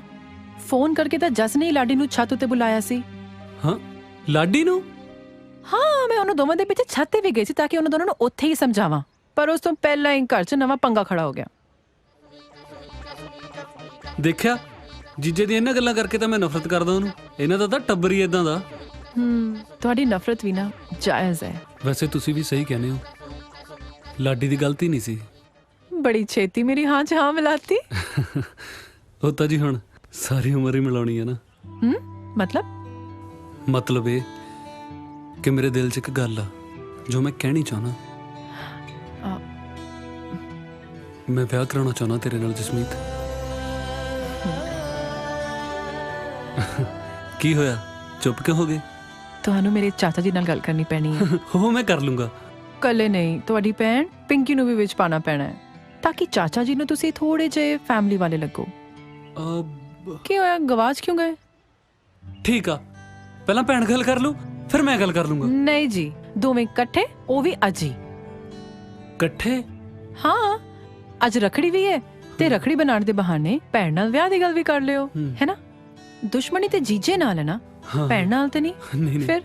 ਫੋਨ ਕਰਕੇ ਤਾਂ ਜਸ ਨੇ ਹੀ ਲਾਡੀ ਨੂੰ ਛੱਤ ਉੱਤੇ ਬੁਲਾਇਆ ਸੀ। ਹਾਂ, ਲਾਡੀ ਨੂੰ? ਹਾਂ, ਮੈਂ ਉਹਨਾਂ ਦੋਵਾਂ ਦੇ ਪਿੱਛੇ ਛੱਤ ਤੇ ਵੀ ਗਈ ਸੀ ਤਾਂ ਕਿ ਉਹਨਾਂ ਦੋਨਾਂ ਨੂੰ ਉੱਥੇ ਹੀ ਸਮਝਾਵਾਂ, ਪਰ ਉਸ ਤੋਂ ਪਹਿਲਾਂ ਹੀ ਘਰ 'ਚ ਨਵਾਂ ਪੰਗਾ ਖੜਾ ਹੋ ਗਿਆ। ਦੇਖਿਆ, ਜੀਜੇ ਦੀਆਂ ਇਹਨਾਂ ਗੱਲਾਂ ਕਰਕੇ ਤਾਂ ਮੈਂ ਨਫ਼ਰਤ ਕਰਦਾ ਉਹਨੂੰ। ਇਹਨਾਂ ਦਾ ਤਾਂ ਟੱਬਰ ਹੀ ਇਦਾਂ ਦਾ। ਤੁਹਾਡੀ ਨਫ਼ਰਤ ਵੀ ਨਾ ਜਾਇਜ਼ ਹੈ। ਵੈਸੇ ਤੁਸੀਂ ਵੀ ਸਹੀ ਕਹਿੰਦੇ ਹੋ, ਲਾਡੀ ਦੀ ਗਲਤੀ ਨਹੀਂ ਸੀ। ਬੜੀ ਛੇਤੀ ਮੇਰੀ ਹਾਂ 'ਚ ਹਾਂ ਮਿਲਾਤੀ। ਉਹ ਤਾਂ ਜੀ ਹੁਣ ਸਾਰੀ ਉਮਰ ਹੀ ਮਿਲਾਉਣੀ ਹੈ ਨਾ। ਮਤਲਬ ਇਹ ਕਿ ਮੇਰੇ ਦਿਲ 'ਚ ਇੱਕ ਗੱਲ ਆ ਜੋ ਮੈਂ ਕਹਿਣੀ ਚਾਹੁੰਦਾ। ਮੈਂ ਵਿਆਹ ਕਰਾਉਣਾ ਚਾਹੁੰਦਾ ਤੇਰੇ ਨਾਲ ਜਸਮੀਤ। ਕੀ ਹੋਇਆ, ਚੁੱਪ ਕਿਉਂ ਹੋ ਗਏ? ਤੁਹਾਨੂੰ ਮੇਰੇ ਚਾਚਾ ਜੀ ਨਾਲ ਗੱਲ ਕਰਨੀ ਪੈਣੀ ਹੈ। ਉਹ ਮੈਂ ਕਰ ਲੂੰਗਾ। ਕੱਲੇ ਨਹੀਂ, ਤੁਹਾਡੀ ਭੈਣ ਪਿੰਕੀ ਨੂੰ ਵੀ ਵਿੱਚ ਪਾਣਾ ਪੈਣਾ ਹੈ ਤਾਂ ਕਿ ਚਾਚਾ ਜੀ ਨੂੰ ਤੁਸੀਂ ਥੋੜੇ ਜਿਹੇ ਫੈਮਿਲੀ ਵਾਲੇ ਲੱਗੋ। ਕੀ ਹੋਇਆ, ਗਵਾਚ ਕਿਉਂ ਗਏ? ਠੀਕ ਆ, ਪਹਿਲਾਂ ਭੈਣ ਗੱਲ ਕਰ ਲੂ, ਫਿਰ ਮੈਂ ਗੱਲ ਕਰ ਲੂੰਗਾ। ਨਹੀਂ ਜੀ, ਦੋਵੇਂ ਇਕੱਠੇ, ਉਹ ਵੀ ਅੱਜ ਹੀ। ਇਕੱਠੇ? ਹਾਂ, ਅੱਜ ਰੱਖੜੀ ਵੀ ਹੈ ਤੇ ਰੱਖੜੀ ਬਣਾਉਣ ਦੇ ਬਹਾਨੇ ਭੈਣ ਨਾਲ ਵਿਆਹ ਦੀ ਗੱਲ ਵੀ ਕਰ ਲਿਓ, ਹੈ ਨਾ? ਦੁਸ਼ਮਣੀ ਤੇ ਜੀਜੇ ਨਾਲ ਹੈ ਨਾ, ਭੈਣ ਨਾਲ ਤੇ ਨਹੀਂ। ਫਿਰ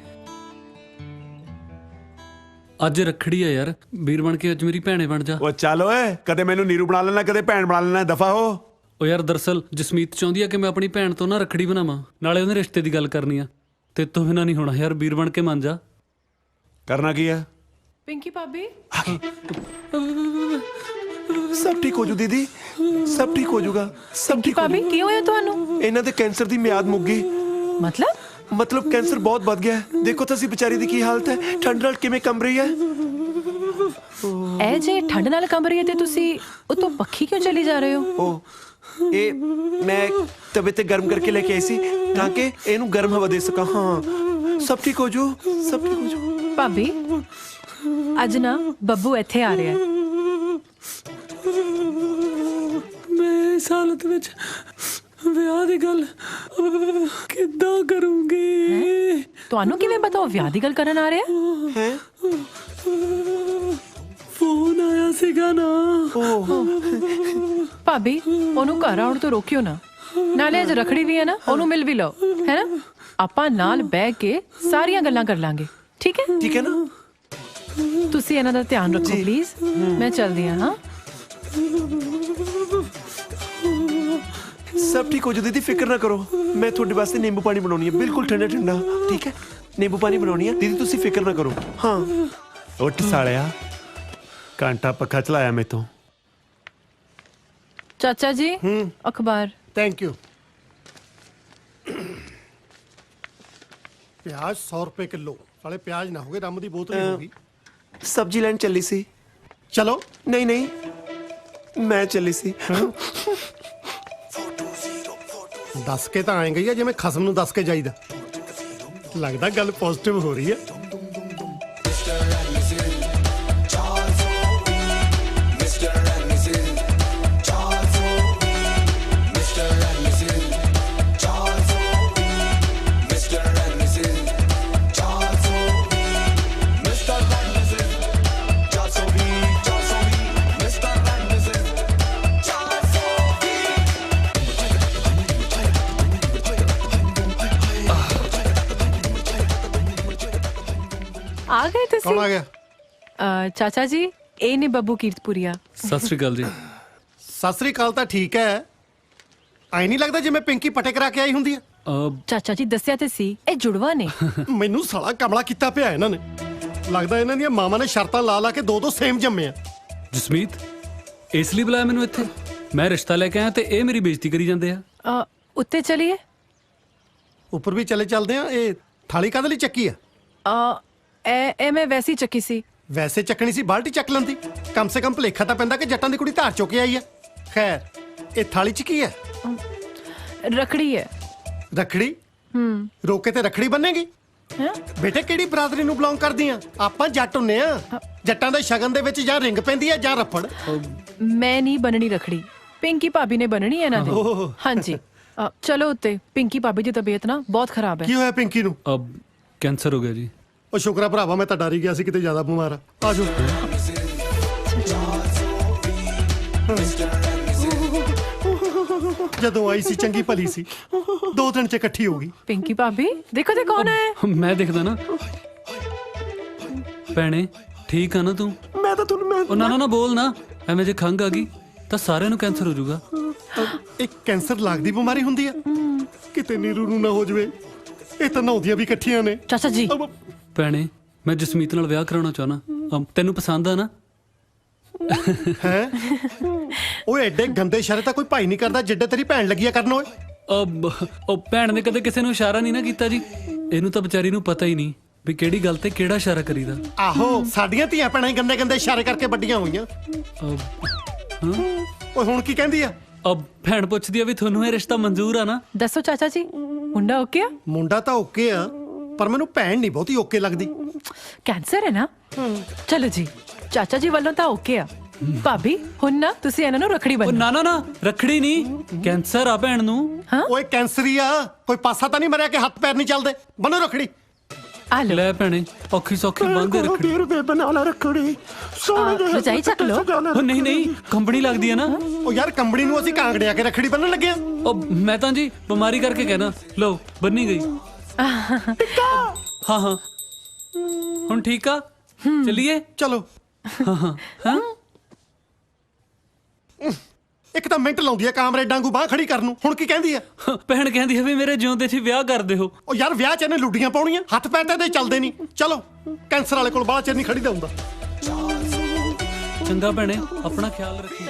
ਅੱਜ ਰੱਖੜੀ ਆ ਯਾਰ, ਵੀਰ ਬਣ ਕੇ ਅੱਜ ਮੇਰੀ ਭੈਣੇ ਬਣ ਜਾ। ਉਹ ਚੱਲ ਓਏ, ਕਦੇ ਮੈਨੂੰ ਨੀਰੂ ਬਣਾ ਲੈਣਾ, ਕਦੇ ਭੈਣ ਬਣਾ ਲੈਣਾ, ਦਫਾ ਹੋ। ਉਹ ਯਾਰ ਦਰਅਸਲ ਜਸਮੀਤ ਚਾਹੁੰਦੀ ਆ ਕਿ ਮੈਂ ਆਪਣੀ ਭੈਣ ਤੋਂ ਨਾ ਰੱਖੜੀ ਬਣਾਵਾਂ, ਨਾਲੇ ਉਹਦੇ ਰਿਸ਼ਤੇ ਦੀ ਗੱਲ ਕਰਨੀ ਆ। ਤੇ ਤੋਂ ਬਿਨਾਂ ਨਹੀਂ ਹੋਣਾ ਯਾਰ, ਵੀਰ ਬਣ ਕੇ ਮੰਨ ਜਾ। ਕਰਨਾ ਕੀ ਆ? ਪਿੰਕੀ ਭਾਬੀ, ਸਭ ਠੀਕ ਹੋ ਜੂ ਦੀਦੀ, ਸਭ ਠੀਕ ਹੋ ਜਾਊਗਾ, ਸਭ ਠੀਕ ਹੋ ਭਾਬੀ ਕੀ ਹੋਇਆ ਤੁਹਾਨੂੰ? ਇਹਨਾਂ ਦੇ ਕੈਂਸਰ ਦੀ ਮਿਆਦ ਮੁੱਕ ਗਈ। ਮਤਲਬ ਕੈਂਸਰ ਬਹੁਤ ਵੱਧ ਗਿਆ ਹੈ। ਦੇਖੋ ਤੁਸੀਂ ਵਿਚਾਰੀ ਦੀ ਕੀ ਹਾਲਤ ਹੈ, ਠੰਡ ਨਾਲ ਕਿਵੇਂ ਕੰਬ ਰਹੀ ਹੈ। ਇਹ ਜੇ ਠੰਡ ਨਾਲ ਕੰਬ ਰਹੀ ਹੈ ਤੇ ਤੁਸੀਂ ਉਤੋਂ ਪੱਖੀ ਕਿਉਂ ਚਲੀ ਜਾ ਰਹੇ ਹੋ? ਇਹ ਮੈਂ ਤਬੀਅਤ ਗਰਮ ਕਰਕੇ ਲੈ ਕੇ ਆਈ ਸੀ ਤਾਂ ਕਿ ਇਹਨੂੰ ਗਰਮ ਹਵਾ ਦੇ ਸਕਾਂ। ਹਾਂ, ਸਭ ਠੀਕ ਹੋ ਜੂ, ਸਭ ਠੀਕ ਹੋ ਜੂ। ਭਾਬੀ, ਅੱਜ ਨਾ ਬੱਬੂ ਇੱਥੇ ਆ ਰਿਹਾ ਹੈ। ਮੈਂ ਇਸ ਹਾਲਤ ਵਿੱਚ ਵਿਆਹ ਦੀ ਗੱਲ ਕਿੱਦਾਂ ਕਰੂੰਗੀ? ਤੁਹਾਨੂੰ ਕਿਵੇਂ ਪਤਾ ਉਹ ਵਿਆਹ ਦੀ ਗੱਲ ਕਰਨ ਆ ਰਿਹਾ ਹੈ? ਫੋਨ ਆਇਆ ਸੀਗਾ ਨਾ। ਭਾਬੀ, ਉਹਨੂੰ ਘਰ ਆਉਣ ਤੋਂ ਰੋਕਿਓ ਨਾ, ਨਾਲੇ ਅੱਜ ਰੱਖੜੀ ਵੀ ਹੈ ਨਾ, ਉਹਨੂੰ ਮਿਲ ਵੀ ਲਓ, ਹੈ ਨਾ? ਆਪਾਂ ਨਾਲ ਬਹਿ ਕੇ ਸਾਰੀਆਂ ਗੱਲਾਂ ਕਰ ਲਾਂਗੇ, ਠੀਕ ਹੈ? ਠੀਕ ਹੈ ਨਾ? ਤੁਸੀਂ ਇਹਨਾਂ ਦਾ ਧਿਆਨ ਰੱਖੋ ਪਲੀਜ਼। ਮੈਂ ਚੱਲਦੀ ਹਾਂ। ਸਭ ਠੀਕ ਹੋ ਜੂ ਦੀਦੀ, ਫਿਕਰ ਨਾ ਕਰੋ। ਮੈਂ ਤੁਹਾਡੇ ਵਾਸਤੇ ਨਿੰਬੂ ਪਾਣੀ ਬਣਾਉਣੀ ਹੈ, ਬਿਲਕੁਲ ਠੰਡਾ ਠੰਡਾ, ਠੀਕ ਹੈ? ਨਿੰਬੂ ਪਾਣੀ ਬਣਾਉਣੀ ਹੈ ਦੀਦੀ, ਤੁਸੀਂ ਫਿਕਰ ਨਾ ਕਰੋ। ਹਾਂ, ਉੱਠ ਸਾਲਿਆ, ਘੰਟਾ ਪੱਖਾ ਚਲਾਇਆ ਮੈਥੋਂ। ਚਾਚਾ ਜੀ, ਅਖਬਾਰ। Thank you. ਪਿਆਜ਼ 100 ਰੁਪਏ ਕਿਲੋ। ਸਾਲੇ ਪਿਆਜ਼ ਨਾ ਹੋਗੇ, ਰੰਮ ਦੀ ਬੋਤਲ ਹੀ ਹੋਗੀ। ਸਬਜ਼ੀ ਲੈਣ ਚੱਲੀ ਸੀ। ਚਲੋ। ਨਹੀਂ, ਮੈਂ ਚੱਲੀ ਸੀ। ਦੱਸ ਕੇ ਤਾਂ ਆਏ ਗਈ ਆ ਜਿਵੇਂ ਖਸਮ ਨੂੰ ਦੱਸ ਕੇ ਜਾਈਦਾ। ਲੱਗਦਾ ਗੱਲ ਪੋਜ਼ਿਟਿਵ ਹੋ ਰਹੀ ਹੈ। ਆ ਗਏ ਤੁਸੀਂ? ਕੌਣ ਆ ਗਿਆ? ਚਾਚਾ ਜੀ, ਇਹ ਨੇ ਬੱਬੂ ਕੀਰਤਪੁਰੀਆ। ਸਤਿ ਸ੍ਰੀ ਅਕਾਲ ਜੀ। ਸਤਿ ਸ੍ਰੀ ਅਕਾਲ ਤਾਂ ਠੀਕ ਹੈ, ਆਈ ਨਹੀਂ ਲੱਗਦਾ ਜਿਵੇਂ ਪਿੰਕੀ ਪਟੇ ਕਰਾ ਕੇ ਆਈ ਹੁੰਦੀ ਆ। ਚਾਚਾ ਜੀ ਦੱਸਿਆ ਤੇ ਸੀ, ਇਹ ਜੁੜਵਾ ਨੇ। ਮੈਨੂੰ ਸਾਲਾ ਕਮਲਾ ਕੀਤਾ ਪਿਆ ਇਹਨਾਂ ਨੇ। ਲੱਗਦਾ ਇਹਨਾਂ ਦੀਆਂ ਮਾਵਾਂ ਨੇ ਸ਼ਰਤਾਂ ਲਾ ਕੇ ਦੋ ਸੇਮ ਜੰਮੇ ਆ। ਜਸਮੀਤ, ਇਸ ਲਈ ਬੁਲਾਇਆ ਮੈਨੂੰ ਇੱਥੇ? ਮੈਂ ਰਿਸ਼ਤਾ ਲੈ ਕੇ ਆਇਆ ਤੇ ਇਹ ਮੇਰੀ ਬੇਇੱਜ਼ਤੀ ਕਰੀ ਜਾਂਦੇ ਆ। ਉੱਤੇ ਚਲੀਏ? ਉੱਪਰ ਵੀ ਚੱਲਦੇ ਆ। ਇਹ ਥਾਲੀ ਕਾਹਦੇ ਲਈ ਚੱਕੀ ਆ? ਇਹ ਮੈਂ ਵੈਸੇ ਹੀ ਚੱਕੀ ਸੀ। ਵੈਸੇ ਚੱਕਣੀ ਸੀ, ਬਾਲਟੀ ਚੱਕ ਲੈਂਦੀ। ਕਮ ਸੇ ਕਮ ਭਲੇਖਾ ਤਾਂ ਪੈਂਦਾ ਕਿ ਜੱਟਾਂ ਦੀ ਕੁੜੀ ਧਾਰ ਚੁੱਕ ਕੇ ਆਈ ਆ। ਖੈਰ, ਇਹ ਥਾਲੀ 'ਚ ਕੀ ਹੈ? ਰੱਖੜੀ ਹੈ। ਰੱਖੜੀ? ਰੋਕੇ ਤੇ ਰੱਖੜੀ ਬੰਨੇਗੀ? ਬੇਟੇ, ਕਿਹੜੀ ਬਰਾਦਰੀ ਨੂੰ ਬਿਲੋਂਗ ਕਰਦੀ ਆ? ਆਪਾਂ ਜੱਟ ਹੁੰਨੇ ਆ। ਜੱਟਾਂ ਦੇ ਸ਼ਗਨ ਦੇ ਵਿੱਚ ਜਾਂ ਰਿੰਗ ਪੈਂਦੀ ਆ ਜਾਂ ਰੱਫੜ। ਮੈਂ ਨਹੀਂ ਬੰਨਣੀ ਰੱਖੜੀ, ਪਿੰਕੀ ਭਾਬੀ ਨੇ ਬੰਨਣੀ ਹੈ ਇਹਨਾਂ ਦੇ। ਹਾਂਜੀ। ਚਲੋ ਉੱਤੇ ਪਿੰਕੀ ਭਾਬੀ ਦੀ ਤਬੀਅਤ ਨਾ ਬਹੁਤ ਖਰਾਬ ਹੈ। ਕੀ ਹੋਇਆ ਪਿੰਕੀ ਨੂੰ? ਅਬ ਕੈਂਸਰ ਹੋ ਗਿਆ ਜੀ। ਉਹ ਸ਼ੁਕਰ ਆ ਭਰਾਵਾ, ਮੈਂ ਤਾਂ ਡਰ ਹੀ ਗਿਆ ਸੀ ਕਿਤੇ ਜ਼ਿਆਦਾ ਬਿਮਾਰ ਆ। ਆਜੋ ਜਦੋਂ ਆਈ ਸੀ ਚੰਗੀ ਭਲੀ ਸੀ, 2 ਦਿਨ ਚ ਇਕੱਠੀ ਹੋ ਗਈ। ਪਿੰਕੀ ਭਾਬੀ ਦੇਖੋ ਤੇ ਕੌਣ ਹੈ। ਮੈਂ ਦੇਖਦਾ ਨਾ। ਭੈਣੇ ਠੀਕ ਆ ਨਾ ਤੂੰ? ਮੈਂ ਤਾਂ ਤੁਹਾਨੂੰ ਉਹ ਨਾ ਬੋਲ ਨਾ, ਐਵੇਂ ਜੇ ਖੰਘ ਆ ਗਈ ਤਾਂ ਸਾਰਿਆਂ ਨੂੰ ਕੈਂਸਰ ਹੋ ਜਾਊਗਾ। ਇੱਕ ਕੈਂਸਰ ਲੱਗਦੀ ਬਿਮਾਰੀ ਹੁੰਦੀ ਆ? ਕਿਤੇ ਨੀਰੂ ਨੂੰ ਨਾ ਹੋ ਜਵੇ। ਇਹ ਤਾਂ ਨਹਾਉਂਦੀਆਂ ਵੀ ਇਕੱਠੀਆਂ ਨੇ। ਚਾਚਾ ਜੀ ਭੈਣੇ ਮੈਂ ਜਸਮੀਤ ਨਾਲ ਵਿਆਹ ਕਰਾਉਣਾ ਚਾਹਨਾ, ਤੈਨੂੰ ਪਸੰਦ ਆ ਨਾ? ਹੈ ਉਹ ਐਡੇ ਗੰਦੇ ਇਸ਼ਾਰੇ ਤਾਂ ਕੋਈ ਭਾਈ ਨਹੀਂ ਕਰਦਾ ਜਿੱਡੇ ਤੇਰੀ ਭੈਣ ਲੱਗੀ ਆ ਕਰਨ। ਓਏ ਉਹ ਭੈਣ ਨੇ ਕਦੇ ਕਿਸੇ ਨੂੰ ਇਸ਼ਾਰਾ ਨਹੀਂ ਨਾ ਕੀਤਾ ਜੀ। ਇਹਨੂੰ ਤਾਂ ਵਿਚਾਰੀ ਨੂੰ ਪਤਾ ਹੀ ਨਹੀਂ ਵੀ ਕਿਹੜੀ ਗੱਲ ਤੇ ਕਿਹੜਾ ਇਸ਼ਾਰਾ ਕਰੀਦਾ। ਆਹੋ ਸਾਡੀਆਂ ਧੀਆਂ ਭੈਣਾਂ ਹੀ ਗੰਦੇ ਗੰਦੇ ਇਸ਼ਾਰੇ ਕਰਕੇ ਵੱਡੀਆਂ ਹੋਈਆਂ। ਓਏ ਹੁਣ ਕੀ ਕਹਿੰਦੀ ਆ? ਭੈਣ ਪੁੱਛਦੀ ਆ ਵੀ ਤੁਹਾਨੂੰ ਇਹ ਰਿਸ਼ਤਾ ਮਨਜ਼ੂਰ ਆ ਨਾ? ਦੱਸੋ ਚਾਚਾ ਜੀ, ਮੁੰਡਾ ਓਕੇ ਆ? ਮੁੰਡਾ ਤਾਂ ਓਕੇ ਆ, ਪਰ ਮੈਨੂੰ ਭੈਣ ਨਹੀਂ ਬਹੁਤੀ ਓਕੇ ਲੱਗਦੀ। ਕੈਂਸਰ ਹੈ ਨਾ? ਚਲੋ ਜੀ, ਚਾਚਾ ਜੀ ਵੱਲੋਂ ਤਾਂ ਓਕੇ ਆ। ਭਾਬੀ ਹੁਣ ਨਾ ਤੁਸੀਂ ਇਹਨਾਂ ਨੂੰ ਰੱਖੜੀ ਬੰਨ੍ਹੋ। ਨਾ ਰੱਖੜੀ ਨਹੀਂ, ਕੈਂਸਰ ਆ ਭੈਣ ਨੂੰ। ਓਏ ਕੈਂਸਰ ਹੀ ਆ, ਕੋਈ ਪਾਸਾ ਤਾਂ ਨਹੀਂ ਮਰਿਆ ਕਿ ਹੱਥ ਪੈਰ ਨਹੀਂ ਚੱਲਦੇ। ਬੰਨੋ ਰੱਖੜੀ। ਲੈ ਭੈਣੇ ਔਖੀ ਸੌਖੀ ਬੰਨ੍ਹਦੇ ਰੱਖੜੀ। ਰੁਪਏ ਬਣਾ ਲਾ ਰੱਖੜੀ। ਰਜਾਈ ਚੱਕ ਲੋ। ਉਹ ਨਹੀਂ ਕੰਬਣੀ ਲੱਗਦੀ ਹੈ ਨਾ। ਉਹ ਯਾਰ ਕੰਬਣੀ ਨੂੰ ਅਸੀਂ ਕਾਂਗੜੇ ਆ ਕੇ ਰੱਖੜੀ ਬੰਨਣ ਲੱਗੇ ਆ। ਉਹ ਮੈਂ ਤਾਂ ਜੀ ਬਿਮਾਰੀ ਕਰਕੇ ਕਹਿਣਾ। ਲੋ ਬੰਨੀ ਗਈ। ਹਾਂ ਹੁਣ ਠੀਕ ਆ, ਚਲਿਏ। ਚਲੋ। ਹਾਂ ਇੱਕ ਤਾਂ ਮਿੰਟ ਲਾਉਂਦੀ ਆ ਕਾਮਰੇ ਡਾਂਗੂ ਬਾਹ ਖੜੀ ਕਰਨ ਨੂੰ। ਹੁਣ ਕੀ ਕਹਿੰਦੀ ਆ? ਭੈਣ ਕਹਿੰਦੀ ਹੈ ਵੀ ਮੇਰੇ ਜਿਉਂਦੇ 'ਚ ਵਿਆਹ ਕਰ ਦਿਓ। ਉਹ ਯਾਰ ਵਿਆਹ 'ਚ ਇਹਨੇ ਲੁੱਡੀਆਂ ਪਾਉਣੀਆਂ, ਹੱਥ ਪੈਰ ਤਾਂ ਇਹਦੇ ਚੱਲਦੇ ਨਹੀਂ। ਚਲੋ ਕੈਂਸਰ ਵਾਲੇ ਕੋਲ ਬਾਹਲਾ ਚਿਰ ਨਹੀਂ ਖੜੀਦਾ ਹੁੰਦਾ। ਚੰਗਾ ਭੈਣੇ ਆਪਣਾ ਖਿਆਲ ਰੱਖੀ।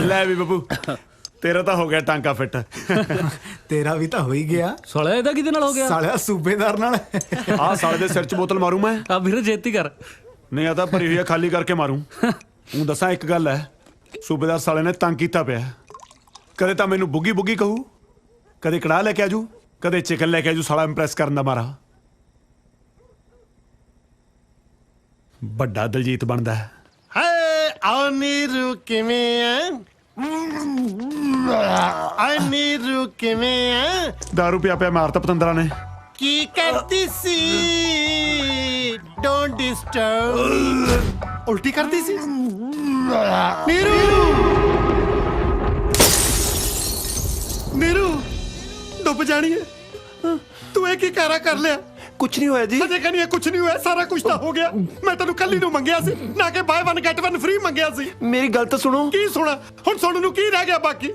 ਲੈ ਵੀ ਬੱਬੂ, ਤੇਰਾ ਤਾਂ ਹੋ ਗਿਆ ਟਾਂਕਾ ਫਿੱਟ। ਤੇਰਾ ਵੀ ਤਾਂ ਹੋ ਹੀ ਗਿਆ। ਸਾਲਿਆ ਇਹਦਾ ਕਿਹਦੇ ਨਾਲ ਹੋ ਗਿਆ? ਸਾਲਿਆ ਸੂਬੇਦਾਰ ਨਾਲ। ਆਹ ਸਾਲੇ ਦੇ ਸਿਰ 'ਚ ਬੋਤਲ ਮਾਰੂ ਮੈਂ। ਆ ਵੀਰ ਜੇਤੀ ਕਰ। ਨਹੀਂ ਆ ਤਾਂ ਭਰੀ ਹੋਈ ਆ, ਖਾਲੀ ਕਰਕੇ ਮਾਰੂ। ਹੁਣ ਦੱਸਾਂ ਇੱਕ ਗੱਲ ਹੈ, ਸੂਬੇਦਾਰ ਸਾਲੇ ਨੇ ਤੰਗ ਕੀਤਾ ਪਿਆ। ਕਦੇ ਤਾਂ ਮੈਨੂੰ ਬੁੱਗੀ ਬੁੱਗੀ ਕਹੂ, ਕਦੇ ਕੜਾਹ ਲੈ ਕੇ ਆਜੂ, ਕਦੇ ਚਿਕਨ ਲੈ ਕੇ ਆਜੂ। ਸਾਲਾ ਇੰਪ੍ਰੈਸ ਕਰਨ ਦਾ ਮਾਰਾ ਵੱਡਾ ਦਲਜੀਤ ਬਣਦਾ ਹੈ। ਹਾਏ ਆ ਨੀਰੂ ਕਿਵੇਂ ਆ? ਆ ਨੀਰੂ ਕਿਵੇਂ ਆ? ਦਾਰੂ ਪਿਆ ਪਿਆ ਮਾਰਤਾ ਪਤੰਦਰਾਂ ਨੇ। ਕੀ ਕਰਦੀ ਸੀ? Don't disturb. ਉਲਟੀ ਕਰਦੀ ਸੀ। ਨੀਰੂ ਡੁੱਬ ਜਾਣੀ ਹੈ। ਤੂੰ ਇਹ ਕੀ ਕਾਰਾ ਕਰ ਲਿਆ? ਕੁਝ ਨਹੀਂ ਹੋਇਆ ਜੀ। ਅਜੇ ਕਹਿੰਦੀ ਕੁਝ ਨਹੀਂ ਹੋਇਆ, ਸਾਰਾ ਕੁਝ ਤਾਂ ਹੋ ਗਿਆ। ਮੈਂ ਤੈਨੂੰ ਕੱਲੀ ਨੂੰ ਮੰਗਿਆ ਸੀ, ਨਾ ਕਿ ਬਾਏ 1 ਗੈਟ 1 ਫ੍ਰੀ ਮੰਗਿਆ ਸੀ। ਮੇਰੀ ਗੱਲ ਤਾਂ ਸੁਣੋ। ਕੀ ਸੁਣਾ? ਹੁਣ ਸੁਣਨ ਨੂੰ ਕੀ ਰਹਿ ਗਿਆ ਬਾਕੀ?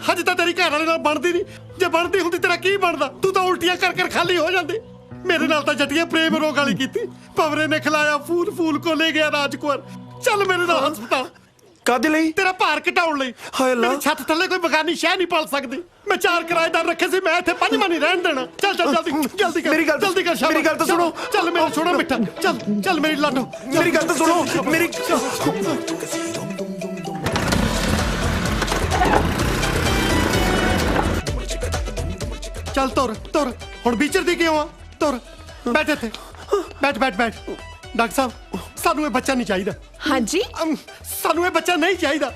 ਹਜੇ ਤਾਂ ਤੇਰੀ ਘਰ ਵਾਲੇ ਨਾਲ ਬਣਦੀ ਨਹੀਂ। ਜੇ ਬਣਦੀ ਹੁੰਦੀ ਤੇਰਾ ਕੀ ਬਣਦਾ? ਤੂੰ ਤਾਂ ਉਲਟੀਆਂ ਕਰ ਕਰ ਖਾਲੀ ਹੋ ਜਾਂਦੀ। ਮੇਰੇ ਨਾਲ ਤਾਂ ਜੱਟੀਆਂ ਪ੍ਰੇਮ ਰੋਗ ਵਾਲੀ ਕੀਤੀ। ਭਵਰੇ ਨੇ ਖਿਲਾਇਆ, ਫੂਲ ਫੂਲ ਕੋ ਲੈ ਗਿਆ ਰਾਜਕੁਮਾਰ। ਚੱਲ ਮੇਰੇ ਨਾਲ ਹਸਪਤਾਲ। ਕਾਹਦੇ ਲਈ? ਤੇਰਾ ਭਾਰ ਘਟਾਉਣ ਲਈ। ਹਾਏ ਅੱਲਾ। ਮੇਰੀ ਛੱਤ ਥੱਲੇ ਕੋਈ ਬਗਾਨੀ ਸ਼ਹਿ ਨਹੀਂ ਪਲ ਸਕਦੀ। ਮੈਂ 4 ਕਿਰਾਏਦਾਰ ਰੱਖੇ ਸੀ, ਮੈਂ ਇੱਥੇ 5ਵਾਂ ਨਹੀਂ ਰਹਿਣ ਦੇਣਾ। ਚੱਲ ਜਲਦੀ ਕਰ। ਮੇਰੀ ਗੱਲ ਜਲਦੀ ਕਰ। ਮੇਰੀ ਗੱਲ ਤਾਂ ਸੁਣੋ। ਚੱਲ ਮੇਰਾ ਛੋੜਾ ਮਿੱਠਾ। ਚੱਲ ਮੇਰੀ ਲਾਡੋ। ਮੇਰੀ ਗੱਲ ਤਾਂ ਸੁਣੋ। ਮੇਰੀ ਚੱਲ ਤੁਰ। ਹੁਣ ਵਿਚਰਦੀ ਕਿਉਂ ਆ? ਤੁਰ। ਬੈਠ ਇੱਥੇ। ਬੈਠ। ਡਾਕਟਰ ਸਾਹਿਬ, ਸਾਨੂੰ ਇਹ ਬੱਚਾ ਨਹੀਂ ਚਾਹੀਦਾ। ਹਾਂਜੀ, ਸਾਨੂੰ ਇਹ ਬੱਚਾ ਨਹੀਂ ਚਾਹੀਦਾ।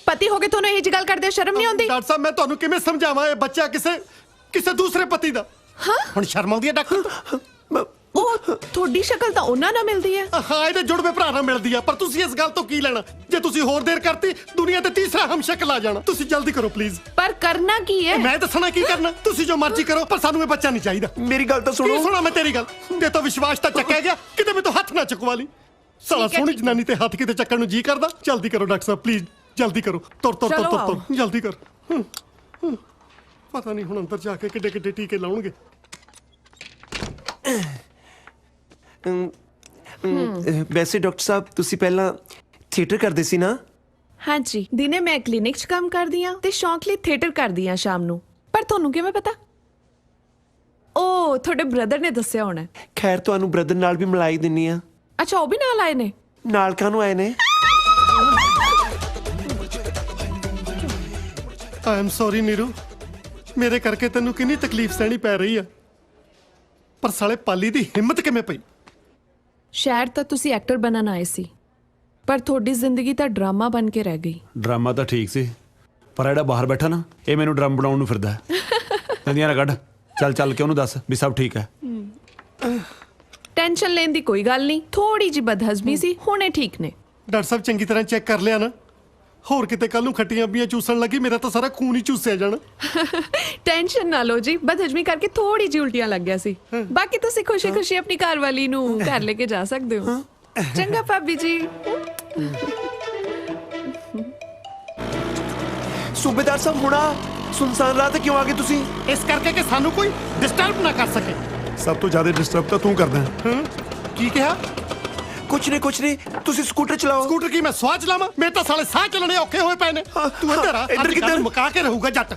ਪਤੀ ਹੋ ਕੇ ਤੁਹਾਨੂੰ ਇਹ ਜੀ ਗੱਲ ਕਰਦੇ ਸ਼ਰਮ ਨਹੀਂ ਆਉਂਦੀ? ਡਾਕਟਰ ਸਾਹਿਬ, ਮੈਂ ਤੁਹਾਨੂੰ ਕਿਵੇਂ ਸਮਝਾਵਾਂ? ਇਹ ਬੱਚਾ ਕਿਸੇ ਦੂਸਰੇ ਪਤੀ ਦਾ। ਹੁਣ ਸ਼ਰਮ ਆਉਂਦੀ ਹੈ ਡਾਕਟਰ? ਉਹ ਤੁਹਾਡੀ ਸ਼ਕਲ ਤਾਂ ਉਹਨਾਂ ਨਾਲ ਮਿਲਦੀ ਹੈ। ਹਾਂ, ਇਹਦੇ ਜੁੜਵੇਂ ਭਰਾ ਨਾਲ ਮਿਲਦੀ ਆ। ਪਰ ਤੁਸੀਂ ਇਸ ਗੱਲ ਤੋਂ ਕੀ ਲੈਣਾ? ਜੇ ਤੁਸੀਂ ਹੋਰ ਦੇਰ ਕਰਤੀ, ਦੁਨੀਆ ਤੇ ਤੀਸਰਾ ਹਮਸ਼ਕਲ ਆ ਜਾਣਾ। ਤੁਸੀਂ ਜਲਦੀ ਕਰੋ ਪਲੀਜ਼। ਪਰ ਕਰਨਾ ਕੀ ਹੈ? ਮੈਂ ਦੱਸਣਾ ਕੀ ਕਰਨਾ। ਤੁਸੀਂ ਜੋ ਮਰਜ਼ੀ ਕਰੋ, ਪਰ ਸਾਨੂੰ ਇਹ ਬੱਚਾ ਨਹੀਂ ਚਾਹੀਦਾ। ਮੇਰੀ ਗੱਲ ਤਾਂ ਸੁਣੋ। ਕੀ ਸੁਣਾ ਮੈਂ ਤੇਰੀ ਗੱਲ? ਤੇ ਤਾਂ ਵਿਸ਼ਵਾਸ ਤਾਂ ਚੱਕਿਆ ਗਿਆ, ਕਿਤੇ ਮੈਂ ਤੋਂ ਹੱਥ ਨਾ ਚੁਕਵਾ ਲਈ। ਸਾਲਾ ਸੋਹਣੀ ਜਨਾਨੀ ਤੇ ਹੱਥ ਕਿਤੇ ਚੱਕਣ ਨੂੰ ਜੀ ਕਰਦਾ। ਜਲਦੀ ਕਰੋ ਡਾਕਟਰ ਸਾਹਿਬ, ਪਲੀਜ਼ ਜਲਦੀ ਕਰੋ। ਤੁਰ ਜਲਦੀ ਕਰ। ਪਤਾ ਨਹੀਂ ਹੁਣ ਅੰਦਰ ਜਾ ਕੇ ਕਿੱਡੇ ਕਿੱਡੇ ਟੀਕੇ ਲਾਉਣਗੇ। ਵੈਸੇ ਡਾਕਟਰ ਸਾਹਿਬ, ਤੁਸੀਂ ਪਹਿਲਾਂ ਥੀਏਟਰ ਕਰਦੇ ਸੀ ਨਾ? ਹਾਂਜੀ, ਦਿਨੇ ਮੈਂ ਕਲੀਨਿਕ 'ਚ ਕੰਮ ਕਰਦੀ ਆ ਤੇ ਸ਼ੌਂਕ ਲਈ ਥੀਏਟਰ ਕਰਦੀ ਆ ਸ਼ਾਮ ਨੂੰ। ਪਰ ਤੁਹਾਨੂੰ ਕਿਵੇਂ ਪਤਾ? ਉਹ ਤੁਹਾਡੇ ਬ੍ਰਦਰ ਨੇ ਦੱਸਿਆ ਹੋਣਾ। ਖੈਰ, ਤੁਹਾਨੂੰ ਬ੍ਰਦਰ ਨਾਲ ਵੀ ਮਿਲਾਈ ਦਿੰਨੀ ਆ। ਅੱਛਾ, ਉਹ ਵੀ ਨਾਲ ਆਏ ਨੇ? ਨਾਲ ਕਾਹਨੂੰ ਆਏ ਨੇ? ਆਈ ਐਮ ਸੌਰੀ ਨੀਰੂ, ਮੇਰੇ ਕਰਕੇ ਤੈਨੂੰ ਕਿੰਨੀ ਤਕਲੀਫ ਸਹਿਣੀ ਪੈ ਰਹੀ ਆ। ਪਰ ਸਾਲੇ ਪਾਲੀ ਦੀ ਹਿੰਮਤ ਕਿਵੇਂ ਪਈ? ਸ਼ਾਇਦ ਤਾਂ ਤੁਸੀਂ ਐਕਟਰ ਬਣਨ ਆਏ ਸੀ, ਪਰ ਤੁਹਾਡੀ ਜ਼ਿੰਦਗੀ ਤਾਂ ਡਰਾਮਾ ਬਣ ਕੇ ਰਹਿ ਗਈ। ਡਰਾਮਾ ਤਾਂ ਠੀਕ ਸੀ, ਪਰ ਜਿਹੜਾ ਬਾਹਰ ਬੈਠਾ ਨਾ, ਇਹ ਮੈਨੂੰ ਡਰਮ ਬਣਾਉਣ ਨੂੰ ਫਿਰਦਾ ਹੈ। ਨਦੀਆਂ ਨਾ ਕੱਢ, ਚੱਲ ਕੇ ਉਹਨੂੰ ਦੱਸ ਵੀ ਸਭ ਠੀਕ ਹੈ। ਟੈਨਸ਼ਨ ਲੈਣ ਦੀ ਕੋਈ ਗੱਲ ਨਹੀਂ, ਥੋੜੀ ਜਿਹੀ ਬਦਹਜ਼ਮੀ ਸੀ, ਹੁਣੇ ਠੀਕ ਨੇ। ਡਾਕਟਰ ਸਾਹਿਬ ਚੰਗੀ ਤਰ੍ਹਾਂ ਚੈੱਕ ਕਰ ਲਿਆ ਨਾ? ਹੋਰ ਕਿਤੇ ਕੱਲ ਨੂੰ ਖੱਟੀਆਂ ਅੰਬੀਆਂ ਚੂਸਣ ਲੱਗੀ, ਮੇਰਾ ਤਾਂ ਸਾਰਾ ਖੂਨ ਹੀ ਚੂਸਿਆ ਜਾਣਾ। ਟੈਨਸ਼ਨ ਨਾ ਲਓ ਜੀ, ਬਦਹਜ਼ਮੀ ਕਰਕੇ ਥੋੜੀ ਜਿਹੀ ਉਲਟੀਆਂ ਲੱਗ ਗਿਆ ਸੀ। ਬਾਕੀ ਤੁਸੀਂ ਖੁਸ਼ੀ-ਖੁਸ਼ੀ ਆਪਣੀ ਘਰ ਵਾਲੀ ਨੂੰ ਘਰ ਲੈ ਕੇ ਜਾ ਸਕਦੇ ਹੋ। ਚੰਗਾ ਭਾਬੀ ਜੀ। ਸੂਬੇਦਾਰ ਸਾਹਿਬ ਹੁਣਾ ਸੁਨਸਾਨ ਰਾਤ ਕਿਉਂ ਆ ਗਏ ਤੁਸੀਂ? ਇਸ ਕਰਕੇ ਕਿ ਸਾਨੂੰ ਕੋਈ ਡਿਸਟਰਬ ਨਾ ਕਰ ਸਕੇ। ਸਭ ਤੋਂ ਜ਼ਿਆਦਾ ਡਿਸਟਰਬ ਤਾਂ ਤੂੰ ਕਰਦਾ ਹੈ। ਕੀ ਕਿਹਾ? ਕੁਛ ਨਹੀਂ, ਤੁਸੀਂ ਸਕੂਟਰ ਚਲਾਓ। ਸਕੂਟਰ ਕੀ ਮੈਂ ਸਵਾਹ ਚਲਾਵਾਂ? ਮੇਰੇ ਤਾਂ ਸਾਲੇ ਸਾਹ ਚੱਲਣੇ ਔਖੇ ਹੋਏ ਪਏ ਨੇ। ਤੂੰ ਇੱਧਰ ਆ, ਇੱਧਰ ਕਿੱਧਰ? ਮੁਕਾ ਕੇ ਰਹੂਗਾ ਜੱਟ।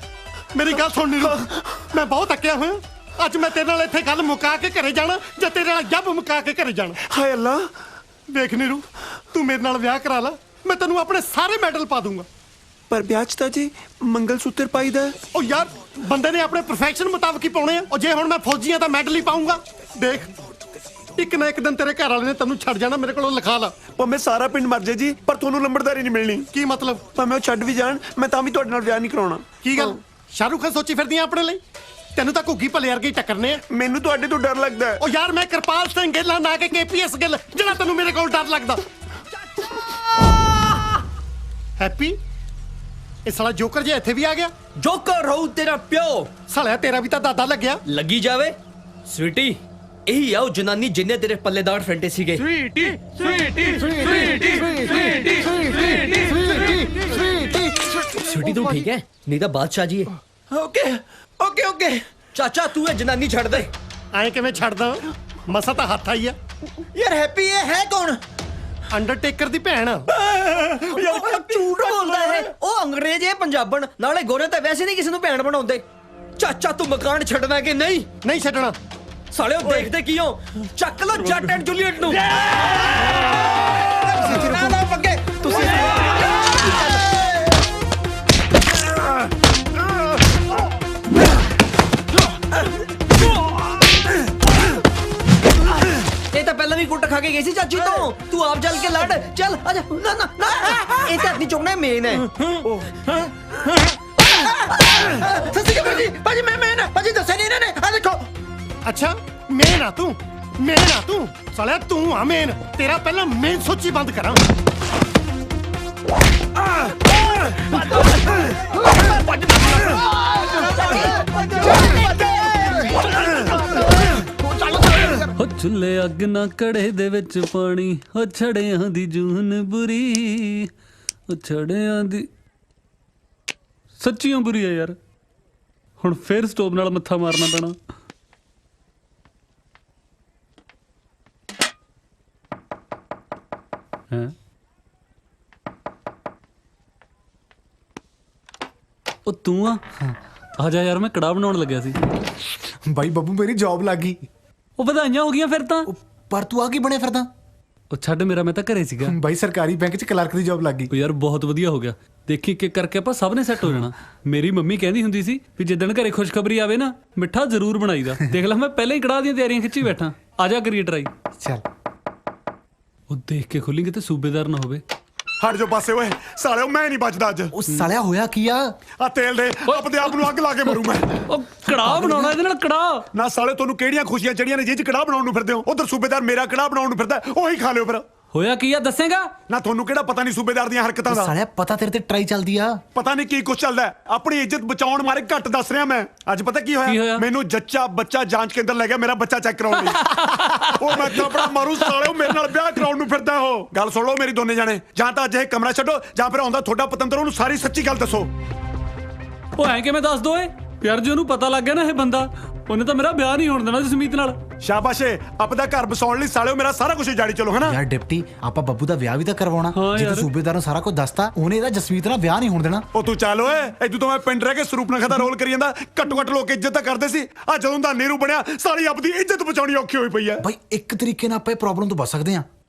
ਮੇਰੀ ਗੱਲ ਸੁਣ ਨੀਰੂ, ਮੈਂ ਬਹੁਤ ਅੱਕਿਆ ਹੋਇਆ। ਅੱਜ ਮੈਂ ਤੇਰੇ ਨਾਲ ਇੱਥੇ ਗੱਲ ਮੁਕਾ ਕੇ ਘਰੇ ਜਾਣਾ ਜਾਂ ਤੇਰੇ ਨਾਲ ਜੱਬ ਮੁਕਾ ਕੇ ਘਰੇ ਜਾਣਾ। ਹਾਏ ਅੱਲਾ, ਵੇਖ ਨੀਰੂ, ਤੂੰ ਮੇਰੇ ਨਾਲ ਵਿਆਹ ਕਰਾ ਲਾ, ਮੈਂ ਤੈਨੂੰ ਆਪਣੇ ਸਾਰੇ ਮੈਡਲ ਪਾ ਦੂੰਗਾ। ਪਰ ਵਿਆਹ 'ਚ ਤਾਂ ਜੀ ਮੰਗਲ ਸੂਤਰ ਪਾਈਦਾ। ਉਹ ਯਾਰ, ਬੰਦੇ ਨੇ ਆਪਣੇ ਪ੍ਰੋਫੈਸ਼ਨ ਮੁਤਾਬਕ ਹੀ ਪਾਉਣੇ ਆ। ਉਹ ਜੇ ਹੁਣ ਮੈਂ ਫੌਜੀਆਂ ਦਾ ਮੈਡਲ ਹੀ ਪਾਉਂਗਾ, ਦੇਖ ਇੱਕ ਨਾ ਇੱਕ ਦਿਨ ਤੇਰੇ ਘਰ ਵਾਲੇ ਨੇ ਤੈਨੂੰ ਛੱਡ ਜਾਣਾ। ਮੇਰੇ ਕੋਲੋਂ ਲਿਖਾ ਲਾ। ਭਾਵੇਂ ਸਾਰਾ ਪਿੰਡ ਮਰ ਜਾਏ ਜੀ, ਪਰ ਤੁਹਾਨੂੰ ਲੰਬੜਦਾਰੀ ਨਹੀਂ ਮਿਲਣੀ। ਕੀ ਮਤਲਬ? ਭਾਵੇਂ ਉਹ ਛੱਡ ਵੀ ਜਾਣ, ਮੈਂ ਤਾਂ ਵੀ ਤੁਹਾਡੇ ਨਾਲ ਵਿਆਹ ਨਹੀਂ ਕਰਾਉਣਾ। ਕੀ ਗੱਲ ਸ਼ਾਹਰੁਖ ਖਾਨ ਸੋਚੀ ਫਿਰਦੀ ਆ ਆਪਣੇ ਲਈ? ਤੈਨੂੰ ਤਾਂ ਘੁੱਗੀ ਭਲੇ ਵਰਗੇ ਹੀ ਟੱਕਰਨੇ ਆ। ਮੈਨੂੰ ਤੁਹਾਡੇ ਤੋਂ ਡਰ ਲੱਗਦਾ ਹੈ। ਉਹ ਯਾਰ, ਮੈਂ ਕਿਰਪਾਲ ਸਿੰਘ ਗਿੱਲ ਨਾ ਕਿ KPS ਗਿੱਲ, ਜਿਹੜਾ ਤੈਨੂੰ ਮੇਰੇ ਕੋਲ ਡਰ ਲੱਗਦਾ। ਹੈਪੀ, ਇਹ ਸਾਲਾ ਜੋਕਰ ਜਿਹਾ ਇੱਥੇ ਵੀ ਆ ਗਿਆ। ਜੋਕਰ ਰਹੂ ਤੇਰਾ ਪਿਓ। ਸਾਲਿਆ ਤੇਰਾ ਵੀ ਤਾਂ ਦਾਦਾ ਲੱਗਿਆ। ਲੱਗੀ ਜਾਵੇ ਸਵੀਟੀ, ਇਹੀ ਆ ਉਹ ਜਨਾਨੀ ਜਿੰਨੇ ਤੇਰੇ ਪੱਲੇਦਾਰ ਫੈਂਟੇ ਸੀਗੇ। ਸਵੀਟੀ ਸਵੀਟੀ ਤੂੰ ਠੀਕ ਹੈ? ਨਹੀਂ ਤਾਂ ਬਾਦਸ਼ਾਹ ਜੀ ਹੈ। ਓਕੇ ਚਾਚਾ, ਤੂੰ ਇਹ ਜਨਾਨੀ ਛੱਡ ਦੇ। ਐਂ ਕਿਵੇਂ ਛੱਡਦਾ? ਮਸਾ ਤਾਂ ਹੱਥ ਆਈ ਆ। ਯਾਰ ਹੈਪੀ ਇਹ ਹੈ ਕੌਣ? ਅੰਡਰਟੇਕਰ ਦੀ ਭੈਣ। ਯਾਰ ਝੂਠ ਬੋਲਦਾ ਹੈ। ਉਹ ਅੰਗਰੇਜ਼ ਹੈ ਪੰਜਾਬਣ, ਨਾਲੇ ਗੋਰੇ ਤਾਂ ਵੈਸੇ ਨਹੀਂ ਕਿਸੇ ਨੂੰ ਭੈਣ ਬਣਾਉਂਦੇ। ਚਾਚਾ ਤੂੰ ਮਕਾਨ ਛੱਡਣਾ ਕਿ ਨਹੀਂ? ਨਹੀਂ ਛੱਡਣਾ। ਸਾਲਿਓ ਦੇਖਦੇ ਕੀ ਹੋ? ਚੱਕ ਲੋ ਜੱਟ ਐਂਡ ਜੂਲੀਅਟ ਨੂੰ। ਇਹ ਤਾਂ ਪਹਿਲਾਂ ਵੀ ਕੁੱਟ ਖਾ ਕੇ ਗਈ ਸੀ ਚਾਚੀ ਤੋਂ। ਤੂੰ ਆਪ ਚੱਲ ਕੇ ਲੜ। ਚੱਲ ਆਜਾ। ਨਾ ਇਹ ਤਾਂ ਨਹੀਂ ਚੁੱਕਣਾ, ਮੇਨ ਹੈ। ਸੱਚੀ ਭਾਜੀ, ਮੈਂ ਭਾਜੀ ਦੱਸਿਆ ਨਹੀਂ ਇਹਨਾਂ ਨੇ। ਆ ਦੇਖੋ। ਅੱਛਾ, ਮੇਨ ਆ ਤੂੰ? ਮੇਨ ਆ ਤੂੰ? ਸਾਲਿਆ ਤੂੰ ਆ ਮੇਨ। ਤੇਰਾ ਪਹਿਲਾਂ ਮੇਨ ਸੋਚੀ ਬੰਦ ਕਰਾਂ। ਹੋ ਚੁੱਲੇ ਅੱਗ ਨਾ ਕੜੇ ਦੇ ਵਿੱਚ ਪਾਣੀ, ਹੋ ਛੜਿਆਂ ਦੀ ਜੂਨ ਬੁਰੀ, ਹੋ ਛੜਿਆਂ ਦੀ ਸੱਚੀਆਂ ਬੁਰੀ ਆ ਯਾਰ। ਹੁਣ ਫੇਰ ਸਟੋਵ ਨਾਲ ਮੱਥਾ ਮਾਰਨਾ ਪੈਣਾ। ਹੈ ਉਹ ਤੂੰ ਆ ਜਾ ਯਾਰ, ਮੈਂ ਕੜਾਹ ਬਣਾਉਣ ਲੱਗਿਆ ਸੀ। ਬਾਈ ਬੱਬੂ, ਮੇਰੀ ਜੌਬ ਲੱਗ ਗਈ। ਉਹ ਵਧਾਈਆਂ ਹੋ ਗਈਆਂ ਫਿਰ ਤਾਂ। ਪਰ ਤੂੰ ਆ ਕੀ ਬਣਿਆ ਫਿਰਦਾ? ਉਹ ਛੱਡ, ਮੇਰਾ ਮੈਂ ਤਾਂ ਘਰੇ ਸੀਗਾ। ਬਾਈ ਸਰਕਾਰੀ ਬੈਂਕ 'ਚ ਕਲਰਕ ਦੀ ਜੌਬ ਲੱਗ ਗਈ। ਉਹ ਯਾਰ ਬਹੁਤ ਵਧੀਆ ਹੋ ਗਿਆ। ਦੇਖੀ ਕਿ ਕਰਕੇ ਆਪਾਂ ਸਭ ਨੇ ਸੈੱਟ ਹੋ ਜਾਣਾ। ਮੇਰੀ ਮੰਮੀ ਕਹਿੰਦੀ ਹੁੰਦੀ ਸੀ ਵੀ ਜਿੱਦਣ ਘਰੇ ਖੁਸ਼ਖਬਰੀ ਆਵੇ ਨਾ, ਮਿੱਠਾ ਜ਼ਰੂਰ ਬਣਾਈਦਾ। ਦੇਖ ਲੈ, ਮੈਂ ਪਹਿਲਾਂ ਹੀ ਕੜਾਹ ਦੀਆਂ ਤਿਆਰੀਆਂ ਖਿੱਚੀ ਬੈਠਾ। ਆ ਜਾ ਕਰੀਏ ਟਰਾਈ। ਚੱਲ। ਉਹ ਦੇਖ ਕੇ ਖੋਲੀ ਕਿਤੇ ਸੂਬੇਦਾਰ ਨਾ ਹੋਵੇ। ਹਟ ਜਾ ਪਾਸੇ ਓਏ ਸਾਲਿਓ, ਮੈਂ ਨਹੀਂ ਬਚਦਾ ਅੱਜ। ਉਹ ਸਾਲਿਆ ਹੋਇਆ ਕੀ ਆ? ਆ ਤੇਲ ਦੇ, ਆਪਣੇ ਆਪ ਨੂੰ ਅੱਗ ਲਾ ਕੇ ਮਰੂ ਮੈਂ। ਉਹ ਕੜਾਹ ਬਣਾਉਣਾ ਇਹਦੇ ਨਾਲ ਕੜਾਹ। ਨਾ ਸਾਲੇ, ਤੁਹਾਨੂੰ ਕਿਹੜੀਆਂ ਖੁਸ਼ੀਆਂ ਚੜੀਆਂ ਨੇ ਜਿਹਦੇ ਚ ਕੜਾਹ ਬਣਾਉਣ ਨੂੰ ਫਿਰਦੇ ਹੋ? ਉਧਰ ਸੂਬੇਦਾਰ ਮੇਰਾ ਕੜਾਹ ਬਣਾਉਣ ਨੂੰ ਫਿਰਦਾ, ਉਹੀ ਖਾ ਲਿਓ ਫਿਰ। ਹੋਇਆ ਕੀ ਆ, ਦੱਸੇਗਾ? ਨਾ ਤੁਹਾਨੂੰ ਕਿਹੜਾ ਪਤਾ ਨਹੀਂ ਸੂਬੇਦਾਰ ਦੀਆਂ ਹਰਕਤਾਂ ਦਾ? ਸਾਲਿਆ ਪਤਾ ਤੇਰੇ ਤੇ ਟਰਾਈ ਚੱਲਦੀ ਆ। ਪਤਾ ਨਹੀਂ ਕੀ ਕੁਛ ਚੱਲਦਾ। ਆਪਣੀ ਇੱਜ਼ਤ ਬਚਾਉਣ ਮਾਰੇ ਘੱਟ ਦੱਸ ਰਿਹਾ ਮੈਂ। ਅੱਜ ਪਤਾ ਕੀ ਹੋਇਆ? ਮੈਨੂੰ ਜੱਚਾ ਬੱਚਾ ਜਾਂਚ ਕੇਂਦਰ ਲੈ ਗਿਆ ਮੇਰਾ ਬੱਚਾ ਚੈੱਕ ਕਰਾਉਣ ਲਈ। ਉਹ ਮੈਂ ਥਾਪੜਾ ਮਾਰੂ ਸਾਲਿਓ, ਮੇਰੇ ਨਾਲ ਵਿਆਹ ਕਰਾਉਣ ਨੂੰ ਫਿਰਦਾ। ਉਹ ਗੱਲ ਸੁਣ ਲਓ ਮੇਰੀ ਦੋਨੇ ਜਾਣੇ, ਜਾਂ ਤਾਂ ਅੱਜ ਇਹ ਕਮਰਾ ਛੱਡੋ, ਜਾਂ ਫਿਰ ਆਉਂਦਾ ਤੁਹਾਡਾ ਪਤੰਦਰ, ਉਹਨੂੰ ਸਾਰੀ ਸੱਚੀ ਗੱਲ ਦੱਸੋ। ਉਹ ਐਂ ਕਿਵੇਂ ਦੱਸ ਦੋ ਏ ਯਾਰ? ਜੇ ਉਹਨੂੰ ਪਤਾ ਲੱਗ ਗਿਆ ਨਾ ਇਹ ਬੰਦਾ, ਉਹਨੇ ਤਾਂ ਮੇਰਾ ਵਿਆਹ ਨਹੀਂ ਹੋਣ ਦੇਣਾ ਜਸਮੀਤ ਨਾਲ। ਸ਼ਾਬਾਸ਼ ਏ, ਆਪਦਾ ਘਰ ਬਸਾਉਣ ਲਈ ਸਾਲਿਓ ਮੇਰਾ ਸਾਰਾ ਕੁਝ ਜਾੜੀ ਚਲੋ, ਹੈ ਨਾ? ਯਾਰ ਡਿਪਟੀ, ਆਪਾਂ ਬੱਬੂ ਦਾ ਵਿਆਹ ਵੀ ਤਾਂ ਕਰਵਾਉਣਾ। ਜੇ ਤੂੰ ਸੂਬੇਦਾਰ ਨੂੰ ਸਾਰਾ ਕੁਝ ਦੱਸਤਾ, ਉਹਨੇ ਇਹਦਾ ਜਸਮੀਤ ਨਾਲ ਵਿਆਹ ਨਹੀਂ ਹੋਣ ਦੇਣਾ। ਉਹ ਤੂੰ ਚੱਲ ਓਏ, ਇਦੋਂ ਤੋਂ ਮੈਂ ਪਿੰਡ ਰਹਿ ਕੇ ਸਰੂਪਨਖਾ ਦਾ ਰੋਲ ਕਰੀ ਜਾਂਦਾ। ਘੱਟੋ ਘੱਟ ਲੋਕ ਇੱਜ਼ਤ ਤਾਂ ਕਰਦੇ ਸੀ। ਆ ਜਦੋਂ ਦਾ ਨੀਰੂ ਬਣਿਆ, ਸਾਰੀ ਆਪਦੀ ਇੱਜ਼ਤ ਬਚਾਉਣੀ ਔਖੀ ਹੋਈ ਪਈ ਐ। ਬਾਈ ਇੱਕ ਤਰੀਕੇ ਨਾਲ ਆਪਾਂ ਇਹ ਪ੍ਰੋਬਲਮ ਤੋਂ ਬਚ ਸਕਦੇ ਆ।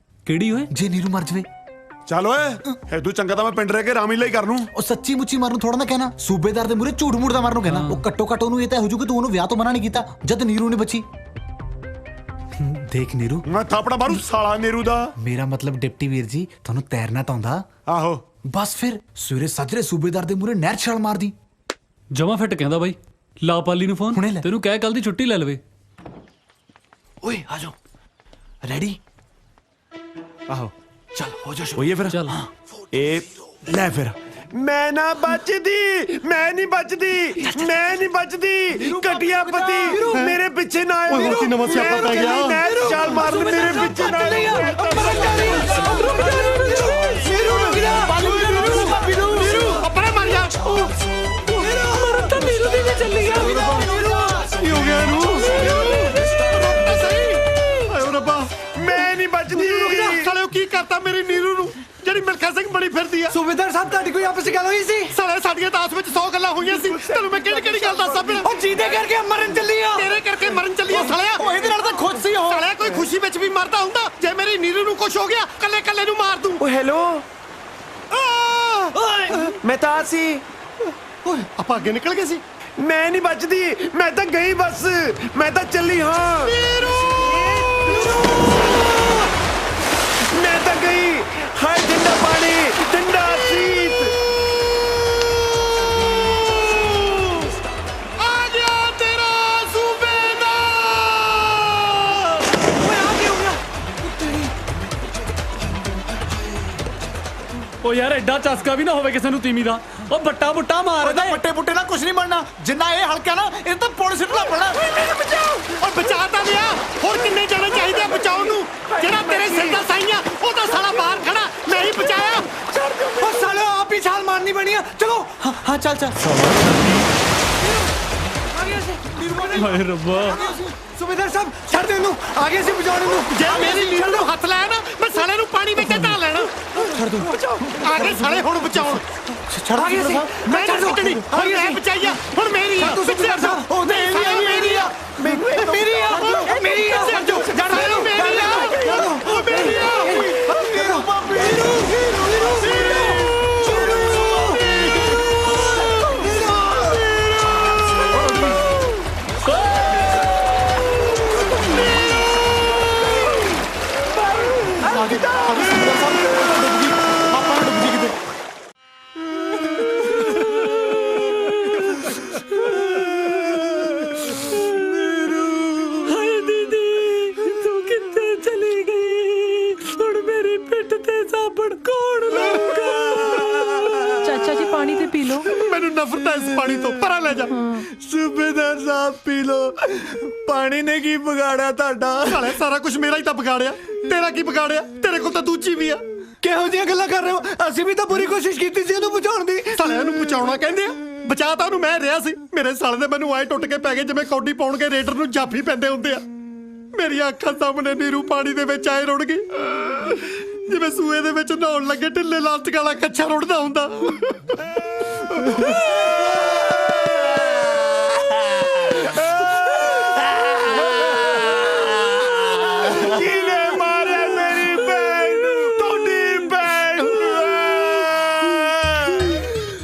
ਕਿਹੜੀ ਓਏ? ਜੇ ਨੀਰੂ ਮਰ ਜਵੇ। ਚੱਲ ਓਏ, ਇਦੋਂ ਚੰਗਾ ਤਾਂ ਮੈਂ ਪਿੰਡ ਰਹਿ ਕੇ ਰਾਮੀ ਲਈ ਕਰ ਲੂੰ। ਉਹ ਸੱਚੀ ਮੁੱਚੀ ਮਰਨ ਨੂੰ ਥੋੜਾ ਨਾ ਕਹਿਣਾ, ਸੂਬੇਦਾਰ ਦੇ ਮੂਰੇ ਝੂਠ ਮੂਠ ਦਾ ਮਰਨ ਨੂੰ ਕਹਿਣਾ। ਉਹ ਘੱਟੋ ਘੱਟ ਉਹਨੂੰ ਇਹ ਤਾਂ ਹੋ ਜੂ ਕਿ ਤੂੰ ਉਹਨੂੰ ਵਿਆਹ ਤੋਂ ਮਨਾ ਨਹੀਂ ਕੀਤਾ ਜਦ ਨੀਰੂ ਨੇ ਬੱਚੀ। ਦੇਖ ਨੀਰੂ, ਮੈਂ ਥਾਪੜਾ ਮਾਰੂ ਸਾਲਾ ਨੀਰੂ ਦਾ। ਮੇਰਾ ਮਤਲਬ ਡਿਪਟੀ ਵੀਰ ਜੀ, ਤੁਹਾਨੂੰ ਤੈਰਨਾ ਤਾਂ ਆਉਂਦਾ? ਆਹੋ। ਬਸ ਫਿਰ ਸਵੇਰੇ ਸਾਜਰੇ ਸੂਬੇਦਾਰ ਦੇ ਮੂਹਰੇ ਨਹਿਰ 'ਚ ਛਾਲ ਮਾਰਦੀ। ਜਮਾ ਫਿੱਟ ਕਹਿੰਦਾ ਬਾਈ, ਲਾ ਪਾਲੀ ਨੂੰ ਫੋਨ, ਤੈਨੂੰ ਕਹਿ ਕੱਲ ਦੀ ਛੁੱਟੀ ਲੈ ਲਵੇ। ਓਏ ਆ ਜਾਓ, ਰੈਡੀ? ਆਹੋ ਚੱਲ ਹੋ ਜਾ ਹੋਈਏ ਫਿਰ। ਚੱਲ ਇਹ ਲੈ ਫਿਰ। ਮੈਂ ਨਾ ਬਚਦੀ, ਮੈਂ ਨਹੀਂ ਬਚਦੀ, ਮੈਂ ਨਹੀਂ ਬਚਦੀ। ਘਟਿਆ ਪਤੀ ਮੇਰੇ ਪਿੱਛੇ ਨਾ ਆਇਓ। ਓਏ, ਨਵਾਂ ਸਿਆਪਾ ਪੈ ਗਿਆ। ਮੈਂ ਛਾਲ ਮਾਰ ਮੇਰੇ ਪਿੱਛੇ ਨਾ ਆਇਓ। ਆਪਣੇ ਮਰ ਜਾ। ਮਰਨ ਤਾਂ ਨੀਰੂ ਦੀ ਵੀ ਚੱਲੀ ਗਿਆ। ਕੀ ਹੋ ਗਿਆ ਇਹਨੂੰ? ਆਇਓ ਰੱਬਾ, ਮੈਂ ਨਹੀਂ ਬਚਦੀ। ਸਾਲਿਓ ਕੀ ਕਰਤਾ ਮੇਰੀ ਨੀਰੂ ਨੂੰ, ਜਿਹੜੀ ਮਿਲਖਾ ਸਿੰਘ ਬਣੀ ਫਿਰਦੀ ਆ। ਸੂਬੇਦਾਰ ਸਾਹਿਬ, ਤੁਹਾਡੀ ਕੋਈ ਆਪਸ ਵਿੱਚ ਗੱਲ ਹੋਈ ਸੀ? ਸਾਲੇ ਸਾਡੀਆਂ ਤਾਂ ਆਪਸ ਵਿੱਚ 100 ਗੱਲਾਂ ਹੋਈਆਂ ਸੀ। ਤੈਨੂੰ ਮੈਂ ਕਿਹੜੀ ਕਿਹੜੀ ਗੱਲ ਦੱਸਾਂ ਫਿਰ? ਉਹ ਜਿਹਦੇ ਕਰਕੇ ਮਰਨ ਚੱਲੀ ਆ। ਤੇਰੇ ਕਰਕੇ ਮਰਨ ਚੱਲੀ ਆ ਸਾਲਿਆ। ਉਹ ਇਹਦੇ ਨਾਲ ਤਾਂ ਖੁਦ ਸੀ ਉਹ। ਸਾਲਿਆ ਕੋਈ ਖੁਸ਼ੀ ਵਿੱਚ ਵੀ ਮਰਦਾ ਹੁੰਦਾ। ਜੇ ਮੇਰੀ ਨੀਰੂ ਨੂੰ ਕੁਝ ਹੋ ਗਿਆ, ਕੱਲੇ ਕੱਲੇ ਨੂੰ ਮਾਰ ਦੂੰ। ਓ ਹੈਲੋ, ਮੈਂ ਤਾਂ ਸੀ। ਓਏ ਆਪਾਂ ਅੱਗੇ ਨਿਕਲ ਗਏ ਸੀ। ਮੈਂ ਨਹੀਂ ਬਚਦੀ, ਮੈਂ ਤਾਂ ਗਈ ਬਸ, ਮੈਂ ਤਾਂ ਚੱਲੀ ਹਾਂ। ਮੈਂ ਤਾਂ ਗਈ। ਹਾਏ ਠੰਡਾ ਪਾਣੀ, ਠੰਡਾ ਸੀਤ। ਆ ਗਿਆ ਤੇਰਾ ਸੂਬੇਦਾਰ। ਓਏ ਆ ਕੀ ਹੋ ਗਿਆ? ਉਹ ਯਾਰ ਐਡਾ ਚਸਕਾ ਵੀ ਨਾ ਹੋਵੇ ਕਿਸੇ ਨੂੰ ਤੀਮੀ ਦਾ। ਉਹ ਬੱਟਾ ਬੁੱਟਾ ਮਾਰ ਦੇ। ਬੱਟੇ ਬੁੱਟੇ ਨਾਲ ਕੁਝ ਨਹੀਂ ਬਣਨਾ। ਜਿੰਨਾ ਇਹ ਹਲਕਾ ਨਾ, ਇਹ ਤਾਂ ਪੁਲਿਸ ਸਿੱਟਣਾ ਪੈਣਾ। ਓਏ ਬਚਾ ਤਾਂ ਲਿਆ। ਹੋਰ ਕਿੰਨੇ ਜਾਣੇ ਚਾਹੀਦੇ ਆ ਬਚਾਉਣ ਨੂੰ? ਜਿਹੜਾ ਤੇਰੇ ਸਿਰ ਦਾ ਸਾਈਆਂ, ਉਹ ਤਾਂ ਸਾਲਾ ਬਾਹਰ ਖੜਾ, ਮੈਂ ਹੀ ਬਚਾਇਆ। ਉਹ ਸਾਲਿਓ, ਆਪ ਹੀ ਛਾਲ ਮਾਰਨੀ ਬਣੀ ਆ। ਚਲੋ ਹਾਂ ਚੱਲ ਚੱਲ। ਹਾਏ ਰੱਬਾ। ਸੂਬੇਦਾਰ ਸਾਹਿਬ ਛੱਡ ਦੇ ਇਹਨੂੰ, ਆ ਗਏ ਸੀ ਬਚਾਉਣ ਨੂੰ। ਜੇ ਮੇਰੀ ਨੀਰੂ ਨੂੰ ਹੱਥ ਲਾਇਆ ਨਾ, ਮੈਂ ਸਾਲੇ ਨੂੰ ਪਾਣੀ ਵਿੱਚ ਢਾ ਲੈਣਾ। ਛੱਡ ਦੋ। ਆ ਗਏ ਸਾਲੇ ਹੁਣ ਬਚਾਉਣ। ਛੱਡ ਆ ਗਏ ਸੀ। ਮੈਂ ਛੱਡ ਦੋ। ਛੱਡਣੀ, ਹੁਣ ਮੈਂ ਬਚਾਈਆ, ਹੁਣ ਮੇਰੀ ਆ। ਸੂਬੇਦਾਰ ਸਾਹਿਬ, ਉਹ ਮੇਰੀ ਆ, ਮੇਰੀ ਆ, ਮੇਰੀ ਆ, ਮੇਰੀ ਆ। ਛੱਡ ਦਿਓ, ਛੱਡ ਦਿਓ, ਮੇਰੀ ਆ। ਉਹ ਮੇਰੀ ਆ। ਹਾਏ ਦੀਦੀ, ਤੂੰ ਕਿੱਥੇ ਚਲੀ ਗਈ? ਹੁਣ ਮੇਰੀ ਪਿੱਠ ਤੇ ਸਾਬਣ ਕੌਣ ਲਾਊਗਾ? ਚਾਚਾ ਜੀ ਪਾਣੀ ਤੇ ਪੀ ਲਓ। ਮੈਨੂੰ ਨਫ਼ਰਤ ਹੈ ਇਸ ਪਾਣੀ ਤੋਂ, ਪਰਾਂ ਲੈ ਜਾ। ਸੂਬੇਦਾਰ ਸਾਹਿਬ ਪੀ ਲੋ। ਪਾਣੀ ਨੇ ਕੀ ਵਿਗਾੜਿਆ ਤੁਹਾਡਾ? ਸਾਲੇ ਸਾਰਾ ਕੁਝ ਮੇਰਾ ਹੀ ਤਾਂ ਵਿਗਾੜਿਆ। ਤੇਰਾ ਕੀ ਵਿਗਾੜਿਆ? ਤੇਰੇ ਕੋਲ ਤਾਂ ਦੂਜੀ ਵੀ ਆ। ਕਿਹੋ ਜਿਹੀਆਂ ਗੱਲਾਂ ਕਰ ਰਹੇ ਹੋ? ਅਸੀਂ ਵੀ ਤਾਂ ਪੂਰੀ ਕੋਸ਼ਿਸ਼ ਕੀਤੀ ਸੀ ਇਹਨੂੰ ਬਚਾਉਣ ਦੀ। ਸਾਲਿਆਂ ਨੂੰ ਬਚਾਉਣਾ ਕਹਿੰਦੇ ਆ। ਬਚਾ ਤਾਂ ਉਹਨੂੰ ਮੈਂ ਰਿਹਾ ਸੀ। ਮੇਰੇ ਸਾਲੇ ਦੇ ਮੈਨੂੰ ਆਏ ਟੁੱਟ ਕੇ ਪੈ ਗਏ, ਜਿਵੇਂ ਕੌਡੀ ਪਾਉਣ ਕੇ ਰੇਡਰ ਨੂੰ ਜਾਫੀ ਪੈਂਦੇ ਹੁੰਦੇ ਆ। ਮੇਰੀਆਂ ਅੱਖਾਂ ਸਾਹਮਣੇ ਨੀਰੂ ਪਾਣੀ ਦੇ ਵਿੱਚ ਆਏ ਰੁੜ ਗਈ, ਜਿਵੇਂ ਸੂਏ ਦੇ ਵਿੱਚ ਨਹਾਉਣ ਲੱਗੇ ਢਿੱਲੇ ਲਾਸਟਿਕ ਵਾਲਾ ਕੱਛਾ ਰੁੜਦਾ ਹੁੰਦਾ। ਕਿਹਨੇ ਮਾਰਿਆ ਮੇਰੀ ਭੈਣ ਨੂੰ? ਤੁਹਾਡੀ ਭੈਣ ਨੂੰ।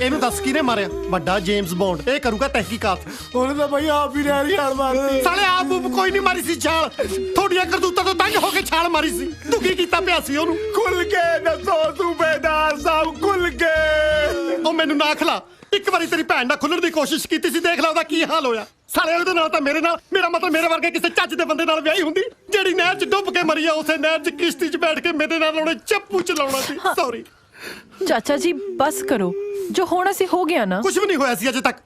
ਇਹਨੂੰ ਦੱਸ ਕਿਹਨੇ ਮਾਰਿਆ? ਵੱਡਾ ਜੇਮਸ ਬੌਂਡ, ਇਹ ਕਰੂਗਾ ਤਹਿਕੀਕਾਤ। ਉਹਨੇ ਤਾਂ ਬਈ ਆਪ ਹੀ ਨਹਿਰ ਛਾਲ ਮਾਰਤੀ। ਸਾਲੇ ਆਪ ਕੋਈ ਨਹੀਂ ਮਾਰੀ ਸੀ ਛਾਲ, ਤੁਹਾਡੀਆਂ ਕਰਤੂਤਾਂ ਤੋਂ ਤੰਗ ਹੋ ਕੇ ਛਾਲ ਮਾਰੀ ਸੀ। ਤੂੰ ਕੀ ਕੀਤਾ ਪਿਆ ਸੀ ਉਹਨੂੰ? ਖੁੱਲ ਕੇ ਦੱਸੋ ਸੂਬੇਦਾਰ ਸਾਹਿਬ, ਖੁੱਲ ਕੇ। ਉਹ ਮੈਨੂੰ ਨਾ ਖਲਾ। ਇੱਕ ਵਾਰੀ ਤੇਰੀ ਭੈਣ ਨਾਲ ਖੁੱਲਣ ਦੀ ਕੋਸ਼ਿਸ਼ ਕੀਤੀ ਸੀ, ਦੇਖ ਲੈ ਉਹਦਾ ਕੀ ਹਾਲ ਹੋਇਆ। ਸਾਲੇ ਉਹਦੇ ਨਾਲ ਤਾਂ ਮੇਰੇ ਨਾਲ, ਮੇਰਾ ਮਤਲਬ ਮੇਰੇ ਵਰਗੇ ਕਿਸੇ ਚੱਜ ਦੇ ਬੰਦੇ ਨਾਲ ਵਿਆਹੀ ਹੁੰਦੀ। ਜਿਹੜੀ ਨਹਿਰ 'ਚ ਡੁੱਬ ਕੇ ਮਰੀ ਆ, ਉਸੇ ਨਹਿਰ 'ਚ ਕਿਸ਼ਤੀ 'ਚ ਬੈਠ ਕੇ ਮੇਰੇ ਨਾਲ ਉਹਨੇ ਚੱਪੂ ਚਲਾਉਣਾ ਸੀ। ਸੌਰੀ ਚਾਚਾ ਜੀ ਬਸ ਕਰੋ, ਜੋ ਹੋਣਾ ਸੀ ਹੋ ਗਿਆ ਨਾ। ਕੁਝ ਵੀ ਨਹੀਂ ਹੋਇਆ ਸੀ ਅਜੇ ਤੱਕ।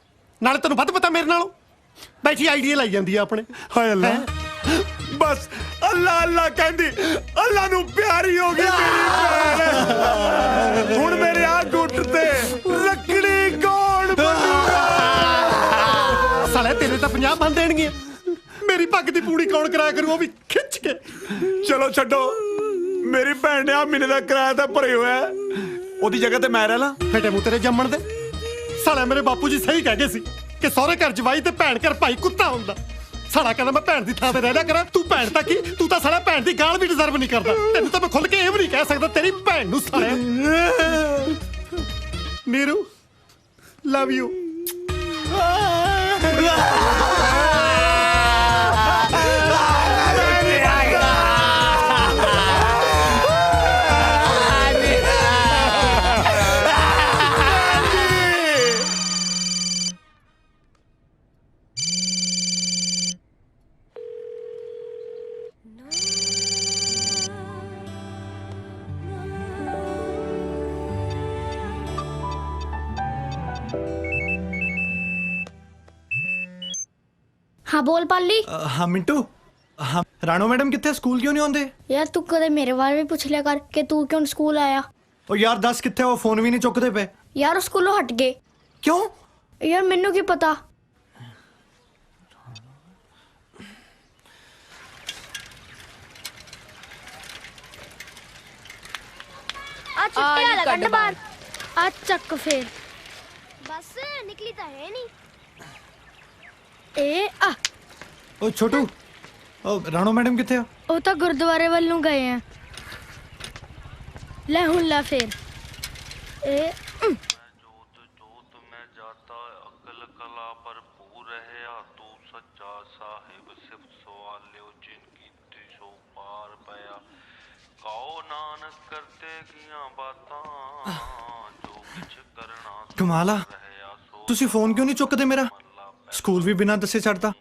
ਨਾਲੇ ਤੈਨੂੰ ਵੱਧ ਪਤਾ ਮੇਰੇ ਨਾਲੋਂ। ਬੈਠੀ ਆਈਡੀਆ ਲਾਈ ਜਾਂਦੀ ਆ ਆਪਣੇ। ਹਾਏ ਅੱਲਾ, ਬਸ ਅੱਲਾ ਅੱਲਾ ਕਹਿੰਦੀ, ਅੱਲਾ ਨੂੰ ਪਿਆਰੀ ਹੋ ਗਈ ਮੇਰੀ ਭੈਣ। ਹੁਣ ਮੇਰੇ ਆ ਗੁੱਟ ਤੇ ਲੱਕੜੀ ਕੌਣ ਬਣੂਗਾ? ਸਾਲੇ ਤੇਰੇ ਤਾਂ 50 ਬਣ ਦੇਣਗੇ। ਮੇਰੀ ਪੱਗ ਦੀ ਪੂੜੀ ਕੌਣ ਕਰਾਇਆ ਕਰੂ, ਉਹ ਵੀ ਖਿੱਚ ਕੇ। ਚਲੋ ਛੱਡੋ, ਮੇਰੀ ਭੈਣ ਨੇ ਆ ਮਹੀਨੇ ਦਾ ਕਿਰਾਇਆ ਤਾਂ ਭਰੇ ਹੋਇਆ, ਉਹਦੀ ਜਗ੍ਹਾ ਤੇ ਮੈਂ ਰਹਿ ਲਾਂ। ਫੇਟੇ ਮੂੰਹ ਤੇਰੇ ਜੰਮਣ ਦੇ। ਸਾਲੇ ਮੇਰੇ ਬਾਪੂ ਜੀ ਸਹੀ ਕਹਿ ਗਏ ਸੀ ਕਿ ਸਹੁਰੇ ਘਰ ਜਵਾਈ ਤੇ ਭੈਣ ਘਰ ਭਾਈ ਕੁੱਤਾ ਹੁੰਦਾ। ਸਾਲਾ ਕਹਿੰਦਾ ਮੈਂ ਭੈਣ ਦੀ ਥਾਂ ਤੇ ਰਹਿ ਲਿਆ ਕਰਾਂ। ਤੂੰ ਭੈਣ ਤਾਂ ਕੀ, ਤੂੰ ਤਾਂ ਸਾਲਾ ਭੈਣ ਦੀ ਗਾਲ ਵੀ ਡਿਜ਼ਰਵ ਨਹੀਂ ਕਰਦਾ। ਤੈਨੂੰ ਤਾਂ ਮੈਂ ਖੁੱਲ ਕੇ ਇਹ ਵੀ ਨਹੀਂ ਕਹਿ ਸਕਦਾ ਤੇਰੀ ਭੈਣ ਨੂੰ। ਸਾਲਿਆ ਨੀਰੂ, ਲਵ ਯੂ। हाँ बोल पाली। हाँ मिंटू, हाँ राणो मैडम कितने स्कूल क्यों नहीं आते? यार तू कदे मेरे बारे में पूछ लिया कर कि तू क्यों स्कूल आया। ओ यार दस कितने वो फोन भी नहीं चुकते पे। यार स्कूलों हट गए। क्यों? यार मैनू की पता। आज छुट्टी वाला कट बार आज चक फिर बस निकली तो है नहीं। ए आ ओ छोटू, ओ राणो मैडम कितने हो? वो तो गुरुद्वारे वालों गए हैं। ले हुन ला फिर ए ਕਮਾਲਾ, ਤੁਸੀਂ ਫੋਨ ਕਿਉਂ ਨਹੀਂ ਚੁੱਕਦੇ ਮੇਰਾ? ਸਕੂਲ ਵੀ ਬਿਨਾਂ ਦੱਸੇ ਛੱਡਤਾ।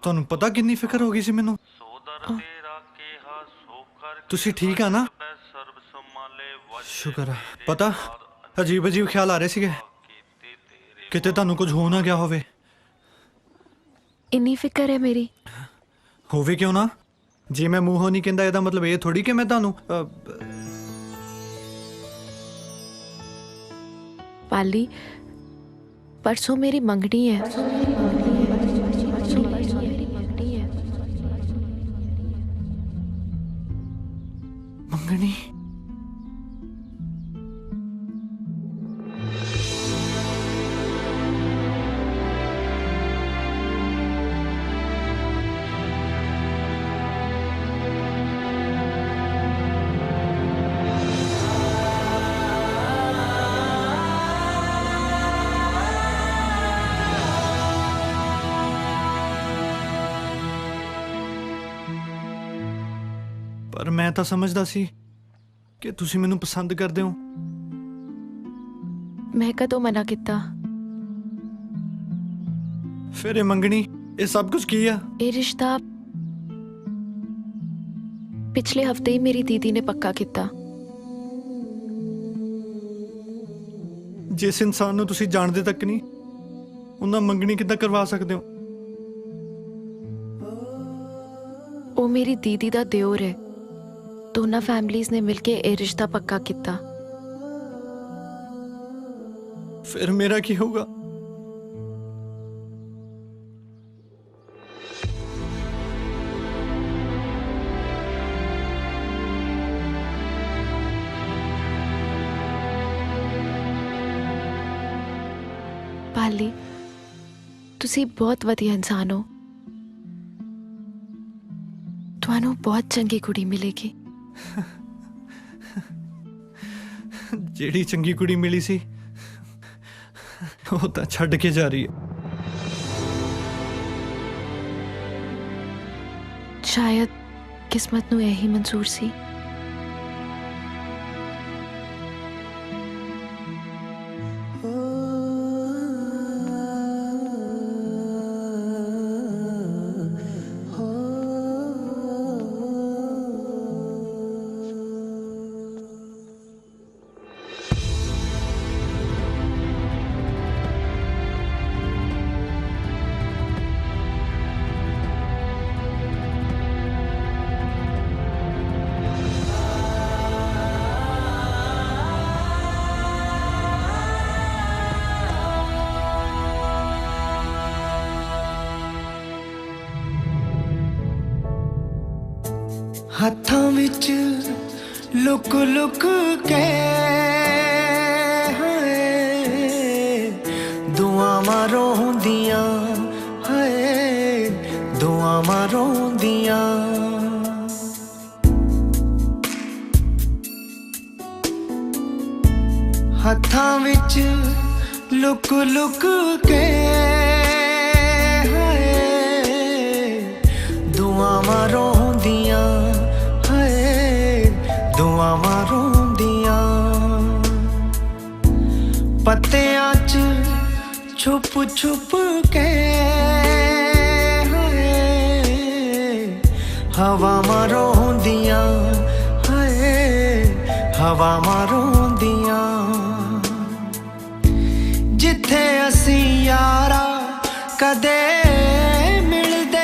ਤੁਹਾਨੂੰ ਪਤਾ ਕਿੰਨੀ ਫਿਕਰ ਹੋ ਗਈ ਸੀ ਮੈਨੂੰ। ਤੁਸੀਂ ਠੀਕ ਆ ਨਾ? ਸ਼ੁਕਰ ਆ। ਪਤਾ ਅਜੀਬ ਅਜੀਬ ਖਿਆਲ ਆ ਰਹੇ ਸੀਗੇ, ਕਿਤੇ ਤੁਹਾਨੂੰ ਕੁਝ ਹੋ ਨਾ ਗਿਆ ਹੋਵੇ। ਇੰਨੀ ਫਿਕਰ ਹੈ ਮੇਰੀ। ਹੋਵੇ ਕਿਉਂ ਨਾ, ਜੇ ਮੈਂ ਮੂੰਹੋਂ ਨਹੀਂ ਕਹਿੰਦਾ ਇਹਦਾ ਮਤਲਬ ਇਹ ਥੋੜੀ ਕਿ ਮੈਂ ਤੁਹਾਨੂੰ पाली परसों मेरी मंगनी है। मंगनी? ਪਰ ਮੈਂ ਤਾਂ ਸਮਝਦਾ ਸੀ ਕਿ ਤੁਸੀਂ ਮੈਨੂੰ ਪਸੰਦ ਕਰਦੇ ਹੋ। मैं कदों मना किता? ਫਿਰ ਇਹ ਮੰਗਣੀ, ਇਹ ਸਭ ਕੁਝ ਕੀ ਆ? ये रिश्ता पिछले हफ्ते ही मेरी दीदी ने पक्का किता। ਜਿਸ ਇਨਸਾਨ ਨੂੰ ਤੁਸੀਂ ਜਾਣਦੇ ਤੱਕ ਨਹੀਂ, ਉਹਨਾਂ ਮੰਗਣੀ ਕਿੱਦਾਂ ਕਰਵਾ ਸਕਦੇ ਹੋ? ਉਹ ਮੇਰੀ ਦੀਦੀ ਦਾ ਦਿਓਰ ਹੈ। ਦੋਨਾਂ ਫੈਮਲੀਜ਼ ਨੇ ਮਿਲ ਕੇ ਇਹ ਰਿਸ਼ਤਾ ਪੱਕਾ ਕੀਤਾ। ਫਿਰ ਮੇਰਾ ਕੀ ਹੋਊਗਾ? ਪਾਲੀ, ਤੁਸੀਂ ਬਹੁਤ ਵਧੀਆ ਇਨਸਾਨ ਹੋ। ਤੁਹਾਨੂੰ ਬਹੁਤ ਚੰਗੀ ਕੁੜੀ ਮਿਲੇਗੀ। ਜਿਹੜੀ ਚੰਗੀ ਕੁੜੀ ਮਿਲੀ ਸੀ ਉਹ ਤਾਂ ਛੱਡ ਕੇ ਜਾ ਰਹੀ ਹੈ। ਸ਼ਾਇਦ ਕਿਸਮਤ ਨੂੰ ਇਹੀ ਮਨਜ਼ੂਰ ਸੀ। ਹੱਥਾਂ ਵਿੱਚ ਲੁਕ ਲੁਕ ਕੇ ਹਾਏ ਦੁਆਵਾਂ ਰੋਂਦੀਆਂ ਹਾਏ ਦੁਆਵਾਂ ਰੋਂਦੀਆਂ ਹੱਥਾਂ ਵਿੱਚ ਲੁਕ ਲੁਕ ਕੇ ਹਾਏ ਦੁਆਵਾਂ ਰੋਂਦੀਆਂ ਦੁਆਵਾਂ ਰੋਂਦੀਆਂ ਪੱਤਿਆਂ 'ਚ ਛੁਪ ਛੁਪ ਕੇ ਹਾਏ ਹਵਾਵਾਂ ਰੋਂਦੀਆਂ ਹਾਏ ਹਵਾਵਾਂ ਰੋਂਦੀਆਂ ਜਿੱਥੇ ਅਸੀਂ ਯਾਰਾ ਕਦੇ ਮਿਲਦੇ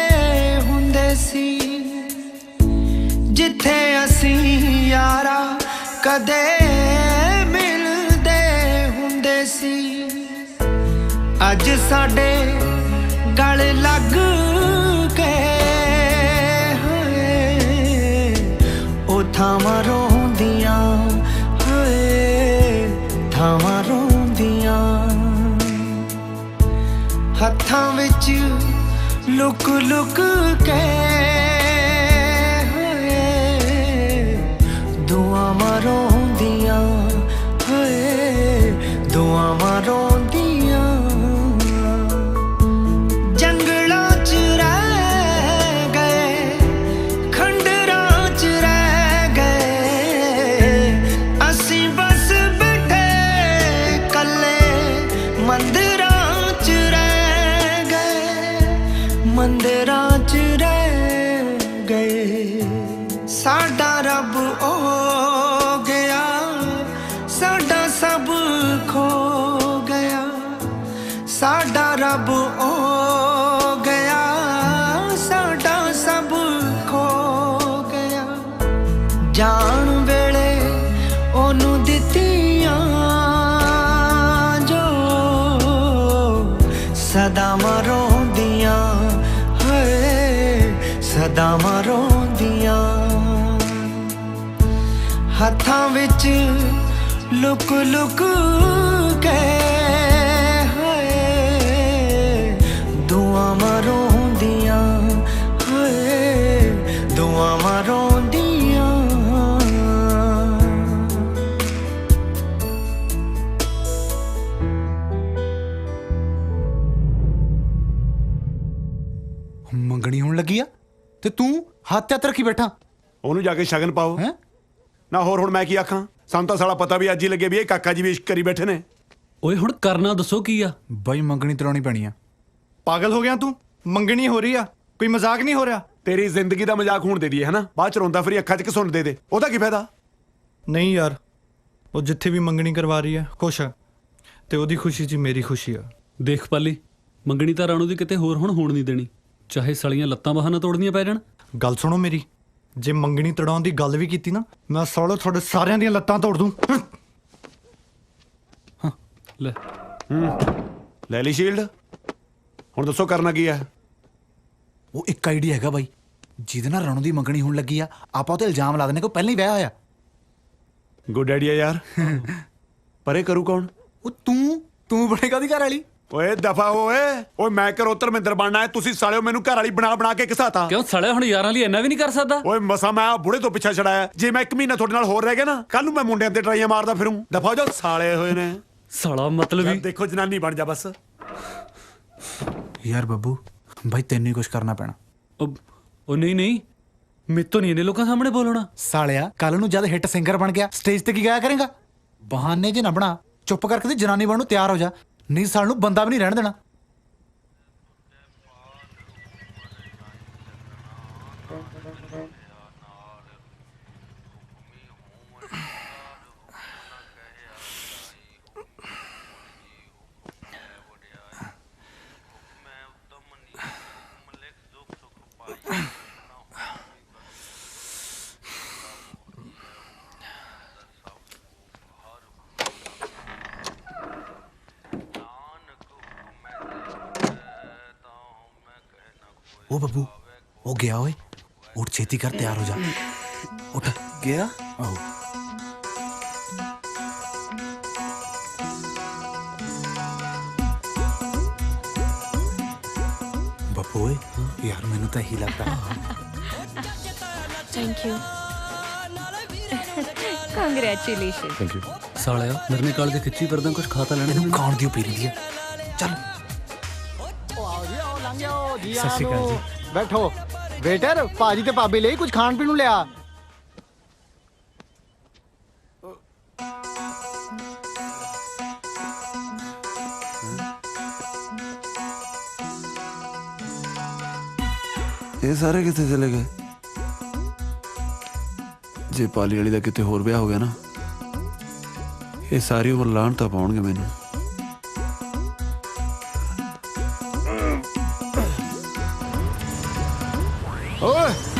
ਕਦੇ ਮਿਲਦੇ ਹੁੰਦੇ ਸੀ ਅੱਜ ਸਾਡੇ ਗਲ ਲੱਗ ਗਏ ਹੋਏ ਉਹ ਥਾਵਾਂ ਰੋਂਦੀਆਂ ਹੋਏ ਥਾਵਾਂ ਰੋਂਦੀਆਂ ਹੱਥਾਂ ਵਿੱਚ ਲੁਕ ਲੁਕ ਕੇ ਹੋਏ ਦੁਆਵਾਂ ਰੋਂਦੀਆਂ ਹੋਏ ਦੁਆਵਾਂ ਰੋਂਦੀਆਂ ਜੰਗਲਾਂ 'ਚ ਰਹਿ ਗਏ ਖੰਡਰਾਂ 'ਚ ਰਹਿ ਗਏ ਅਸੀਂ ਬਸ ਬੈਠੇ ਕੱਲੇ ਮੰਦਿਰਾਂ 'ਚ ਰਹਿ ਗਏ ਮੰਦਿਰਾਂ 'ਚ ਰਹਿ ਗਏ ਸਾਡਾ ਰੱਬ ਹੋ ਗਿਆ ਸਾਡਾ ਸਭ ਖੋ ਗਿਆ ਸਾਡਾ ਰੱਬ ਹੋ ਗਿਆ ਸਾਡਾ ਸਭ ਖੋ ਗਿਆ ਜਾਣ ਵੇਲੇ ਉਹਨੂੰ ਦਿੱਤੀਆਂ ਜੋ ਸਦਾ ਮਰੋਂਦੀਆਂ ਹਏ ਸਦਾ ਮਰੋਂਦੀਆਂ ਹੱਥਾਂ ਵਿੱਚ ਲੁਕ ਲੁਕ ਕੇ ਹੋਏ ਦੁਆਵਾਂ ਰੋਂਦੀਆਂ ਹੋਏ ਦੁਆਵਾਂ ਰੋਂਦੀਆਂ ਮੰਗਣੀ ਹੋਣ ਲੱਗੀ ਆ ਤੇ ਤੂੰ ਹੱਥ ਤੇ ਰੱਖੀ ਬੈਠਾ। ਉਹਨੂੰ ਜਾ ਕੇ ਸ਼ਗਨ ਪਾਓ ਨਾ ਹੋਰ ਹੁਣ ਮੈਂ ਕੀ ਆਖਾਂ ਸਾਨੂੰ ਤਾਂ ਸਾਲਾ ਪਤਾ ਵੀ ਅੱਜ ਹੀ ਲੱਗੇ ਵੀ ਇਹ ਕਾਕਾ ਜੀ ਵੀ ਇਸ਼ਕ ਕਰੀ ਬੈਠੇ ਨੇ। ਓਏ ਹੁਣ ਕਰਨਾ ਦੱਸੋ ਕੀ ਆ? ਬਾਈ ਮੰਗਣੀ ਤਰਾਉਣੀ ਪੈਣੀ ਆ। ਪਾਗਲ ਹੋ ਗਿਆ ਤੂੰ? ਮੰਗਣੀ ਹੋ ਰਹੀ ਆ, ਕੋਈ ਮਜ਼ਾਕ ਨਹੀਂ ਹੋ ਰਿਹਾ। ਤੇਰੀ ਜ਼ਿੰਦਗੀ ਦਾ ਮਜ਼ਾਕ ਹੋਣ ਦੇ ਦਈਏ ਹਨਾ, ਬਾਅਦ ਚ ਰੋਂਦਾ ਫਰੀ ਅੱਖਾਂ 'ਚ ਘਸੁੰਨ ਦੇ ਦੇ, ਉਹਦਾ ਕੀ ਫਾਇਦਾ? ਨਹੀਂ ਯਾਰ, ਉਹ ਜਿੱਥੇ ਵੀ ਮੰਗਣੀ ਕਰਵਾ ਰਹੀ ਹੈ ਖੁਸ਼ ਆ ਤੇ ਉਹਦੀ ਖੁਸ਼ੀ 'ਚ ਮੇਰੀ ਖੁਸ਼ੀ ਆ। ਦੇਖ ਪਾਲੀ, ਮੰਗਣੀ ਤਾਂ ਰਾਣੂ ਦੀ ਕਿਤੇ ਹੋਰ ਹੋਣ ਨਹੀਂ ਦੇਣੀ, ਚਾਹੇ ਸਲੀਆਂ ਲੱਤਾਂ ਬਾਹਾਂ ਨਾ ਤੋੜਨੀਆਂ ਪੈ ਜਾਣ। ਗੱਲ ਸੁਣੋ ਮੇਰੀ, ਜੇ ਮੰਗਣੀ ਤੜਾਉਣ ਦੀ ਗੱਲ ਵੀ ਕੀਤੀ ਨਾ, ਮੈਂ ਸਾਲੋ ਤੁਹਾਡੇ ਸਾਰਿਆਂ ਦੀਆਂ ਲੱਤਾਂ ਤੋੜ ਦੂੰ। ਲੈ ਲੈ ਲਈ ਸ਼ੀਲਡ, ਹੁਣ ਦੱਸੋ ਕਰਨਾ ਕੀ ਹੈ? ਉਹ ਇੱਕ ਆਈਡੀਆ ਹੈਗਾ ਬਾਈ, ਜਿਹਦੇ ਨਾਲ ਰਾਣੂ ਦੀ ਮੰਗਣੀ ਹੋਣ ਲੱਗੀ ਆ, ਆਪਾਂ ਉਹਤੇ ਇਲਜ਼ਾਮ ਲਾ ਦਿੰਨੇ ਕਿ ਪਹਿਲਾਂ ਹੀ ਵਿਆਹ ਹੋਇਆ। ਗੁੱਡ ਆਈਡੀਆ ਯਾਰ, ਪਰ ਇਹ ਕਰੂ ਕੌਣ? ਉਹ ਤੂੰ ਬਣੇਗਾ ਉਹਦੀ ਘਰ ਵਾਲੀ। ਓਏ ਦਫਾ ਓਏ ਮੈਂ ਕਰੋ ਧਰਮਿੰਦਰ ਬਣਨਾ ਹੈ, ਤੁਸੀਂ ਸਾਲਿਓ ਮੈਨੂੰ ਘਰ ਵਾਲੀ ਬਣਾ ਕੇ ਘਸਾਤਾ। ਕਿਉਂ ਸਾਲਿਆ, ਹੁਣ ਯਾਰਾਂ ਲਈ ਇੰਨਾ ਵੀ ਨਹੀਂ ਕਰ ਸਕਦਾ? ਓਏ ਮਸਾ ਮੈਂ ਆ ਬੁੜੇ ਤੋਂ ਪਿੱਛਾ ਛੜਾਇਆ, ਜੇ ਮੈਂ 1 ਮਹੀਨਾ ਤੁਹਾਡੇ ਨਾਲ ਹੋਰ ਰਹਿ ਗਿਆ ਨਾ, ਕੱਲ ਨੂੰ ਮੈਂ ਮੁੰਡਿਆਂ ਤੇ ਟਰਾਈਆਂ ਮਾਰਦਾ ਫਿਰੂੰ। ਦਫਾ ਹੋ ਜਾਓ ਸਾਲੇ ਹੋਏ ਨੇ। ਸਾਲਾ ਮਤਲਬ ਹੀ ਦੇਖੋ ਜਨਾਨੀ ਬਣ ਜਾ ਬਸ। ਯਾਰ ਬੱਬੂ ਬਾਈ ਤੈਨੂੰ ਹੀ ਕੁਝ ਕਰਨਾ ਪੈਣਾ। ਉਹ ਨਹੀਂ ਮੇਤੋਂ ਨਹੀਂ ਇਹਨੇ ਲੋਕਾਂ ਸਾਹਮਣੇ ਬੋਲਣਾ। ਸਾਲਿਆ ਕੱਲ ਨੂੰ ਜਦ ਹਿੱਟ ਸਿੰਗਰ ਬਣ ਗਿਆ, ਸਟੇਜ ਤੇ ਕੀ ਗਾਇਆ ਕਰੇਗਾ? ਬਹਾਨੇ ਜੇ ਨਾ ਬਣਾ, ਚੁੱਪ ਕਰਕੇ ਤੇ ਜਨਾਨੀ ਬਣਨ ਨੂੰ ਤਿਆਰ ਹੋ ਜਾ, ਨਹੀਂ ਸਾਲ ਨੂੰ ਬੰਦਾ ਵੀ ਨਹੀਂ ਰਹਿਣ ਦੇਣਾ। ਉਹ ਬੱਬੂ ਉਹ ਗਿਆ ਓਏ, ਉੱਠ ਛੇਤੀ ਕਰ, ਤਿਆਰ ਹੋ ਜਾ। ਉੱਠ ਗਿਆ। ਆਹੋ ਬੱਬੂ ਓਏ, ਯਾਰ ਮੈਨੂੰ ਤਾਂ ਇਹੀ ਲੱਗਦਾ। Thank you, congratulation. Thank you. ਸਾਲਿਆ ਮੇਰੇ ਨੇ ਕਾਲ ਦੇ ਖਿੱਚੀ ਫਿਰਦਾ, ਕੁਝ ਖਾ ਤਾਂ ਲੈਣਾ। ਇਹਨੂੰ ਖਾਣ ਦੀ ਪੀਰੀ ਦੀ ਆ। ਚੱਲ ਸਤਿ ਸ਼੍ਰੀ ਅਕਾਲ ਜੀ। ਬੈਠੋ ਵੇਟਰ, ਭਾਜੀ ਤੇ ਭਾਬੀ ਲਈ ਕੁਝ ਖਾਣ ਪੀਣ ਨੂੰ ਲਿਆ। ਇਹ ਸਾਰੇ ਕਿੱਥੇ ਚਲੇ ਗਏ? ਜੇ ਪਾਲੀ ਵਾਲੀ ਦਾ ਕਿਤੇ ਹੋਰ ਵਿਆਹ ਹੋ ਗਿਆ ਨਾ, ਇਹ ਸਾਰੀ ਉਮਰ ਲਾਹਣਤਾਂ ਪਾਉਣਗੇ ਮੈਨੂੰ। ਓਏ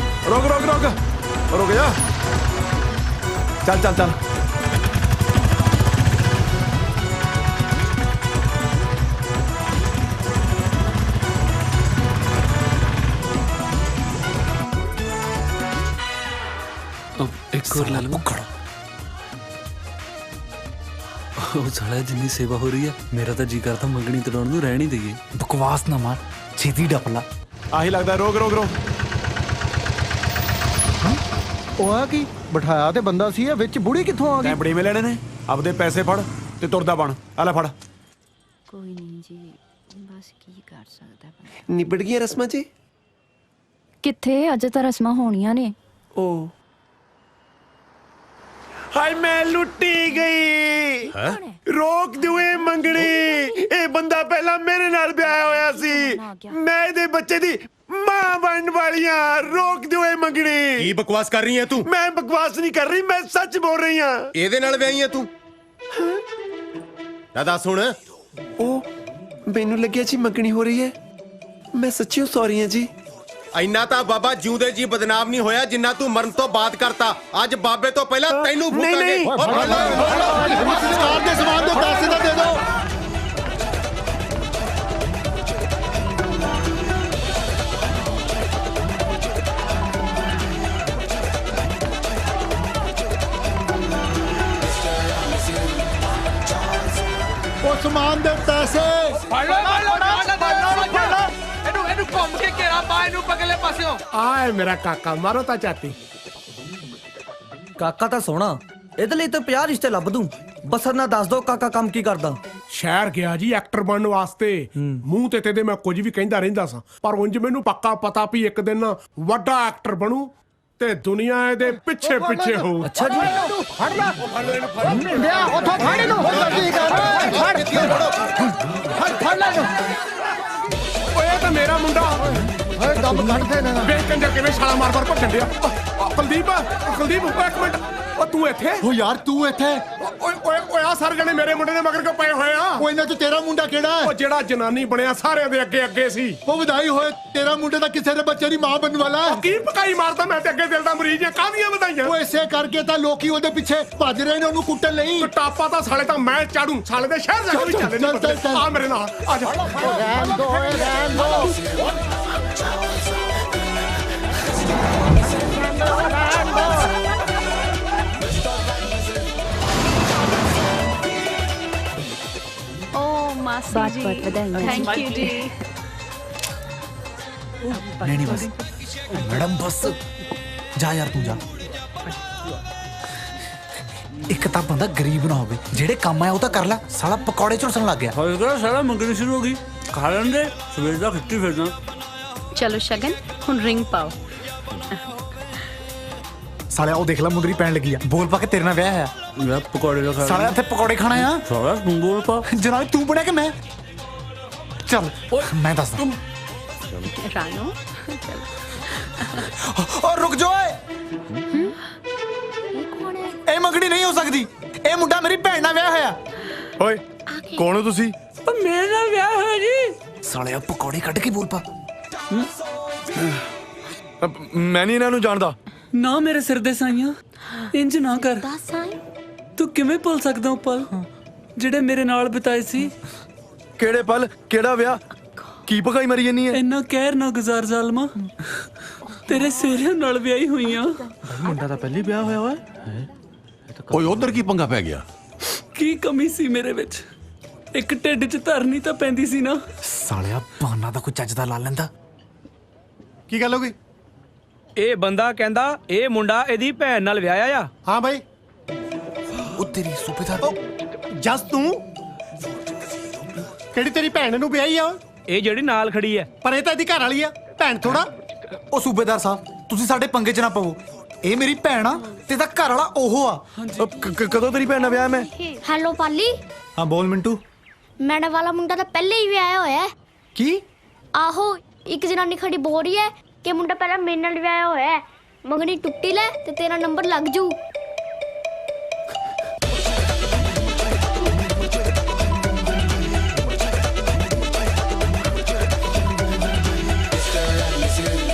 ਰੁਕ ਜਾ, ਚੱਲ ਇੱਕ ਹੋਰ ਲੈ ਲਓ ਉਹ ਸਾਲਾ ਜਿੰਨੀ ਸੇਵਾ ਹੋ ਰਹੀ ਹੈ ਮੇਰਾ ਤਾਂ ਜੀ ਕਰਦਾ ਮੰਗਣੀ ਤੜਾਉਣ ਨੂੰ ਰਹਿਣ ਹੀ ਦਈਏ। ਬਕਵਾਸ ਨਾ ਮਾਰ, ਛੇਤੀ ਡੱਪਲਾ। ਆਹੀ ਲੱਗਦਾ, ਰੋਕ ਰੋਕ ਰੋਕ। ਉਹ ਆ ਕੀ ਬਿਠਾਇਆ ਤੇ ਬੰਦਾ ਸੀ, ਇਹ ਵਿੱਚ ਬੁੜੀ ਕਿੱਥੋਂ ਆ ਗਈ? ਤੈਂ ਬੜੀਵੇਂ ਲੈਣੇ ਨੇ, ਆਪਦੇ ਪੈਸੇ ਫੜ ਤੇ ਤੁਰਦਾ ਬਣ। ਆ ਲੈ ਫੜ। ਕੋਈ ਨਹੀਂ ਜੀ, ਬਸ ਕੀ ਕਰ ਸਕਦਾ ਬੰਦਾ। ਨਿਬੜ ਗਈਆਂ ਰਸਮਾਂ ਜੀ? ਕਿੱਥੇ, ਅਜੇ ਤਾਂ ਰਸਮਾਂ ਹੋਣੀਆਂ ਨੇ। ਓ ਹਾਏ ਮੈਂ ਲੁੱਟੀ ਗਈ। ਰੋਕ ਦਿਓ ਇਹ ਮੰਗਣੀ। ਇਹ ਬੰਦਾ ਪਹਿਲਾਂ ਮੇਰੇ ਨਾਲ ਵਿਆਹਿਆ ਹੋਇਆ ਸੀ, ਮੈਂ ਇਹਦੇ ਬੱਚੇ ਦੀ ਮਾਂ ਬਣਨ ਵਾਲੀਆਂ। ਰੋਕ ਦਿਓ ਇਹ ਮੰਗਣੀ। ਕੀ ਬਕਵਾਸ ਕਰ ਰਹੀ ਹੈ ਤੂੰ? ਮੈਂ ਬਕਵਾਸ ਨਹੀਂ ਕਰ ਰਹੀ, ਮੈਂ ਸੱਚ ਬੋਲ ਰਹੀ ਹਾਂ। ਇਹਦੇ ਨਾਲ ਵਿਆਹੀ ਹੈ ਤੂੰ? ਦੱਸ ਹੁਣ। ਉਹ ਮੈਨੂੰ ਲੱਗਿਆ ਜੀ ਮੰਗਣੀ ਹੋ ਰਹੀ ਹੈ। ਮੈਂ ਸੱਚੀਓ ਸੌਰੀ ਹਾਂ ਜੀ। ਇੰਨਾ ਤਾਂ ਬਾਬਾ ਜਿਉਂਦੇ ਜੀ ਬਦਨਾਮ ਨਹੀਂ ਹੋਇਆ ਜਿੰਨਾ ਤੂੰ ਮਰਨ ਤੋਂ ਬਾਅਦ ਕਰਤਾ। ਅੱਜ ਬਾਬੇ ਤੋਂ ਪਹਿਲਾਂ ਤੈਨੂੰ ਫੂਕਾਂਗੇ। ਸਰਕਾਰ ਦੇ ਸਮਾਨ ਦੇ ਪੈਸੇ ਤਾਂ ਦੇ ਦਿਓ। ਉਹ ਸਮਾਨ ਦੇ ਪੈਸੇ ਇਹਨੂੰ ਘੁੰਮ ਕੇ ਘੇਰਾ ਪਾ, ਇਹਨੂੰ ਪਗਲੇ ਪਾਸਿਓਂ। ਆਏ ਮੇਰਾ ਕਾਕਾ, ਮਾਰੋ ਤਾਂ ਚਾਤੀ। ਕਾਕਾ ਤਾਂ ਸੋਹਣਾ, ਇਹਦੇ ਲਈ ਤਾਂ 50 ਰਿਸ਼ਤੇ ਲੱਭ ਦੂੰ। ਬਸ ਨਾ ਦੱਸ ਦੋ ਕਾਕਾ ਕੰਮ ਕੀ ਕਰਦਾ। ਸ਼ਹਿਰ ਗਿਆ ਜੀ ਐਕਟਰ ਬਣਨ ਵਾਸਤੇ। ਮੂੰਹ ਤੇ ਤੇਦੇ ਮੈਂ ਕੁਝ ਵੀ ਕਹਿੰਦਾ ਰਹਿੰਦਾ ਸਾਂ, ਪਰ ਉਂਝ ਮੈਨੂੰ ਪੱਕਾ ਪਤਾ ਵੀ ਇੱਕ ਦਿਨ ਵੱਡਾ ਐਕਟਰ ਬਣੂ ਤੇ ਦੁਨੀਆ ਇਹਦੇ ਪਿੱਛੇ ਪਿੱਛੇ ਹੋਊ। ਅੱਛਾ ਜੀ। ਫੜ ਲੈ ਲਿਆ ਉਥੋਂ, ਫੜ ਇਹਨੂੰ। ਫੜ ਲੈ ਇਹਨੂੰ। ਓਏ ਤਾਂ ਮੇਰਾ ਮੁੰਡਾ। ਓਏ ਦਮ ਕੱਢਦੇ ਨੇ। ਵੇਖ ਕੰਜਰ ਕਿਵੇਂ ਛਾਲਾ ਮਾਰ ਮਾਰ ਭੱਜਣ ਡਿਆ। ਕੁਲਦੀਪ, ਕੁਲਦੀਪ ਇੱਕ ਮਿੰਟ। ਉਹ ਤੂੰ ਇੱਥੇ? ਓ ਯਾਰ ਤੂੰ ਇੱਥੇ? ਓਏ ਓਏ ਓਏ ਆ ਸਾਰੇ ਜਣੇ ਮੇਰੇ ਮੁੰਡੇ ਦੇ ਮਗਰ ਕਿਉਂ ਪਏ ਹੋਏ ਆ? ਉਹ ਇਹਨਾਂ ਚ ਤੇਰਾ ਮੁੰਡਾ ਕਿਹੜਾ ਹੈ? ਉਹ ਜਿਹੜਾ ਜਨਾਨੀ ਬਣਿਆ ਸਾਰਿਆਂ ਦੇ ਅੱਗੇ ਅੱਗੇ ਸੀ। ਉਹ ਵਧਾਈ ਹੋਏ, ਤੇਰਾ ਮੁੰਡਾ ਤਾਂ ਕਿਸੇ ਦੇ ਬੱਚੇ ਦੀ ਮਾਂ ਬਣਨ ਵਾਲਾ ਹੈ। ਕੀ ਪਕਾਈ ਮਾਰਦਾ, ਮੈਂ ਤੇ ਅੱਗੇ ਦਿਲ ਦਾ ਮਰੀਜ਼ ਆ। ਕਾਹਦੀਆਂ ਵਧਾਈਆਂ? ਉਹ ਇਸੇ ਕਰਕੇ ਤਾਂ ਲੋਕੀ ਉਹਦੇ ਪਿੱਛੇ ਭੱਜ ਰਹੇ ਨੇ, ਉਹਨੂੰ ਕੁੱਟਣ ਲਈ। ਟਾਪਾ ਤਾਂ ਸਾਲੇ ਤਾਂ ਮੈਂ ਚਾੜੂ। ਸਾਲੇ ਦੇ ਸ਼ਹਿਰ ਜਾ ਕੇ ਵੀ ਚੱਲੇ ਨਹੀਂ। ਆ ਮੇਰੇ ਨਾਲ ਆ ਜਾ। ਰਹਿਣ ਦੋ, ਰਹਿਣ ਦੋ। मासी जी, थैंक यू जी। नहीं बस मैडम, बस जा यार, तू जा। एक ਤਾਂ ਬੰਦਾ ਗਰੀਬ ਨਾ ਹੋਵੇ, ਜਿਹੜੇ ਕੰਮ ਆਇਆ ਉਹ ਤਾਂ ਕਰ ਲੈ। ਸਾਲਾ ਪਕੌੜੇ ਝੁਲਸਣ ਲੱਗ ਗਿਆ। ਹੋਏਗਾ ਸਾਲਾ ਮੰਗਣੀ ਸ਼ੁਰੂ ਹੋ ਗਈ। ਖਾ ਲੈਂਦੇ, ਸਵੇਰ ਦਾ ਖਿੱਟੀ ਫਿਰਦਾ। ਚਲੋ ਸ਼ਗਨ, ਹੁਣ ਰਿੰਗ ਪਾਓ। ਸਾਲਿਆ ਉਹ ਦੇਖ ਲੈ, ਮੁੰਦਰੀ ਪੈਣ ਲੱਗੀ ਆ। ਬੋਲ ਪਾ ਕੇ ਤੇਰੇ ਨਾਲ ਵਿਆਹ ਆ। ਮੈਂ ਪਕੌੜੇ ਦਾ ਖਾ। ਸਾਲਿਆ ਇੱਥੇ ਪਕੌੜੇ ਖਾਣਾ ਆ। ਸਾਲਾ ਤੂੰ ਬੋਲ ਪਾ। ਜਨਾਬ ਤੂੰ ਬਣਿਆ ਕਿ ਮੈਂ? ਚੱਲ ਮੈਂ ਦੱਸਦਾ। ਰਾਣੋ ਓ ਰੁਕ ਜਾ ਓਏ। ਇਹ ਮੰਗਣੀ ਨਹੀਂ ਹੋ ਸਕਦੀ। ਇਹ ਮੁੰਡਾ ਮੇਰੀ ਭੈਣ ਨਾਲ ਵਿਆਹ ਹੋਇਆ। ਓਏ ਕੌਣ ਹੋ ਤੁਸੀਂ? ਮੇਰੇ ਨਾਲ ਵਿਆਹ ਹੋਇਆ ਜੀ। ਸਾਲਿਆ ਪਕੌੜੇ ਕੱਢ ਕੇ ਬੋਲ ਪਾ। ਮੈਂ ਨਹੀਂ ਇਹਨਾਂ ਨੂੰ ਜਾਣਦਾ। ਨਾ ਮੇਰੇ ਸਿਰ ਦੇ ਸਾਈਆਂ, ਇੰਜ ਨਾ ਕਰ। ਤੂੰ ਕਿਵੇਂ ਭੁੱਲ ਸਕਦਾ ਉਹ ਪਲ ਜਿਹੜੇ ਮੇਰੇ ਨਾਲ ਬਿਤਾਏ ਸੀ? ਕਿਹੜੇ ਪਲ, ਕਿਹੜਾ ਵਿਆਹ, ਕੀ ਪਕਾਈ ਮਰੀ ਜਾਨੀ ਹੈ? ਇੰਨਾ ਕਹਿਰ ਨਾ ਗੁਜ਼ਾਰ ਜ਼ਾਲਮਾ, ਤੇਰੇ ਸੇਰਿਆਂ ਨਾਲ ਵਿਆਹੀ ਹੋਈਆਂ। ਮੁੰਡਾ ਤਾਂ ਪਹਿਲੀ ਵਿਆਹ ਹੋਇਆ ਵਾ। ਓਏ ਉਧਰ ਕੀ ਪੰਗਾ ਪੈ ਗਿਆ? ਕੀ ਕਮੀ ਸੀ ਮੇਰੇ ਵਿੱਚ? ਇੱਕ ਢਿੱਡ 'ਚ ਧਰਨੀ ਤਾਂ ਪੈਂਦੀ ਸੀ ਨਾ। ਸਾਲਿਆ ਬਹਾਨਾ ਤਾਂ ਕੋਈ ਚੱਜ ਦਾ ਲਾ ਲੈਂਦਾ। ਕੀ ਗੱਲ ਹੋ ਗਈ? ਇਹ ਬੰਦਾ ਕਹਿੰਦਾ ਇਹ ਮੁੰਡਾ ਇਹਦੀ ਭੈਣ ਨਾਲ ਵਿਆਹਿਆ ਆ। ਹਾਂ ਬਾਈ। ਉਹ ਤੇਰੀ ਸੂਬੇਦਾਰ ਜਸ ਤੂੰ ਕਿਹੜੀ ਤੇਰੀ ਭੈਣ ਨੂੰ ਵਿਆਹੀ ਆ? ਇਹ ਜਿਹੜੀ ਨਾਲ ਖੜੀ ਹੈ। ਪਰ ਇਹ ਤਾਂ ਇਹਦੀ ਘਰ ਵਾਲੀ ਆ, ਭੈਣ ਥੋੜਾ। ਉਹ ਸੂਬੇਦਾਰ ਸਾਹਿਬ, ਤੁਸੀਂ ਸਾਡੇ ਪੰਗੇ 'ਚ ਨਾ ਪਵੋ। ਇਹ ਮੇਰੀ ਭੈਣ ਆ ਤੇ ਤਾਂ ਘਰ ਵਾਲਾ ਉਹ ਆ। ਕਦੋਂ ਤੇਰੀ ਭੈਣ ਨਾਲ ਵਿਆਹ? ਮੈਂ ਹੈਲੋ ਪਾਲੀ। ਹਾਂ ਬੋਲ ਮਿੰਟੂ। ਮੈਡਮ ਵਾਲਾ ਮੁੰਡਾ ਤਾਂ ਪਹਿਲੇ ਹੀ ਵਿਆਹਿਆ ਹੋਇਆ ਹੈ। ਕੀ? ਆਹੋ, ਇੱਕ ਜਨਾਨੀ ਖੜੀ ਬੋਲ ਰਹੀ ਹੈ ਕਿ ਮੁੰਡਾ ਪਹਿਲਾਂ ਮੇਰੇ ਨਾਲ ਵਿਆਹਿਆ ਹੋਇਆ ਹੈ। ਮੰਗਣੀ ਟੁੱਟੀ ਲੈ ਤੇ ਤੇਰਾ ਨੰਬਰ ਲੱਗ ਜੂ।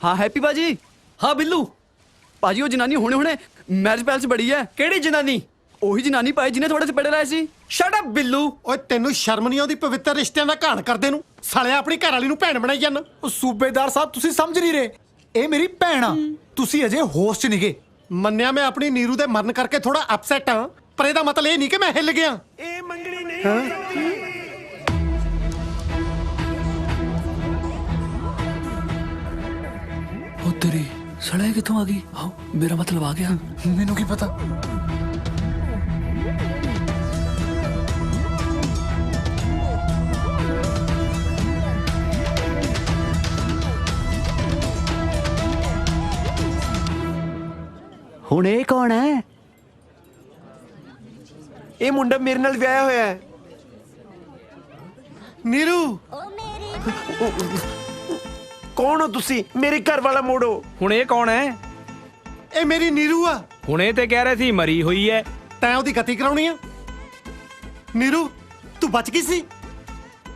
हाँ हैप्पी बाजी। हाँ बिल्लू पाजी, वो जनानी हुणे हुणे ਮੈਰਿਜ ਪੈਲਸ ਬੜੀ ਹੈ। ਕਿਹੜੀ ਜਨਾਨੀ? ਉਹੀ ਜਨਾਨੀ ਭਾਈ ਜਿਹਨੇ ਥੋੜੇ ਚਪੇੜੇ ਲਾਏ ਸੀ। Shut up Billu. ਓਏ ਤੈਨੂੰ ਸ਼ਰਮ ਨਹੀਂ ਆਉਂਦੀ ਪਵਿੱਤਰ ਰਿਸ਼ਤਿਆਂ ਦਾ ਘਾਣ ਕਰਦੇ ਨੂੰ? ਸਾਲਿਆ ਆਪਣੀ ਘਰ ਵਾਲੀ ਨੂੰ ਭੈਣ ਬਣਾਈ ਜਾਂਦਾ। ਉਹ ਸੂਬੇਦਾਰ ਸਾਹਿਬ ਤੁਸੀਂ ਸਮਝ ਨਹੀਂ ਰਹੇ, ਇਹ ਮੇਰੀ ਭੈਣ ਆ। ਤੁਸੀਂ ਅਜੇ ਹੋਸ਼ 'ਚ ਨਿਗੇ। ਮੰਨਿਆ ਮੈਂ ਆਪਣੀ ਨੀਰੂ ਦੇ ਮਰਨ ਕਰਕੇ ਥੋੜਾ ਅਪਸੈਟ ਹਾਂ, ਪਰ ਇਹਦਾ ਮਤਲਬ ਇਹ ਨਹੀਂ ਕਿ ਮੈਂ ਹਿੱਲ ਗਿਆ। ਇਹ ਮੰਗਣੀ ਨਹੀਂ। ਉਹ ਤੇਰੀ ਸੜਾ ਕਿੱਥੋਂ ਆ ਗਈ? ਆਹ ਮੇਰਾ ਮਤਲਬ ਆ ਗਿਆ। ਮੈਨੂੰ ਕੀ ਪਤਾ। ਹੁਣ ਇਹ ਕੌਣ ਹੈ? ਇਹ ਮੁੰਡਾ ਮੇਰੇ ਨਾਲ ਵਿਆਹਿਆ ਹੋਇਆ ਹੈ। ਨੀਰੂ ਕੌਣ ਹੋ ਤੁਸੀਂ? ਮੇਰੇ ਘਰ ਵਾਲਾ ਮੋੜੋ। ਹੁਣ ਇਹ ਕੌਣ ਹੈ? ਇਹ ਮੇਰੀ ਨੀਰੂ ਆ। ਹੁਣੇ ਤੇ ਕਹਿ ਰਹੇ ਸੀ ਮਰੀ ਹੋਈ ਹੈ। ਤੈਂ ਉਹਦੀ ਗਤੀ ਕਰਾਉਣੀ ਆ? ਨੀਰੂ ਤੂੰ ਬਚ ਗਈ ਸੀ?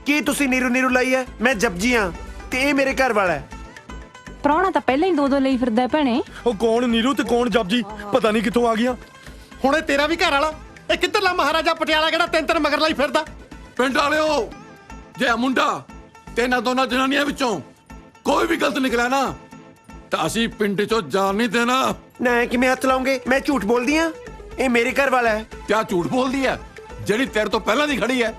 ਕੀ ਤੁਸੀਂ ਨੀਰੂ ਨੀਰੂ ਲਈ ਹੈ? ਮੈਂ ਜਪਜੀ ਹਾਂ ਤੇ ਇਹ ਮੇਰੇ ਘਰ ਵਾਲਾ ਹੈ। ਪ੍ਰਾਹੁਣਾ ਤਾਂ ਪਹਿਲਾਂ ਹੀ ਦੋ ਲਈ ਫਿਰਦਾ ਭੈਣੇ। ਉਹ ਕੌਣ ਨੀਰੂ ਤੇ ਕੌਣ ਜਪਜੀ? ਪਤਾ ਨਹੀਂ ਕਿੱਥੋਂ ਆ ਗਿਆ। ਹੁਣ ਇਹ ਤੇਰਾ ਵੀ ਘਰ ਵਾਲਾ? ਇਹ ਕਿੱਧਰਲਾ ਮਹਾਰਾਜਾ ਪਟਿਆਲਾ ਕਿਹੜਾ ਤਿੰਨ ਮਗਰ ਲਈ ਫਿਰਦਾ? ਪਿੰਡ ਵਾਲਿਓ, ਜੇ ਮੁੰਡਾ ਤੇ ਇਹਨਾਂ ਦੋਨਾਂ ਜਨਾਨੀਆਂ ਵਿੱਚੋਂ ਕੋਈ ਵੀ ਗਲਤ ਨਿਕਲਿਆ ਨਾ ਤਾਂ ਅਸੀਂ ਪਿੰਡ ਚੋਂ ਜਾਣ ਨਹੀਂ ਦੇਣਾ। ਨਾ ਕਿਵੇਂ ਹੱਥ ਲਾਉਂਗੇ? ਮੈਂ ਝੂਠ ਬੋਲਦੀ ਆ? ਇਹ ਮੇਰੇ ਘਰ ਵਾਲਾ ਹੈ। ਕਿਆ ਝੂਠ ਬੋਲਦੀ ਹੈ? ਜਿਹੜੀ ਤੇਰੇ ਤੋਂ ਪਹਿਲਾਂ ਦੀ ਖੜੀ ਹੈ।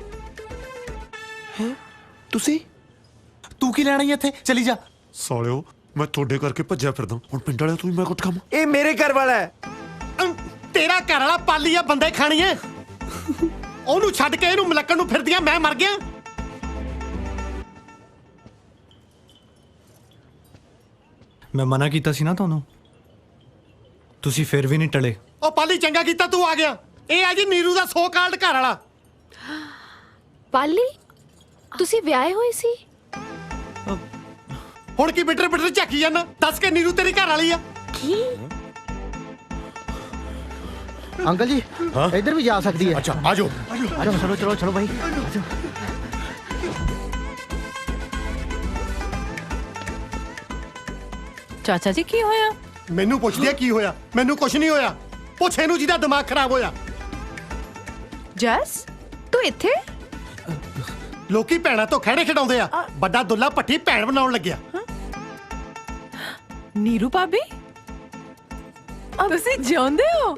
ਤੁਸੀਂ ਤੂੰ ਕੀ ਲੈਣਾ ਇੱਥੇ? ਚਲੀ ਜਾ। ਸਾਲਿਓ ਮੈਂ ਤੁਹਾਡੇ ਕਰਕੇ ਭੱਜਿਆ ਫਿਰਦਾ, ਹੁਣ ਪਿੰਡ ਵਾਲਿਆਂ ਤੋਂ ਵੀ ਮੈਂ ਕੁੱਟ ਖਾਵਾਂ? ਇਹ ਮੇਰੇ ਘਰ ਵਾਲਾ ਹੈ। ਤੇਰਾ ਘਰ ਵਾਲਾ ਪਾਲੀ ਆ ਬੰਦੇ ਖਾਣੀਏ। ਉਹਨੂੰ ਛੱਡ ਕੇ ਇਹਨੂੰ ਮਲੱਕਣ ਨੂੰ ਫਿਰਦੀਆਂ ਮੈਂ ਮਰ ਗਿਆ। ਮੈਂ ਮਨਾ ਕੀਤਾ ਸੀ ਨਾ ਤੁਹਾਨੂੰ, ਤੁਸੀਂ ਫਿਰ ਵੀ ਨਹੀਂ ਟਲੇ। ਉਹ ਪਾਲੀ ਚੰਗਾ ਕੀਤਾ ਤੂੰ ਆ ਗਿਆ। ਇਹ ਆ ਜੀ ਨੀਰੂ ਦਾ ਸੋ ਕਾਲਡ ਘਰ ਵਾਲਾ। ਪਾਲੀ ਤੁਸੀਂ ਵਿਆਹੇ ਹੋਏ ਸੀ? ਹੁਣ ਕੀ ਬਿਟਰ ਬਿਟਰ ਝਾਕੀ ਜਾਂਦਾ? ਦੱਸ ਕੇ ਨੀਰੂ ਤੇਰੀ ਘਰ ਵਾਲੀ ਆ? ਕੀ अंकल जी इधर भी जा सकती है। अच्छा आ जाओ चलो चलो चलो भाई। ਚਾਚਾ ਜੀ ਕੀ ਹੋਇਆ? ਮੈਨੂੰ ਪੁੱਛਦੀ ਆ ਕੀ ਹੋਇਆ? ਮੈਨੂੰ ਕੁਝ ਨਹੀਂ ਹੋਇਆ। ਪੁੱਛ ਇਹਨੂੰ ਜਿਹਦਾ ਦਿਮਾਗ ਖਰਾਬ ਹੋਇਆ। ਜਸ ਤੂੰ ਇੱਥੇ? ਲੋਕੀ ਭੈਣਾਂ ਤੋਂ ਖਹਿੜੇ ਖਿਡਾਉਂਦੇ ਆ, ਵੱਡਾ ਦੁੱਲਾ ਪੱਠੀ ਭੈਣ ਬਣਾਉਣ ਲੱਗਿਆ। ਨੀਰੂ ਭਾਬੀ ਤੁਸੀਂ ਜਿਉਂਦੇ ਹੋ?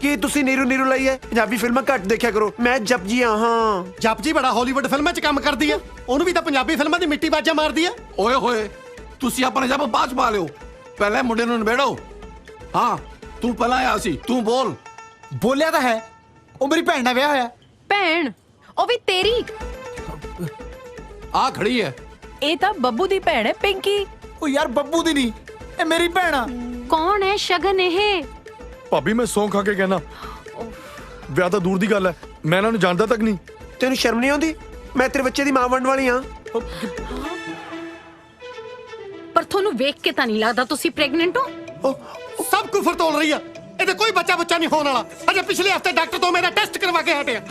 ਕੀ ਤੁਸੀਂ ਨੀਰੂ ਨੀਰੂ ਲਈ ਹੈ? ਪੰਜਾਬੀ ਫਿਲਮਾਂ ਘੱਟ ਦੇਖਿਆ ਕਰੋ। ਮੈਂ ਜਪਜੀ ਹਾਂ। ਜਪਜੀ ਬੜਾ ਹਾਲੀਵੁੱਡ ਫਿਲਮਾਂ 'ਚ ਕੰਮ ਕਰਦੀ ਆ। ਉਹਨੂੰ ਵੀ ਤਾਂ ਪੰਜਾਬੀ ਫਿਲਮਾਂ ਦੀ ਮਿੱਟੀ ਬਾਜਾ ਮਾਰਦੀ ਆ। ਓਏ ਹੋਏ, ਤੁਸੀਂ ਆਪਣਾ ਜਪ ਬਾਅਦ 'ਚ ਪਾ ਲਿਓ, ਪਹਿਲੇ ਮੁੰਡੇ ਨੂੰ ਨਿਬੇੜੋ। ਹਾਂ ਤੂੰ ਪਹਿਲਾਂ ਆਇਆ ਸੀ, ਤੂੰ ਬੋਲ। ਬੋਲਿਆ ਤਾਂ ਹੈ, ਉਹ ਮੇਰੀ ਭੈਣ ਨਾਲ ਵਿਆਹ ਹੋਇਆ। ਭੈਣ? ਉਹ ਵੀ ਤੇਰੀ? ਆ ਖੜੀ ਹੈ। ਇਹ ਤਾਂ ਬੱਬੂ ਦੀ ਭੈਣ ਹੈ ਪਿੰਕੀ। ਉਹ ਯਾਰ ਬੱਬੂ ਦੀ ਨਹੀਂ, ਇਹ ਮੇਰੀ ਭੈਣ ਆ। ਕੌਣ ਹੈ ਸ਼ਗਨ ਇਹ? ਭਾਬੀ ਮੈਂ ਸੌਂ ਖਾ ਕੇ ਕਹਿਣਾ, ਵਿਆਹ ਤਾਂ ਦੂਰ ਦੀ ਗੱਲ ਹੈ, ਮੈਂ ਇਹਨਾਂ ਨੂੰ ਜਾਣਦਾ ਤੱਕ ਨਹੀਂ। ਤੈਨੂੰ ਸ਼ਰਮ ਨਹੀਂ ਆਉਂਦੀ? ਮੈਂ ਤੇਰੇ ਬੱਚੇ ਦੀ ਮਾਂ ਬਣਨ ਵਾਲੀ ਹਾਂ। ਪਰ ਤੁਹਾਨੂੰ ਵੇਖ ਕੇ ਤਾਂ ਨਹੀਂ ਲੱਗਦਾ ਤੁਸੀਂ ਪ੍ਰੈਗਨੈਂਟ ਹੋ। ਸਭ ਕੁਫਰ ਤੋਲ ਰਹੀ ਆ। ਇਹਦੇ ਕੋਈ ਬੱਚਾ ਬੱਚਾ ਨਹੀਂ ਹੋਣ ਵਾਲਾ। ਅਜੇ ਪਿਛਲੇ ਹਫਤੇ ਡਾਕਟਰ ਤੋਂ ਮੇਰਾ ਟੈਸਟ ਕਰਵਾ ਕੇ ਹਟਿਆ।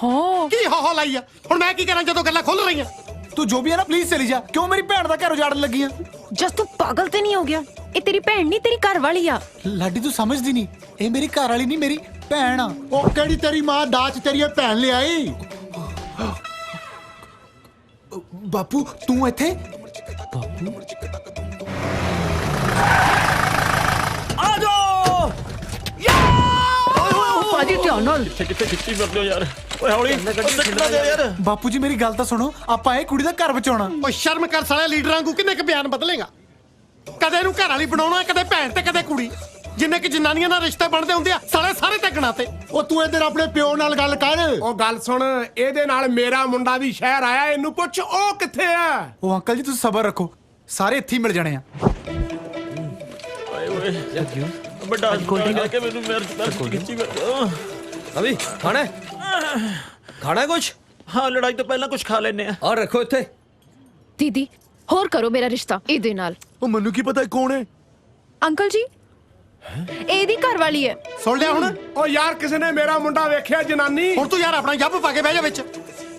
ਹੋ ਕੀ ਹੋ ਲਾਈ ਆ? ਹੁਣ ਮੈਂ ਕੀ ਕਰਾਂ ਜਦੋਂ ਗੱਲਾਂ ਖੁੱਲ ਰਹੀਆਂ? ਤੂੰ ਜੋ ਵੀ ਹੈ ਨਾ ਪਲੀਜ਼ ਚਲੀ ਜਾ। ਕਿਉਂ ਮੇਰੀ ਭੈਣ ਦਾ ਘਰ ਉਜਾੜਨ ਲੱਗੀ ਆ? ਜਸ ਤੂੰ ਪਾਗਲ ਤੇ ਨਹੀਂ ਹੋ ਗਿਆ? ਇਹ ਤੇਰੀ ਭੈਣ ਨਹੀਂ, ਤੇਰੀ ਘਰ ਵਾਲੀ ਆ। ਲਾਡੀ ਤੂੰ ਸਮਝਦੀ ਨਹੀਂ, ਇਹ ਮੇਰੀ ਘਰ ਵਾਲੀ ਨਹੀਂ, ਮੇਰੀ ਭੈਣ ਆ। ਉਹ ਕਿਹੜੀ ਤੇਰੀ ਮਾਂ ਦਾਜ ਤੇਰੀ ਭੈਣ ਲਿਆਈ? ਬਾਪੂ ਤੂੰ ਇੱਥੇ? ਆ ਜਾਓ ਭਾਜੀ ਧਿਆਨ ਨਾਲ। ਕਿੱਥੇ ਖਿੱਚੀ ਫਿਰਦੇ ਹੋ ਯਾਰ? ਓਏ ਹੌਲੀ ਸਿੱਟਣਾ ਦਿਓ ਯਾਰ। ਬਾਪੂ ਜੀ ਮੇਰੀ ਗੱਲ ਤਾਂ ਸੁਣੋ, ਆਪਾਂ ਇਹ ਕੁੜੀ ਦਾ ਘਰ ਬਚਾਉਣਾ। ਓ ਸ਼ਰਮ ਕਰ ਸਾਲਿਆ, ਲੀਡਰਾਂ ਵਾਂਗੂ ਕਿੰਨੇ ਕ ਬਿਆਨ ਬਦਲੇਗਾ? ਕਦੇ ਇਹਨੂੰ ਘਰ ਵਾਲੀ ਬਣਾਉਣਾ, ਕਦੇ ਭੈਣ ਤੇ ਕਦੇ ਕੁੜੀ। ਜਿੰਨੇ ਕਿ ਜਨਾਨੀਆਂ ਨਾਲ ਰਿਸ਼ਤੇ ਬਣਦੇ ਹੁੰਦੇ ਆ ਸਾਲੇ ਸਾਰੇ ਤੱਕਣਾ ਤੇ। ਉਹ ਤੂੰ ਇੱਧਰ ਆਪਣੇ ਪਿਓ ਨਾਲ ਗੱਲ ਕਰ। ਉਹ ਗੱਲ ਸੁਣ, ਇਹਦੇ ਨਾਲ ਮੇਰਾ ਮੁੰਡਾ ਵੀ ਸ਼ਹਿਰ ਆਇਆ, ਇਹਨੂੰ ਪੁੱਛ ਉਹ ਕਿੱਥੇ ਆ। ਉਹ ਅੰਕਲ ਜੀ ਤੁਸੀਂ ਸਬਰ ਰੱਖੋ, ਸਾਰੇ ਇੱਥੇ ਹੀ ਮਿਲ ਜਾਣੇ ਆ। ਓਏ ਓਏ ਵੱਡਾ ਹਸਪਤਾਲ ਕੇ ਮੈਨੂੰ ਮੇਰੇ ਖਿੱਚੀ ਫਿਰਦੇ। ਅਭੀ ਖਾਣਾ ਖਾਣਾ ਕੁਛ? ਹਾਂ ਲੜਾਈ ਤੋਂ ਪਹਿਲਾਂ ਕੁਝ ਖਾ ਲੈਨੇ ਆ। ਔਰ ਰੱਖੋ ਇੱਥੇ। ਦੀਦੀ ਹੋਰ ਕਰੋ ਮੇਰਾ ਰਿਸ਼ਤਾ ਇਹਦੇ ਨਾਲ। ਉਹ ਮੈਨੂੰ ਕੀ ਪਤਾ ਕੌਣ ਹੈ? ਅੰਕਲ ਜੀ ਇਹਦੀ ਘਰ ਵਾਲੀ ਹੈ। ਸੁਣ ਲਿਆ ਹੁਣ? ਉਹ ਯਾਰ ਕਿਸੇ ਨੇ ਮੇਰਾ ਮੁੰਡਾ ਵੇਖਿਆ ਜਨਾਨੀ? ਹੁਣ ਤੂੰ ਯਾਰ ਆਪਣਾ ਜੱਬ ਪਾ ਕੇ ਬਹਿ ਜਾ ਵਿੱਚ।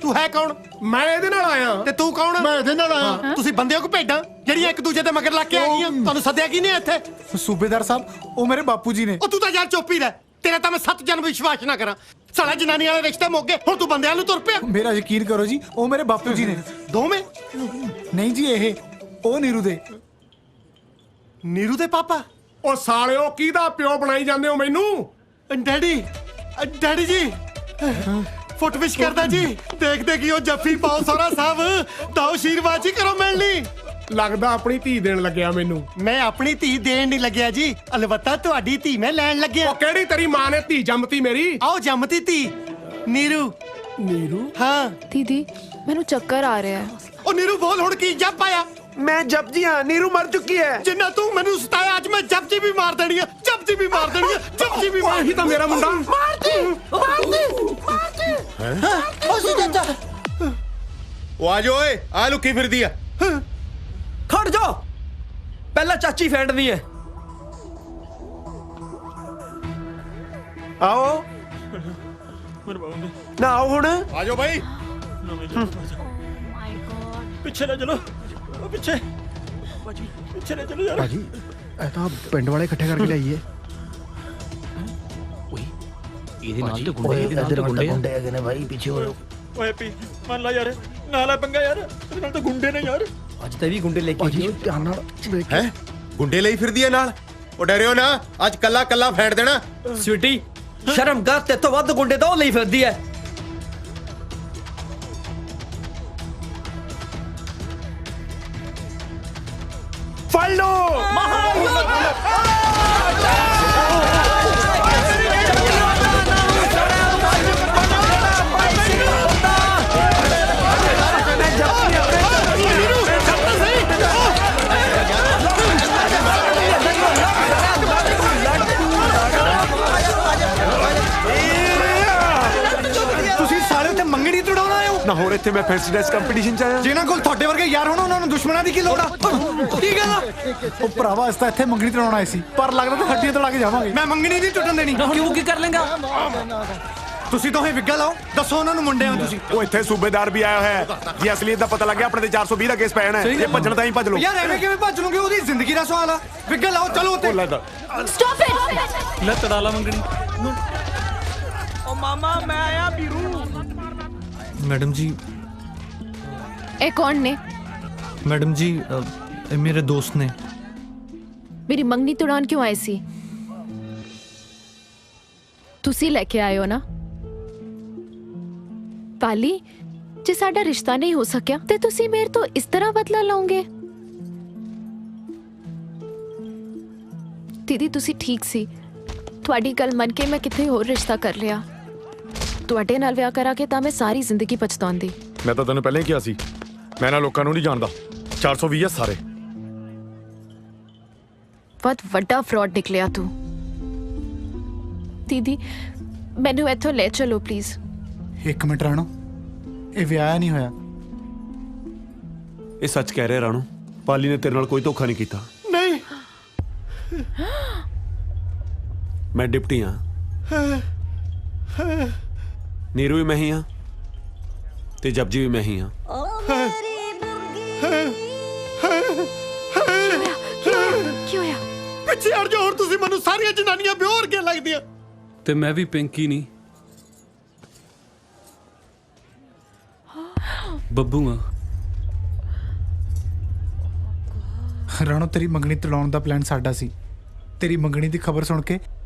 ਤੂੰ ਹੈ ਕੌਣ? ਮੈਂ ਇਹਦੇ ਨਾਲ ਆਇਆ। ਤੇ ਤੂੰ ਕੌਣ? ਮੈਂ ਇਹਦੇ ਨਾਲ ਆਇਆ। ਤੁਸੀਂ ਬੰਦੇ ਹੋ ਕਿ ਭੇਡਾਂ ਜਿਹੜੀਆਂ ਇੱਕ ਦੂਜੇ ਦੇ ਮਗਰ ਲੱਗ ਕੇ ਆ ਗਈਆਂ? ਤੁਹਾਨੂੰ ਸੱਦਿਆ ਕੀ ਨੇ ਇੱਥੇ? ਸੂਬੇਦਾਰ ਸਾਹਿਬ ਉਹ ਮੇਰੇ ਬਾਪੂ ਜੀ ਨੇ। ਉਹ ਤੂੰ ਤਾਂ ਯਾਰ ਚੁੱਪ ਹੀ ਰਹਿ। ਤੇਰਾ ਤਾਂ ਮੈਂ 7 ਜਨਮ ਵਿਸ਼ਵਾਸ ਨਾ ਕਰਾਂ। ਸਾਲਾ ਜਨਾਨੀ ਵਾਲੇ ਰਿਸ਼ਤੇ ਮੁੱਕ ਗਏ, ਹੁਣ ਤੂੰ ਬੰਦਿਆਂ ਨੂੰ ਤੁਰ ਪਿਆ। ਮੇਰਾ ਯਕੀਨ ਕਰੋ ਜੀ, ਉਹ ਮੇਰੇ ਬਾਪੂ ਜੀ ਨੇ। ਦੋਵੇਂ? ਨਹੀਂ ਜੀ, ਇਹ ਉਹ ਨੀਰੂ ਦੇ। ਨੀਰੂ ਦੇ ਪਾਪਾ? ਉਹ ਸਾਲਿਓ ਕਿਹਦਾ ਪਿਓ ਬਣਾਈ ਜਾਂਦੇ ਹੋ ਮੈਨੂੰ? ਡੈਡੀ, ਡੈਡੀ ਜੀ ਫੁੱਟ ਵਿਸ਼ ਕਰਦਾ ਜੀ। ਦੇਖਦੇ ਕੀ ਉਹ ਜੱਫੀ ਪਾਓ ਸੋਹਰਾ ਸਾਹਿਬ, ਤਾਂ ਆਸ਼ੀਰਵਾਦ ਜੀ ਕਰੋ ਮਿਲਣੀ। ਲੱਗਦਾ ਆਪਣੀ ਧੀ ਦੇਣ ਲੱਗਿਆ ਮੈਨੂੰ। ਮੈਂ ਆਪਣੀ ਧੀ ਦੇਣ ਨਹੀਂ ਲੱਗਿਆ ਜੀ, ਅਲਬੱਤਾ ਤੁਹਾਡੀ ਧੀ ਮੈਂ ਲੈਣ ਲੱਗਿਆ। ਉਹ ਕਿਹੜੀ ਤੇਰੀ ਮਾਂ ਨੇ ਧੀ ਜੰਮਤੀ ਮੇਰੀ? ਆਓ ਜੰਮਤੀ ਧੀ ਨੀਰੂ। ਨੀਰੂ? ਹਾਂ ਦੀਦੀ ਮੈਨੂੰ ਚੱਕਰ ਆ ਰਿਹਾ ਹੈ। ਉਹ ਨੀਰੂ ਬੋਲ ਹੁਣ ਕੀ ਜੱਪ ਆਇਆ? ਮੈਂ ਜਪਜੀ ਹਾਂ, ਨੀਰੂ ਮਰ ਚੁੱਕੀ ਹੈ। ਜਿੰਨਾ ਤੂੰ ਮੈਨੂੰ ਸਤਾਇਆ ਅੱਜ ਮੈਂ ਜਪਜੀ ਵੀ ਮਾਰ ਦੇਣੀ ਆ, ਜਪਜੀ ਵੀ ਮਾਰ ਦੇਣੀ ਆ, ਜਪਜੀ ਵੀ ਮਾਰ। ਇਹੀ ਤਾਂ ਮੇਰਾ ਮੁੰਡਾ। ਉਹ ਆ ਜਾ ਓਏ, ਆ ਲੁਕੀ ਫਿਰਦੀ ਆ। ਖੜ ਜਾ, ਪਹਿਲਾਂ ਚਾਚੀ ਫੈਂਡਣੀ ਹੈ। ਆਓ ਨਾ, ਆਓ ਹੁਣ। ਆ ਜਾਓ ਭਾਈ। ਪਿੱਛੇ ਨਾ ਚਲੋ, ਉਹ ਪਿੱਛੇ ਪਿੱਛੇ ਨਾ ਚਲੋ ਯਾਰ। ਭਾਜੀ ਇਹ ਤਾਂ ਪਿੰਡ ਵਾਲੇ ਇਕੱਠੇ ਕਰਕੇ ਲਿਆਈਏ। ਇਹਦੇ ਨਾਲ ਤੇ ਗੁੰਡੇ, ਇਹਦੇ ਨਾਲ ਤੇ ਗੁੰਡੇ ਹੈਗੇ ਨੇ ਭਾਈ, ਪਿੱਛੇ ਹੋ। ਓਏ ਪੀ ਮੰਨ ਲਾ ਯਾਰ, ਨਾ ਲੈ ਪੰਗਾ ਯਾਰ, ਇਹਦੇ ਨਾਲ ਤਾਂ ਗੁੰਡੇ ਨੇ ਯਾਰ। ਅੱਜ ਤਾਂ ਵੀ ਗੁੰਡੇ ਲੈ ਕੇ ਆਈ। ਧਿਆਨ ਨਾਲ ਦੇਖ। ਹੈ ਗੁੰਡੇ ਲਈ ਫਿਰਦੀ ਹੈ ਨਾਲ। ਉਹ ਡਰਿਓ ਨਾ, ਅੱਜ ਕੱਲਾ ਕੱਲਾ ਫੈਂਡ ਦੇਣਾ। ਸਵੀਟੀ ਸ਼ਰਮ ਕਰ, ਤੇ ਤੋਂ ਵੱਧ ਗੁੰਡੇ ਤਾਂ ਉਹ ਲਈ ਫਿਰਦੀ ਹੈ। ਫੜ ਲੋ। ਤੁਸੀਂ ਸਾਰੇ ਤੇ ਮੰਗਣੀ ਤੁੜਾਉਣ ਆਏ ਹੋ ਨਾ? ਹੋਰ ਇੱਥੇ ਮੈਂ ਫੈਂਸੀ ਡਰੈਸ ਕੰਪੀਟੀਸ਼ਨ ਚ ਆਇਆ। ਜਿਨ੍ਹਾਂ ਕੋਲ ਤੁਹਾਡੇ ਵਰਗੇ ਯਾਰ ਹੋਣ ਉਹਨਾਂ ਨੂੰ ਦੁਸ਼ਮਣਾਂ ਦੀ ਕੀ ਲੋੜ ਆ? ਕੀ ਗੱਲ ਆ? ਉਹ ਭਰਾਵਾ ਇਸ ਤਾਂ ਇੱਥੇ ਮੰਗਣੀ ਤਰਾਉਣ ਆਏ ਸੀ, ਪਰ ਲੱਗਦਾ ਤਾਂ ਹੱਡੀਆਂ ਤੜਾ ਕੇ ਜਾਵਾਂਗੇ। ਮੈਂ ਮੰਗਣੀ ਨਹੀਂ ਟੁੱਟਣ ਦੇਣੀ। ਕਿਉਂ ਕੀ ਕਰ ਲੇਗਾ? ਤੁਸੀਂ ਦੋਹੇ ਵਿਗਾ ਲਾਓ, ਦੱਸੋ ਉਹਨਾਂ ਨੂੰ ਮੁੰਡੇ ਹੋ ਤੁਸੀਂ। ਉਹ ਇੱਥੇ ਸੂਬੇਦਾਰ ਵੀ ਆਇਆ ਹੋਇਆ ਹੈ। ਜੇ ਅਸਲੀਅਤ ਦਾ ਪਤਾ ਲੱਗਿਆ ਆਪਣੇ ਤੇ 420 ਦਾ ਕੇਸ ਪੈਣਾ ਹੈ। ਇਹ ਭੱਜਣ ਤਾਂ ਹੀ ਭੱਜ ਲਓ। ਯਾਰ ਐਵੇਂ ਕਿਵੇਂ ਭੱਜ ਲੂਗੇ? ਉਹਦੀ ਜ਼ਿੰਦਗੀ ਦਾ ਸਵਾਲ ਆ। ਵਿਗਾ ਲਾਓ, ਚਲੋ ਉੱਤੇ। Stop it. ਲੈ ਤੜਾ ਲਾ ਮੰਗਣੀ। ਉਹ ਮਾਮਾ ਮੈਂ ਆਇਆ ਵੀਰੂ। ਮੈਡਮ ਜੀ, ਇਹ ਕੌਣ ਨੇ? ਮੈਡਮ ਜੀ ਇਹ ਮੇਰੇ ਦੋਸਤ ਨੇ। ਮੇਰੀ ਮੰਗਣੀ ਤੁੜਾਉਣ ਕਿਉਂ ਆਏ ਸੀ? ਤੁਸੀਂ ਲੈ ਕੇ ਆਏ ਹੋ ਨਾ? ਪਾਲੀ, ਜੇ ਸਾਡਾ ਰਿਸ਼ਤਾ ਨਹੀਂ ਹੋ ਸਕਿਆ ਤੇ ਤੁਸੀਂ ਮੇਰੇ ਤੋਂ ਇਸ ਤਰ੍ਹਾਂ ਬਦਲਾ ਲਓਗੇ? ਦੀਦੀ ਤੁਸੀਂ ਠੀਕ ਸੀ, ਤੁਹਾਡੀ ਗੱਲ ਮੰਨ ਕੇ ਮੈਂ ਕਿਤੇ ਹੋਰ ਰਿਸ਼ਤਾ ਕਰ ਲਿਆ। ਤੁਹਾਡੇ ਨਾਲ ਵਿਆਹ ਕਰਾ ਕੇ ਤਾਂ ਮੈਂ ਸਾਰੀ ਜ਼ਿੰਦਗੀ ਪਛਤਾਉਂਦੀ। ਮੈਂ ਤਾਂ ਤੈਨੂੰ ਪਹਿਲਾਂ ਹੀ ਕਿਹਾ ਸੀ, ਮੈਂ ਨਾ ਲੋਕਾਂ ਨੂੰ ਨਹੀਂ ਜਾਣਦਾ। 420 ਆ ਸਾਰੇ। ਬਹੁਤ ਵੱਡਾ ਫਰਾਡ ਨਿਕਲਿਆ ਤੂੰ। ਦੀਦੀ ਮੈਨੂੰ ਇੱਥੋਂ ਲੈ ਚਲੋ ਪਲੀਜ਼। ਇੱਕ ਮਿੰਟ ਰਾਣੋ, ਇਹ ਵਿਆਹ ਨਹੀਂ ਹੋਇਆ। ਇਹ ਸੱਚ ਕਹਿ ਰਿਹਾ ਰਾਣੋ, ਪਾਲੀ ਨੇ ਤੇਰੇ ਨਾਲ ਕੋਈ ਧੋਖਾ ਨਹੀਂ ਕੀਤਾ। ਨਹੀਂ, ਮੈਂ ਡਿਪਟੀ ਹਾਂ। ਨੀਰੂ ਵੀ ਮੈਂ ਹੀ ਹਾਂ ਤੇ ਜਪਜੀ ਵੀ ਮੈਂ ਹੀ ਹਾਂ। ਕੀ ਹੋਇਆ? ਪਿੱਛੇ ਹਟ ਜਾਓ। ਹੋਰ ਤੁਸੀਂ ਮੈਨੂੰ ਸਾਰੀਆਂ ਜਨਾਨੀਆਂ ਬਿਓਰ ਕੇ ਲੱਗਦੀਆਂ। ਤੇ ਮੈਂ ਵੀ ਪਿੰਕੀ ਨਹੀਂ, ਬੱਬੂ ਆ। ਰਾਣੋ ਤੇਰੀ ਮੰਗਣੀ ਤੜਾਉਣ ਦਾ ਪਲਾਨ ਸਾਡਾ ਸੀ। ਤੇਰੀ ਮੰਗਣੀ ਦੀ ਖਬਰ ਸੁਣ ਕੇ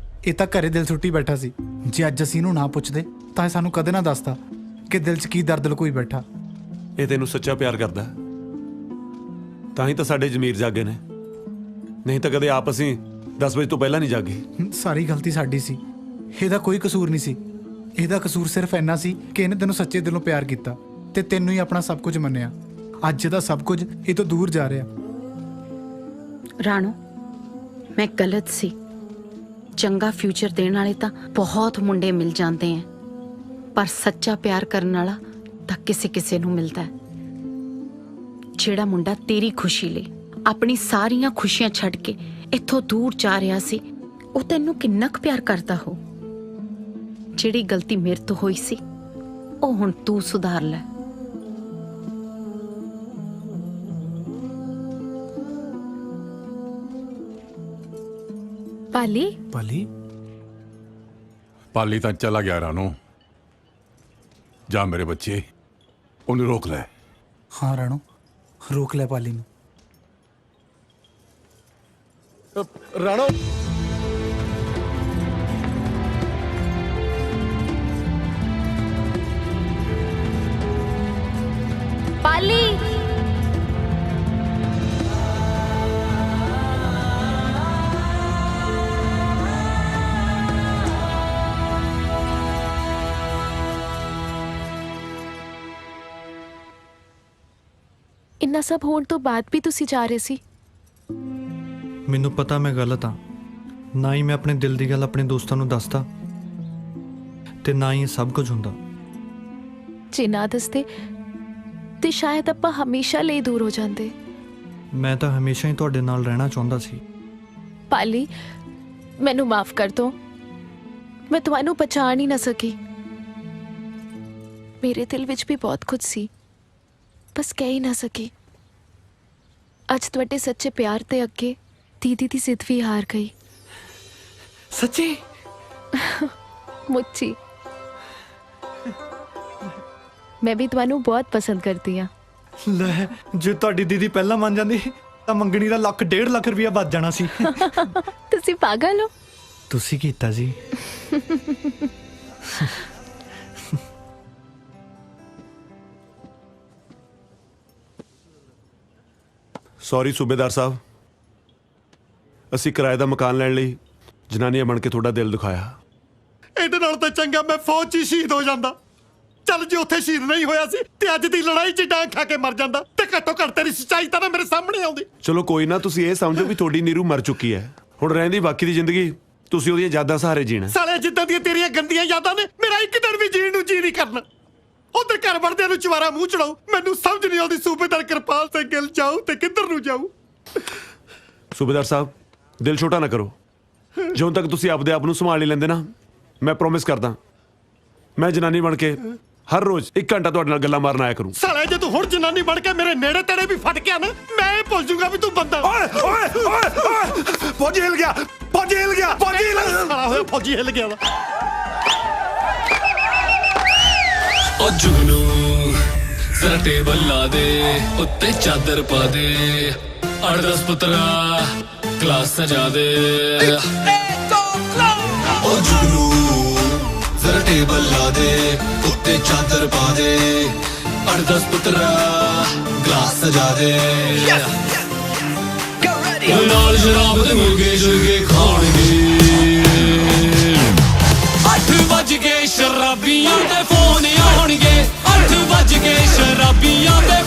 ਇਹ ਤਾਂ ਘਰੇ ਦਿਲ ਸੁੱਟੀ ਬੈਠਾ ਸੀ। ਜੇ ਅੱਜ ਅਸੀਂ ਇਹਨੂੰ ਨਾ ਪੁੱਛਦੇ ਤਾਂ ਇਹ ਸਾਨੂੰ ਕਦੇ ਨਾ ਦੱਸਦਾ ਕਿ ਦਿਲ 'ਚ ਕੀ ਦਰਦ ਲੁਕੋਈ ਬੈਠਾ। ਇਹ ਤੈਨੂੰ ਸੱਚਾ ਪਿਆਰ ਕਰਦਾ ਹੈ। ਤਾਂ ਹੀ ਤਾਂ ਸਾਡੇ ਜ਼ਮੀਰ ਜਾਗੇ ਨੇ, ਨਹੀਂ ਤਾਂ ਕਦੇ ਆਪ ਅਸੀਂ 10 ਵਜੇ ਤੋਂ ਪਹਿਲਾਂ ਨਹੀਂ ਜਾਗੇ। ਸਾਰੀ ਗਲਤੀ ਸਾਡੀ ਸੀ, ਇਹਦਾ ਕੋਈ ਕਸੂਰ ਨਹੀਂ ਸੀ। ਇਹਦਾ ਕਸੂਰ ਸਿਰਫ ਇੰਨਾ ਸੀ ਕਿ ਇਹਨੇ ਤੈਨੂੰ ਸੱਚੇ ਦਿਲੋਂ ਪਿਆਰ ਕੀਤਾ ਤੇ ਤੈਨੂੰ ਹੀ ਆਪਣਾ ਸਭ ਕੁਝ ਮੰਨਿਆ। ਅੱਜ ਇਹਦਾ ਸਭ ਕੁਝ ਇਹ ਤੋਂ ਦੂਰ ਜਾ ਰਿਹਾ। ਰਾਣੋ, ਮੈਂ ਗਲਤ ਸੀ। ਚੰਗਾ ਫਿਊਚਰ ਦੇਣ ਵਾਲੇ ਤਾਂ ਬਹੁਤ ਮੁੰਡੇ ਮਿਲ ਜਾਂਦੇ ਐ, ਪਰ ਸੱਚਾ ਪਿਆਰ ਕਰਨ ਵਾਲਾ ਤਾਂ ਕਿਸੇ ਕਿਸੇ ਨੂੰ ਮਿਲਦਾ ਹੈ। ਜਿਹੜਾ ਮੁੰਡਾ ਤੇਰੀ ਖੁਸ਼ੀ ਲਈ ਆਪਣੀ ਸਾਰੀਆਂ ਖੁਸ਼ੀਆਂ ਛੱਡ ਕੇ ਇੱਥੋਂ ਦੂਰ ਜਾ ਰਿਹਾ ਸੀ, ਉਹ ਤੈਨੂੰ ਕਿੰਨਾ ਕੁ ਪਿਆਰ ਕਰਦਾ ਹੋ। ਜਿਹੜੀ ਗਲਤੀ ਮੇਰੇ ਤੋਂ ਹੋਈ ਸੀ ਉਹ ਹੁਣ ਤੂੰ ਸੁਧਾਰ ਲੈ। ਪਾਲੀ ਪਾਲੀ ਤਾਂ ਚਲਾ ਗਿਆ ਰਾਣੋ। ਜਾ ਮੇਰੇ ਬੱਚੇ, ਉਹਨੂੰ ਰੋਕ ਲੈ। ਹਾਂ ਰਾਣੋ, ਰੋਕ ਲੈ ਪਾਲੀ ਨੂੰ। ਰਾਣੋ ਪਾਲੀ ਇੰਨਾ ਸਭ ਹੋਣ ਤੋਂ ਬਾਅਦ ਵੀ ਤੁਸੀਂ ਜਾ ਰਹੇ ਸੀ। ਮੈਨੂੰ ਪਤਾ ਮੈਂ ਗਲਤ ਹਾਂ, ਨਾ ਹੀ ਮੈਂ ਆਪਣੇ ਦਿਲ ਦੀ ਗੱਲ ਆਪਣੇ ਦੋਸਤਾਂ ਨੂੰ ਦੱਸਦਾ ਤੇ ਨਾ ਹੀ ਇਹ ਸਭ ਕੁਝ ਹੁੰਦਾ। ਜੇ ਨਾ ਦੱਸਦੇ ਤੇ ਸ਼ਾਇਦ ਆਪਾਂ ਹਮੇਸ਼ਾ ਲਈ ਦੂਰ ਹੋ ਜਾਂਦੇ। ਮੈਂ ਤਾਂ ਹਮੇਸ਼ਾ ਹੀ ਤੁਹਾਡੇ ਨਾਲ ਰਹਿਣਾ ਚਾਹੁੰਦਾ ਸੀ। ਪਾਲੀ ਮੈਨੂੰ ਮਾਫ ਕਰ ਦੋ, ਮੈਂ ਤੁਹਾਨੂੰ ਪਛਾਣ ਹੀ ਨਾ ਸਕੀ। ਮੇਰੇ ਦਿਲ ਵਿੱਚ ਵੀ ਬਹੁਤ ਕੁਝ ਸੀ, ਬਸ ਕਹਿ ਹੀ ਨਾ ਸਕੀ। ਅੱਜ ਤੁਹਾਡੇ ਸੱਚੇ ਪਿਆਰ ਤੇ ਅੱਗੇ ਦੀਦੀ ਦੀ ਜ਼ਿੱਦ ਵੀ ਹਾਰ ਗਈ। ਸੱਚੀ? ਮੁੱਚੀ ਮੈਂ ਵੀ ਤੁਹਾਨੂੰ ਬਹੁਤ ਪਸੰਦ ਕਰਦੀ ਹਾਂ। ਲੈ, ਜੇ ਤੁਹਾਡੀ ਦੀਦੀ ਪਹਿਲਾਂ ਮੰਨ ਜਾਂਦੀ ਤਾਂ ਮੰਗਣੀ ਦਾ 1.5 ਲੱਖ ਰੁਪਇਆ ਬਚ ਜਾਣਾ ਸੀ। ਤੁਸੀਂ ਪਾਗਲ ਹੋ। ਤੁਸੀਂ ਕੀਤਾ ਜੀ। ਸੌਰੀ ਸੂਬੇਦਾਰ ਸਾਹਿਬ, ਅਸੀਂ ਕਿਰਾਏ ਦਾ ਮਕਾਨ ਲੈਣ ਲਈ ਜਨਾਨੀਆਂ ਬਣ ਕੇ ਤੁਹਾਡਾ ਦਿਲ ਦੁਖਾਇਆ। ਇਹਦੇ ਨਾਲ ਤਾਂ ਚੰਗਾ ਮੈਂ ਫੌਜ 'ਚ ਹੀ ਸ਼ਹੀਦ ਹੋ ਜਾਂਦਾ। ਚੱਲ ਜੇ ਉੱਥੇ ਸ਼ਹੀਦ ਨਹੀਂ ਹੋਇਆ ਸੀ ਤੇ ਅੱਜ ਦੀ ਲੜਾਈ 'ਚ ਡਾਂਗ ਖਾ ਕੇ ਮਰ ਜਾਂਦਾ ਤੇ ਘੱਟੋ ਘੱਟ ਤੇਰੀ ਸੱਚਾਈ ਤਾਂ ਨਾ ਮੇਰੇ ਸਾਹਮਣੇ ਆਉਂਦੀ। ਚਲੋ ਕੋਈ ਨਾ, ਤੁਸੀਂ ਇਹ ਸਮਝੋ ਵੀ ਤੁਹਾਡੀ ਨੀਰੂ ਮਰ ਚੁੱਕੀ ਹੈ। ਹੁਣ ਰਹਿੰਦੀ ਬਾਕੀ ਦੀ ਜ਼ਿੰਦਗੀ ਤੁਸੀਂ ਉਹਦੀਆਂ ਯਾਦਾਂ ਸਹਾਰੇ ਜੀਣਾ। ਸਾਲੇ ਜਿੱਦਾਂ ਦੀਆਂ ਤੇਰੀਆਂ ਗੰਦੀਆਂ ਯਾਦਾਂ ਨੇ, ਮੇਰਾ ਇੱਕ ਦਿਨ ਵੀ ਜੀਣ ਨੂੰ ਜੀ ਨਹੀਂ ਕਰਨਾ। ਉਧਰ ਘਰ ਵੜਦਿਆਂ ਨੂੰ ਚਵਾਰਾ ਮੂੰਹ ਚੜਾਉ। ਮੈਨੂੰ ਸਮਝ ਨਹੀਂ ਆਉਂਦੀ ਸੂਬੇਦਾਰ ਕਿਰਪਾਲ ਸਿੰਘ ਗਿੱਲ ਜਾਊ ਤੇ ਕਿੱਧਰ ਨੂੰ ਜਾਊ। ਸੂਬੇਦਾਰ ਸਾਹਿਬ, ਦਿਲ ਛੋਟਾ ਨਾ ਕਰੋ। ਜਦੋਂ ਤੱਕ ਤੁਸੀਂ ਆਪਦੇ ਆਪ ਨੂੰ ਸੰਭਾਲ ਨਹੀਂ ਲੈਂਦੇ ਨਾ, ਮੈਂ ਪ੍ਰੋਮਿਸ ਕਰਦਾ ਮੈਂ ਜਨਾਨੀ ਬਣ ਕੇ ਹਰ ਰੋਜ਼ 1 ਘੰਟਾ ਤੁਹਾਡੇ ਨਾਲ ਗੱਲਾਂ ਮਾਰਨ ਆਇਆ ਕਰੂੰ। ਸਾਲੇ ਜੇ ਤੂੰ ਹੁਣ ਜਨਾਨੀ ਬਣ ਕੇ ਮੇਰੇ ਨੇੜੇ ਤੇੜੇ ਵੀ ਫਟ ਗਿਆ ਨਾ, ਮੈਂ ਇਹ ਭੁੱਲ ਜੂਗਾ ਵੀ ਤੂੰ ਬੰਦਾ। ਓਏ ਓਏ ਓਏ, ਫੌਜੀ ਹਿਲ ਗਿਆ, ਫੌਜੀ ਹਿਲ ਗਿਆ, ਫੌਜੀ ਹਿਲ ਗਿਆ। ਸਾਲਾ ਹੋਇਆ ਫੌਜੀ ਹਿਲ ਗਿਆ ਵਾ। ਓ ਜੁਗਨੂ ਜ਼ਰਾ ਟੇਬਲ ਲਾ ਦੇ, ਉੱਤੇ ਚਾਦਰ ਪਾ ਦੇ, 8-10 ਪੁੱਤਰਾ ਕਲਾਸ ਸਜਾ ਦੇ। ਓ ਜੁਗਨੂ ਜ਼ਰਾ ਟੇਬਲ ਲਾ ਦੇ, ਉੱਤੇ ਚਾਦਰ ਪਾ ਦੇ, 8-10 ਪੁੱਤਰਾ ਗਲਾਸ ਸਜਾ ਦੇ। ਨਾਲ ਸ਼ਰਾਬ ਦੇ ਮੁਰਗੇ ਸ਼ੁਰਗੇ ਖਾਣਗੇ। 8 ਵੱਜ ਗਏ ਸ਼ਰਾਬੀਆਂ ਦੇ ਫੋਨ ਆਉਣਗੇ। 8 ਵੱਜ ਗਏ ਸ਼ਰਾਬੀਆਂ ਦੇ